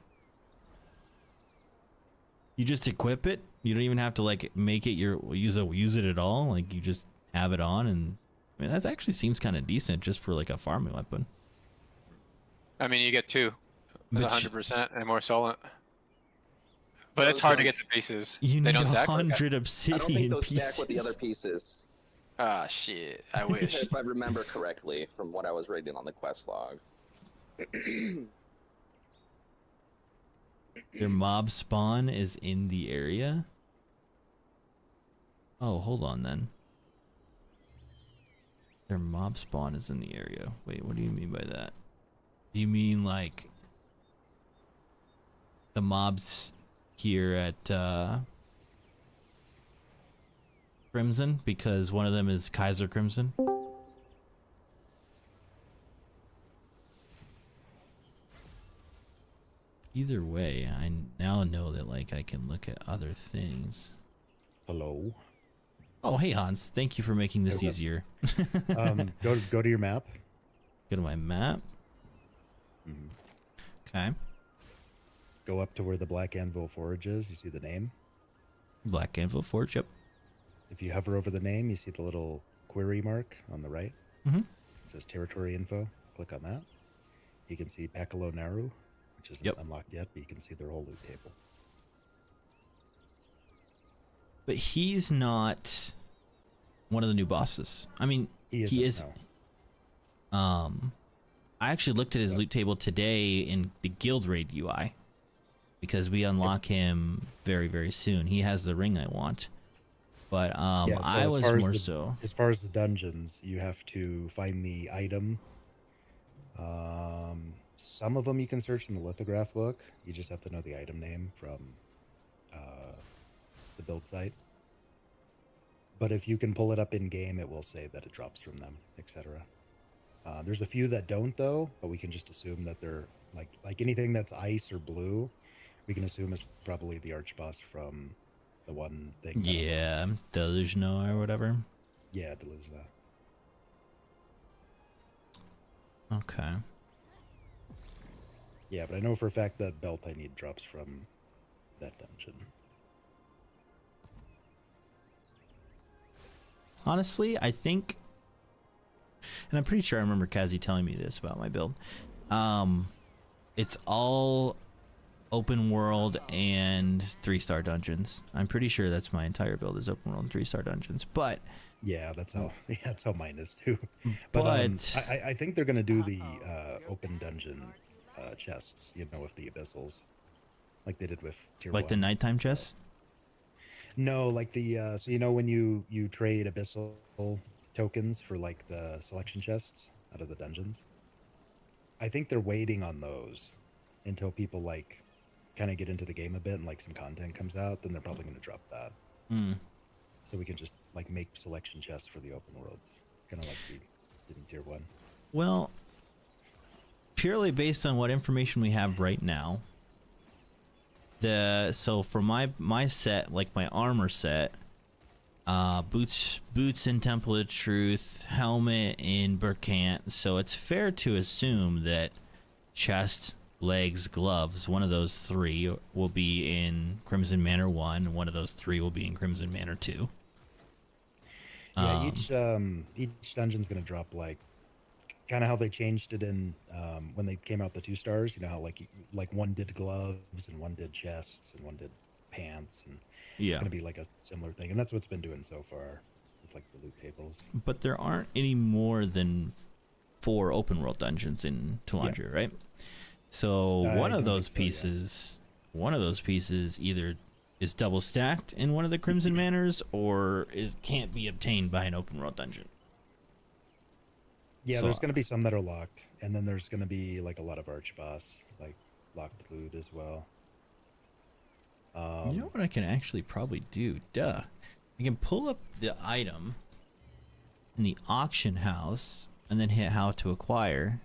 just equip it? You don't even have to like make it use it at all? Like you just have it on, and I mean that actually seems kind of decent just for like a farming weapon. I mean, you get 2 with But 100% and more solent. But it's hard to get the pieces. You They need don't stack. 100 I obsidian don't think those pieces. stack with the other pieces. Ah, shit. I wish. If I remember correctly from what I was reading on the quest log. Their mob spawn is in the area? Oh, hold on then. Their mob spawn is in the area. Wait, what do you mean by that? Do you mean like the mobs here at Crimson? Because one of them is Kaiser Crimson? Either way, I now know that like I can look at other things. Hello. Oh, hey Hans, thank you for making this Okay. easier. Go to your map. Go to my map. Mhm. Okay. Go up to where the Black Anvil Forge is. You see the name. Black Anvil Forge. Yep. If you hover over the name, you see the little query mark on the right. Mhm. It says territory info. Click on that. You can see Pakalo Naru, which isn't unlocked yet, but you can see their whole loot table. But he's not one of the new bosses. I mean, he is. No. I actually looked at his loot table today in the Guild Raid UI because we unlock him very, very soon. He has the ring I want. But Yeah, so I as was far as more the- so. As far as the dungeons, you have to find the item. Some of them you can search in the lithograph book. You just have to know the item name from the build site. But if you can pull it up in game, it will say that it drops from them, etc. There's a few that don't though, but we can just assume that they're like anything that's ice or blue. We can assume is probably the arch boss from the one thing. that Yeah, Delusional or whatever. Yeah, Deluzna. Okay. Yeah, but I know for a fact that belt I need drops from that dungeon. Honestly, I think, and I'm pretty sure I remember Kazi telling me this about my build. It's all open world and 3-star dungeons. I'm pretty sure that's my entire build is open world and 3-star dungeons. But yeah, that's how mine is too. But I think they're gonna do the open dungeon chests, you know, with the abyssals, like they did with tier like 1. the nighttime chests. No, like the so you know when you trade abyssal tokens for like the selection chests out of the dungeons. I think they're waiting on those until people like kind of get into the game a bit and like some content comes out. Then they're probably going to drop that. So we can just like make selection chests for the open worlds, kind of like we did in tier 1. Well, purely based on what information we have right now, so for my set, like my armor set, boots in Temple of Truth, helmet in Burkant, so it's fair to assume that chest, legs, gloves, one of those 3 will be in Crimson Manor 1, and one of those 3 will be in Crimson Manor 2. Yeah, each dungeon's gonna drop like kind of how they changed it in when they came out the 2 stars. You know how like one did gloves and one did chests and one did pants, and it's gonna be like a similar thing. And that's what's been doing so far with like the loot tables. But there aren't any more than 4 open world dungeons in Talandria, right? So one of those pieces either is double stacked in one of the Crimson Manors or can't be obtained by an open world dungeon. Yeah, So- there's going to be some that are locked, and then there's going to be like a lot of arch boss, like locked loot as well. You know what I can actually probably do? Duh. I can pull up the item in the auction house and then hit how to acquire.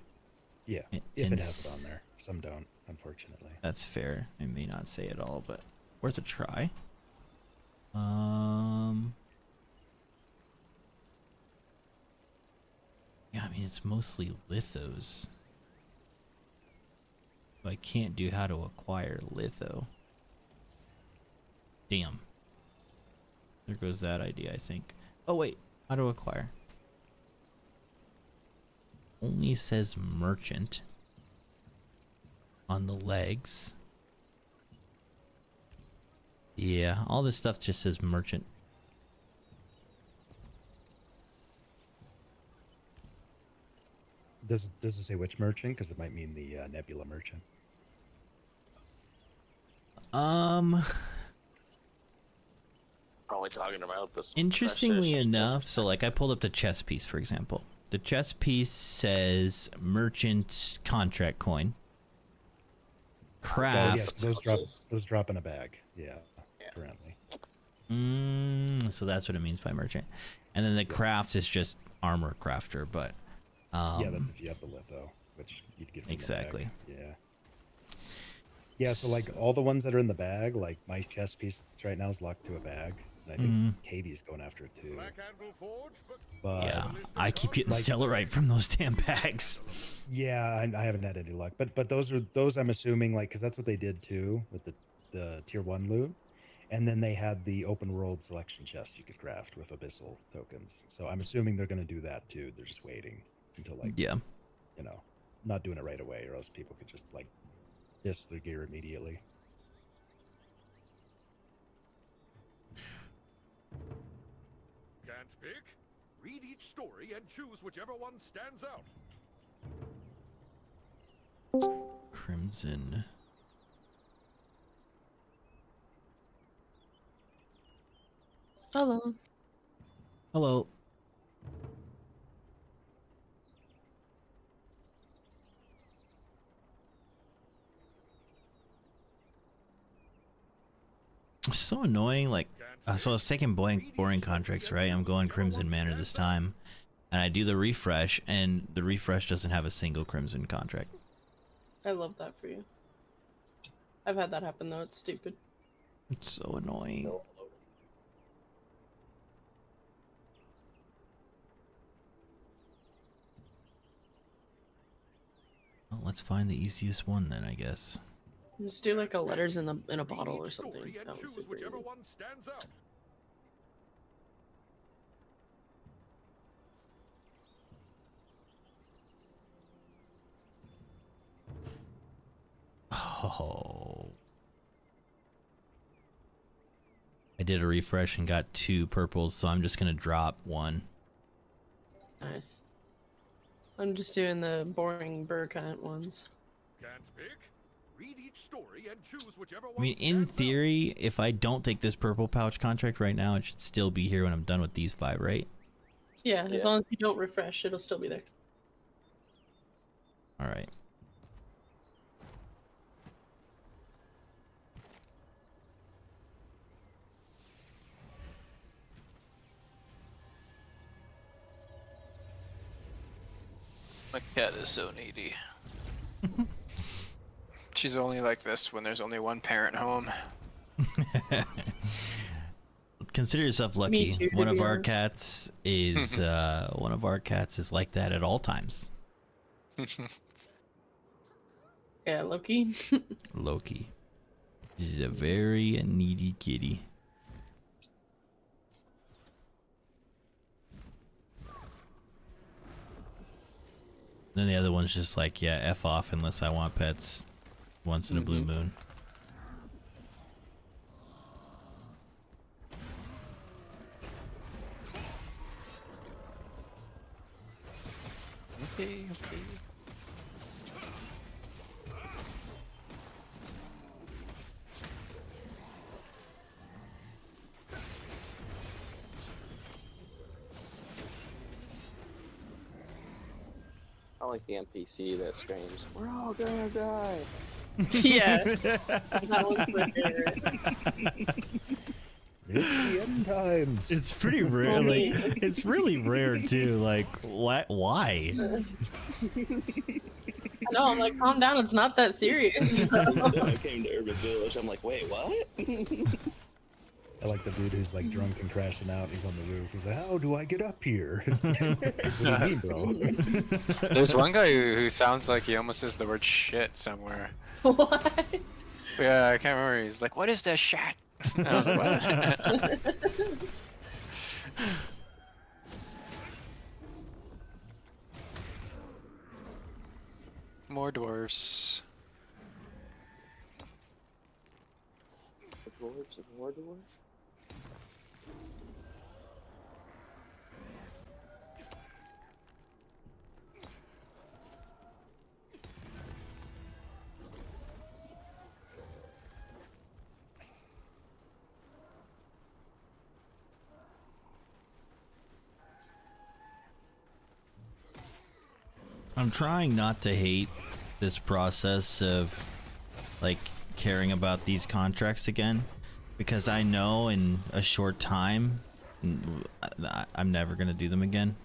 Yeah, And- if and it has it on there. Some don't, unfortunately. That's fair. I may not say it all, but worth a try. Yeah, I mean, it's mostly lithos. So I can't do how to acquire litho. Damn. There goes that idea, I think. Oh, wait. How to acquire? Only says merchant on the legs. Yeah, all this stuff just says merchant. Does it say which merchant? Because it might mean the Nebula merchant. Probably talking about this. Interestingly precious- enough, so like I pulled up the chess piece, for example. The chess piece says merchant contract coin. Oh, Craft. yes, those drop in a bag. Yeah, currently. So that's what it means by merchant. And then the craft is just armor crafter, but Yeah, that's if you have the litho, which you'd get from exactly. the bag. Yeah. Yeah, so like all the ones that are in the bag, like my chess piece right now is locked to a bag. And I think Katie's going after it too. But Yeah, I keep getting like- Stellarite from those damn bags. yeah, I haven't had any luck. But those I'm assuming like because that's what they did too with the tier 1 loot. And then they had the open world selection chest you could craft with abyssal tokens. So I'm assuming they're going to do that too. They're just waiting until like Yeah. you know, not doing it right away, or else people could just like diss their gear immediately. Can't pick? Read each story and choose whichever one stands out. Crimson. Hello. Hello. So annoying, like, so I was taking boring contracts, right? I'm going Crimson Manor this time, and I do the refresh, and the refresh doesn't have a single Crimson contract. I love that for you. I've had that happen though. It's stupid. It's so annoying. Well, let's find the easiest one then, I guess. Just do like a letters in a bottle or Each something. story and That was choose super whichever easy. one stands out. Oh. I did a refresh and got 2 purples, so I'm just gonna drop 1. Nice. I'm just doing the boring Burkant ones. Can't pick? Read each story and choose whichever one I mean, in stands out. theory, if I don't take this purple pouch contract right now, it should still be here when I'm done with these 5, right? Yeah, Yeah. as long as you don't refresh, it'll still be there. Alright. My cat is so needy. She's only like this when there's only one parent home. Consider yourself lucky. too, to One of be our honest. cats is like that at all times. Yeah, Loki. Loki. She's a very needy kitty. Then the other one's just like, yeah, F off unless I want pets once in a blue moon. Okay, okay. like the NPC that screams, "We're all gonna die." Yeah. That one's my favorite. It's the end times. It's pretty rare. Like, it's really rare too. Like, why? No, I'm like, calm down. It's not that serious. I came to Urban Village. I'm like, wait, what? I like the dude who's like drunk and crashing out. He's on the roof. He's like, "How do I get up here?" What do you mean, bro? There's one guy who sounds like he almost says the word shit somewhere. What? Yeah, I can't remember. He's like, "What is this shit?" And I was like, "What?" More dwarves. More dwarves? I'm trying not to hate this process of like caring about these contracts again, because I know in a short time I'm never gonna do them again.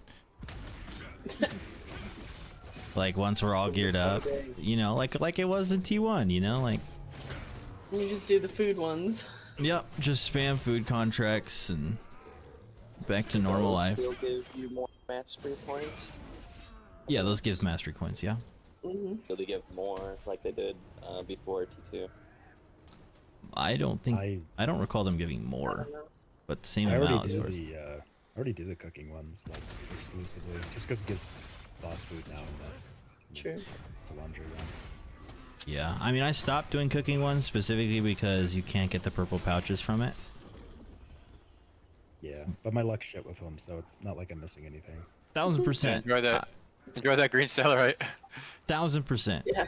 Like once we're all geared up, you know, like it was in T1, you know, like You just do the food ones. yep, just spam food contracts and back to normal life. Still give you more mastery points. Yeah, those gives mastery coins, yeah. So they give more like they did before T2. I don't think I don't recall them giving more, but same I amount. already as do far as- the already do the cooking ones like exclusively, just because it gives boss food now and then. True. The laundry one. Yeah, I mean, I stopped doing cooking ones specifically because you can't get the purple pouches from it. Yeah, but my luck's shit with them, so it's not like I'm missing anything. 1000%. Enjoy that green celery. 1000%. Yeah.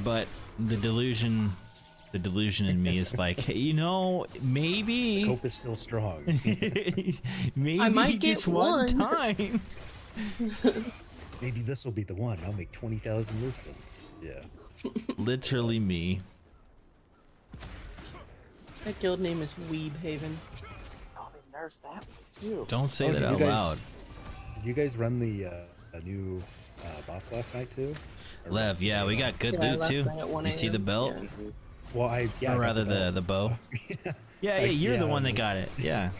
But the delusion in me is like, hey, you know, maybe Hope is still strong. maybe I might get just one one. time. Maybe this will be the one. I'll make 20,000 Lucent. Yeah. Literally me. That guild name is Weeb Haven. Oh, they nerfed that one too. Don't say Oh, that did you out guys- loud. Did you guys run the new boss last night too? Or Lev, yeah, we got good Yeah, loot last too. night at 1 You see the a.m. belt? Yeah. Well, I Or got rather belt, the bow. so- Yeah, you're the one that got it. Yeah.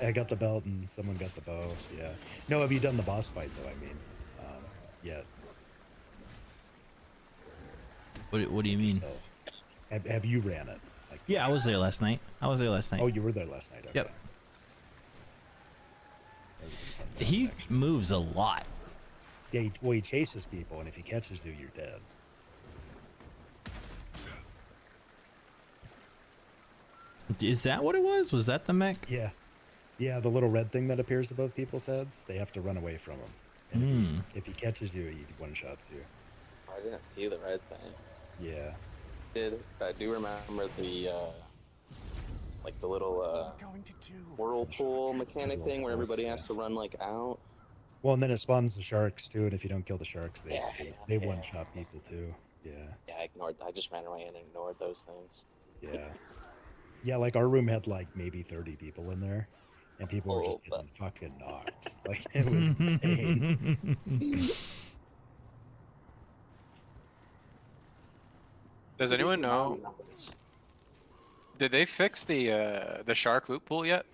I got the belt and someone got the bow. Yeah. No, have you done the boss fight though? I mean, yet. What do you mean? So, have you ran it? Like, Yeah, I was there last night. oh, you were there last night. Okay. Yep. He moves a lot. Yeah, he chases people, and if he catches you, you're dead. Is that what it was? Was that the mech? Yeah. Yeah, the little red thing that appears above people's heads, they have to run away from him. And if he catches you, he one-shots you. I didn't see the red thing. Yeah. I do remember the like the little whirlpool mechanic thing where everybody has to run like out. Well, and then it spawns the sharks too, and if you don't kill the sharks, they Yeah. one-shot people too. Yeah. Yeah, I just ran away and ignored those things. Yeah. Yeah, like our room had like maybe 30 people in there, and people were just getting fucking knocked. Like it was insane. Does anyone know? Did they fix the shark loot pool yet?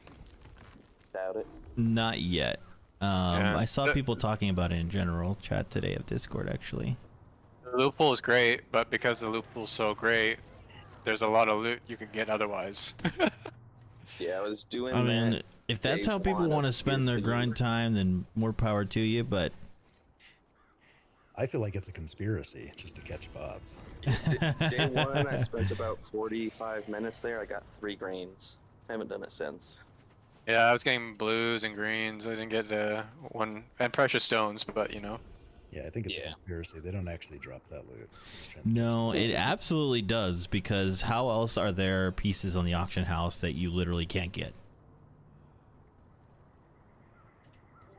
Doubt it. Not yet. Yeah. I saw people talking about it in general chat today of Discord actually. The loot pool is great, but because the loot pool's so great, there's a lot of loot you can get otherwise. Yeah, I was doing I mean, that. if that's day how people one want to of spend their Gears of grind time, then more power to you, but I feel like it's a conspiracy just to catch bots. Day one, I spent about 45 minutes there. I got 3 greens. I haven't done it since. Yeah, I was getting blues and greens. I didn't get one, and precious stones, but you know. Yeah, I think it's a conspiracy. They don't actually drop that loot. no, it absolutely does, because how else are there pieces on the auction house that you literally can't get?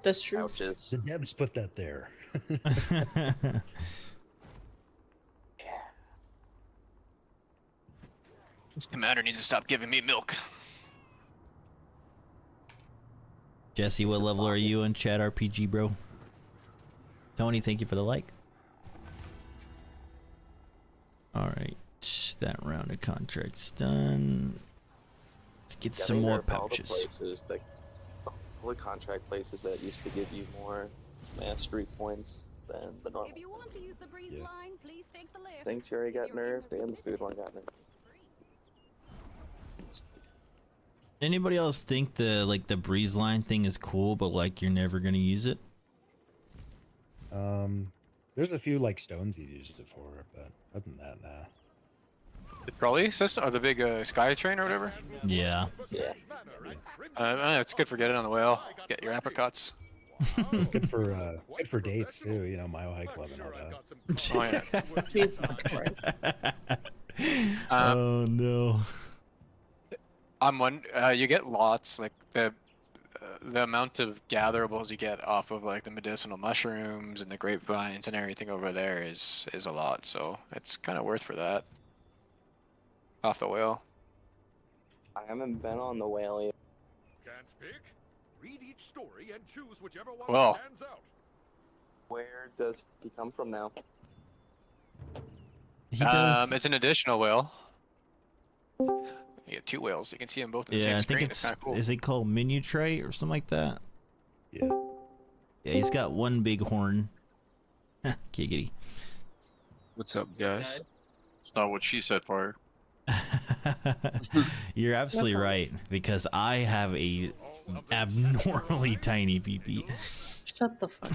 That's true. The Debs put that there. This commander needs to stop giving me milk. Jesse, what level are you in Chat RPG, bro? Tony, thank you for the like. Alright, that round of contracts done. Let's get some more pouches. All the contract places that used to give you more mastery points than the normal. If you want to use the breeze line, please take the lift. Sanctuary got nerfed and the food one got nerfed. Anybody else think the breeze line thing is cool, but like you're never gonna use it? There's a few like stones you use it for, but other than that, nah. The trolley system or the big sky train or whatever. Yeah. Yeah. It's good for getting on the whale. Get your apricots. It's good for dates too. You know, Mile High Club and all that. Oh yeah. Oh no. You get lots like the amount of gatherables you get off of like the medicinal mushrooms and the grapevines and everything over there is a lot, so it's kind of worth for that. Off the whale. I haven't been on the whale yet. Can't pick? Read each story and choose whichever one Well. stands out. Where does he come from now? He does. It's an additional whale. You get 2 whales. You can see them both in the Yeah, same I screen. think It's kind of cool. is it called Minutrate or something like that? Yeah. Yeah, he's got one big horn. Giggity. What's up, guys? It's not what she said for her. You're absolutely right, because I have a abnormally tiny PP. Shut the fuck.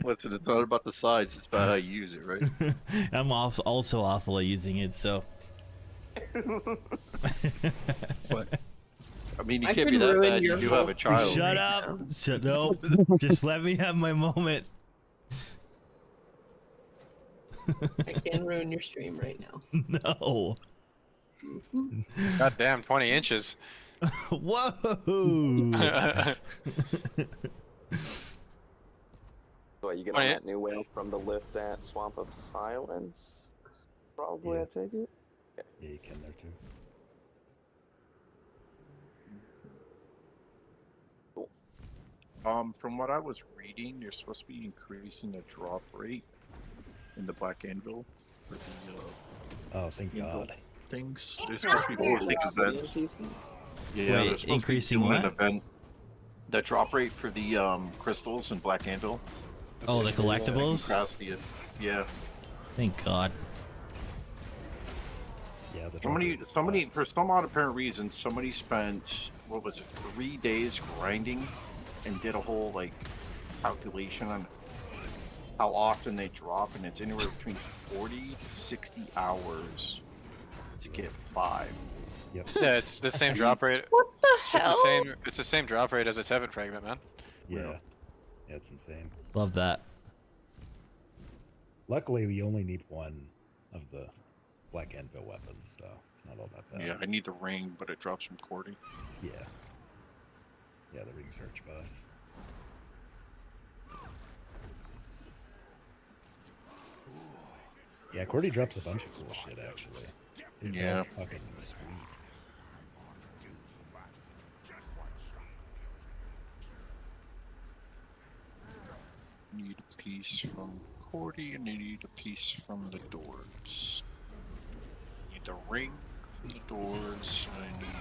Listen, it's not about the sides, it's about how you use it, right? I'm also awful at using it, so. But, I mean, you I can't be could that ruin bad. You your do have a child. Shut up! Shut no! Just let me have my moment. I can ruin your stream right now. No. God damn, 20 inches. Whoa! What, you get on that new whale from the lift at Swamp of Silence? Probably, Yeah. I take it. Yeah, you can there too. From what I was reading, you're supposed to be increasing the drop rate in the Black Anvil for the Oh, thank Anvil God. things. There's supposed to be more like events. Yeah, Wait, they're supposed increasing to be doing what? an event. The drop rate for the crystals in Black Anvil. Oh, the collectibles? Yeah. Thank God. Yeah, the Somebody, for some odd apparent reason, somebody spent, what was it, 3 days grinding and did a whole, like, calculation on how often they drop, and it's anywhere between 40 to 60 hours to get 5. Yep. Yeah, it's the same drop rate. What the hell? It's the same drop rate as a Tevin fragment, man. Yeah. Yeah, it's insane. Love that. Luckily, we only need one of the Black Anvil weapons, so it's not all that bad. Yeah, I need the ring, but it drops from Cordy. Yeah. Yeah, the ring's arch boss. Yeah, Cordy drops a bunch of cool shit, actually. His Yeah. build's fucking sweet. Need a piece from Cordy, and I need a piece from the doors. Need the ring from the doors, and I need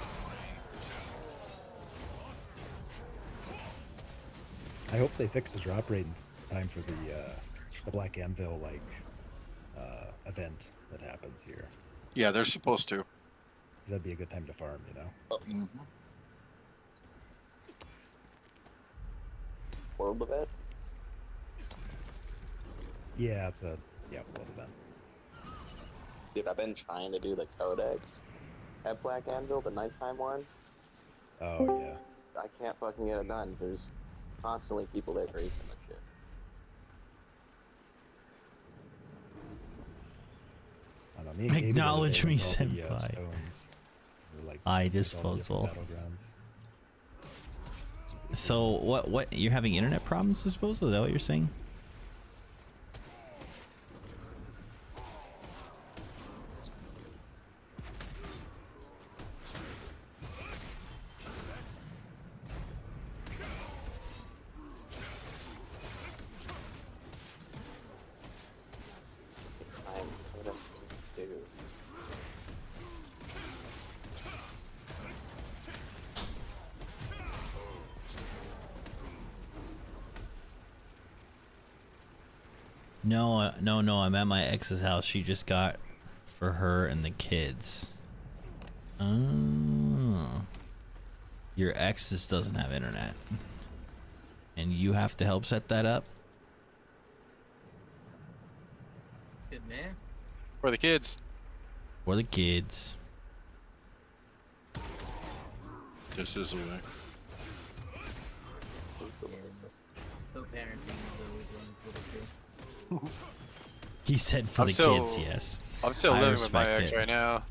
I hope they fix the drop rate in time for the Black Anvil event that happens here. Yeah, they're supposed to. 'Cause that'd be a good time to farm, you know. Mm-hmm. World event? Yeah, it's a world event. Dude, I've been trying to do the Codex at Black Anvil, the nighttime one. Oh yeah. I can't fucking get it done. There's constantly people there griefing that shit. I don't know, me and Gabe Acknowledge the other me, day with all the, senpai. stones. We're, like, I just with all the different puzzle. battlegrounds. So what you're having internet problems, I suppose? Is that what you're saying? Time, what else can we do? No, I'm at my ex's house. She just got for her and the kids. Oh. Your ex just doesn't have internet. And you have to help set that up? Good man. For the kids. For the kids. This is a way. Co-parenting is always wonderful to see. He said for the kids, yes. I'm still I living with my respect ex it. right now.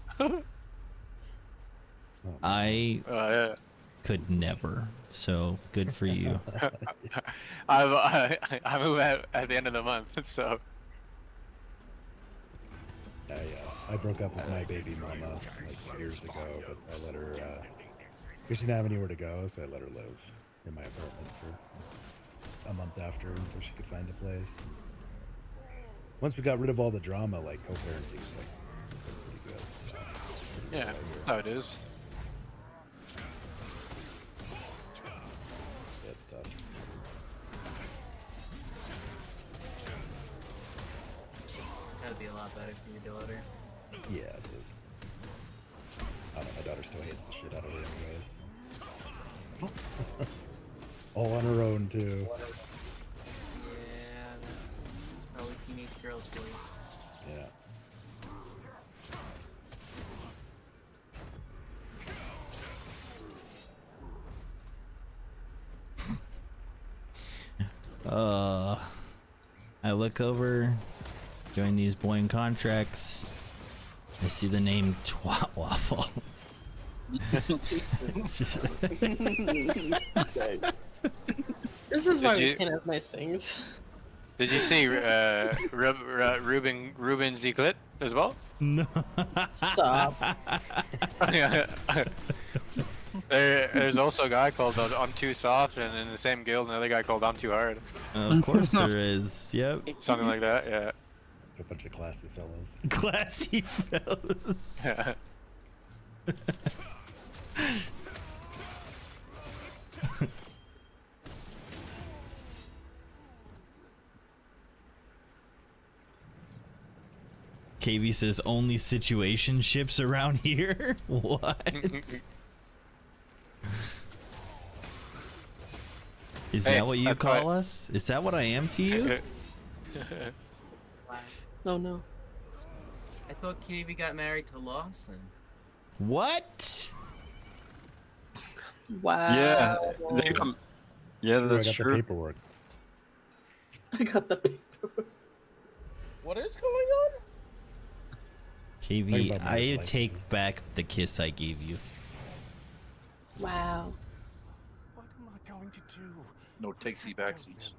I Yeah. could never. So good for you. I move out at the end of the month, so. I broke up with my baby mama like years ago, but I let her. She didn't have anywhere to go, so I let her live in my apartment for a month after until she could find a place. Once we got rid of all the drama, like co-parenting's like pretty good. So, Yeah, how it is. That stuff. Gotta be a lot better for your daughter. Yeah, it is. I don't know, my daughter still hates the shit out of her anyways. All on her own too. Yeah, that's probably teenage girls for you. Yeah. I look over, join these Boeing contracts. I see the name Twat Waffle. Nice. This is why Did we you- can't have nice things. Did you see Ruben Ziegler as well? No. Stop. There's also a guy called I'm Too Soft, and in the same guild, another guy called I'm Too Hard. Of course there is. Yep. Something like that, yeah. A bunch of classy fellas. Classy fellas. Yeah. KV says only situationships around here. What? Is Hey, that what you that's call why- us? Is that what I am to you? No, no. I thought Kiwi got married to Lawson. What? Wow. Yeah, they yeah, True, that's I got true. the paperwork. I got the paperwork. What is going on? KV, Talking about I marriage take back the kiss I gave you. Wow. What am I going to do? No takesy backsies.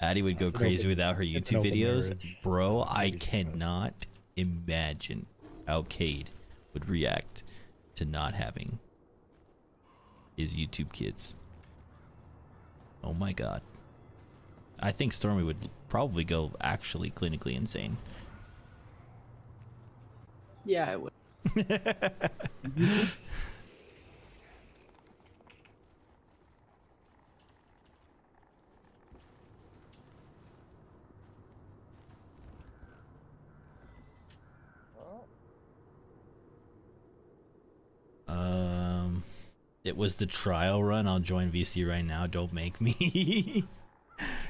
Addie would go It's an crazy open- without her it's an YouTube open videos. marriage, Bro, so I nobody's surprised. cannot imagine how Cade would react to not having his YouTube kids. Oh my god. I think Stormy would probably go actually clinically insane. Yeah, I would. It was the trial run. I'll join VC right now. Don't make me.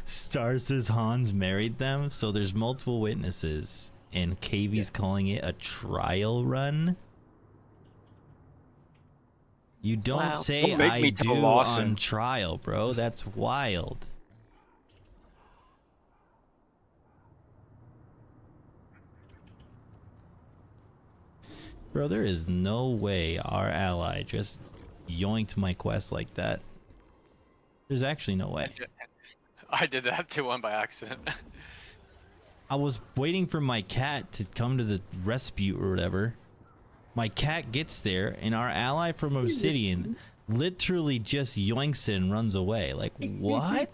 Star says Hans married them, so there's multiple witnesses, and KV's calling it a trial run. You don't Wow. say Don't make I me tell do Lawson. on trial, bro. That's wild. Bro, there is no way our ally just yoinked my quest like that. There's actually no way. I did that to one by accident. I was waiting for my cat to come to the rescue or whatever. My cat gets there, and our ally from Obsidian literally just yoinks it and runs away. Like, what?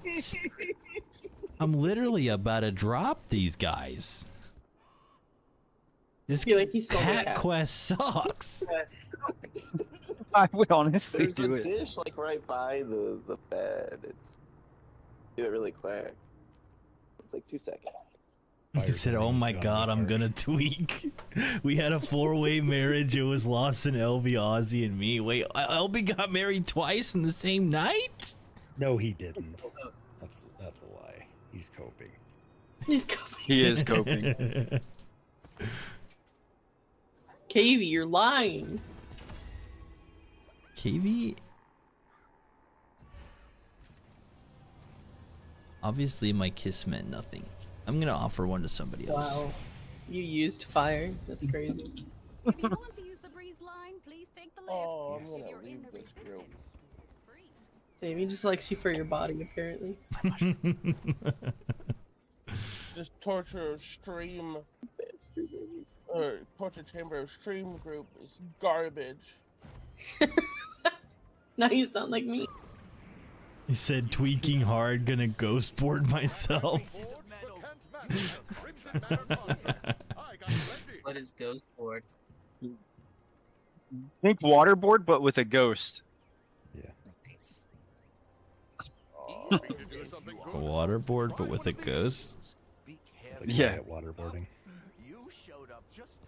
I'm literally about to drop these guys. This feel like he stole the cat cat. quest sucks. I would honestly There's do a it. dish like right by the bed. It's do it really quick. It's like 2 seconds. He said, "Oh my God, I'm gonna tweak." We had a 4-way marriage. It was Lawson, LB, Ozzy, and me. Wait, LB got married twice in the same night? No, he didn't. That's a lie. He's coping. He's coping. He is coping. Kavy, you're lying. KV? Obviously, my kiss meant nothing. I'm gonna offer one to somebody else. Wow. You used fire. That's crazy. If you want to use the breeze line, please take the lift. Oh, I'm If gonna you're in leave the this resistance, group. it's free. Davey just likes you for your body, apparently. This torture stream or torture chamber stream group is garbage. Now you sound like me. He said, tweaking hard, gonna ghost board myself. What is ghost board? Think waterboard, but with a ghost. Nice. A waterboard, but with a ghost? It's like Yeah. quiet waterboarding. You showed up just.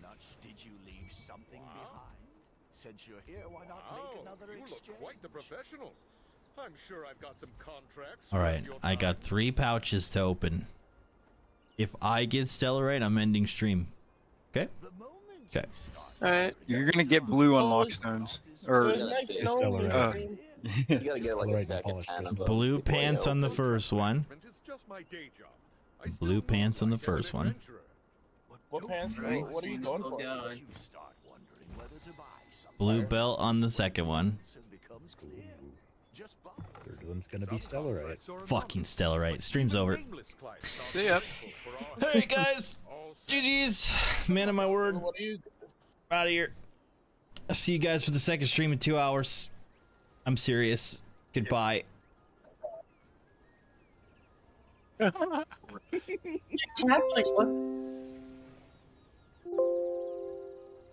Nutch, did you leave something behind? Since you're here, why not make another you exchange? look quite the professional. I'm sure I've got some contracts. All right, I got 3 pouches to open. If I get Stellarite, I'm ending stream. Okay? Okay. Alright. You're gonna get blue on lockstones. Or You gotta save Stellarite. You gotta get like a Stellarite stack of polished 10 of crystal. them. Blue before you pants on the open. first one. It's just my day job. I still Blue move pants on the like as an first one. adventurer. What pants? Right, What are you going for? You start wondering whether to buy something. Blue belt on the second one. It becomes clear. Just buy. Third one's gonna be Stellarite. Fucking Stellarite. Stream's over. See ya. Alright, guys. GG's. Man of my word. What are you? Out of here. I'll see you guys for the second stream in 2 hours. I'm serious. Goodbye. Cat's like, what?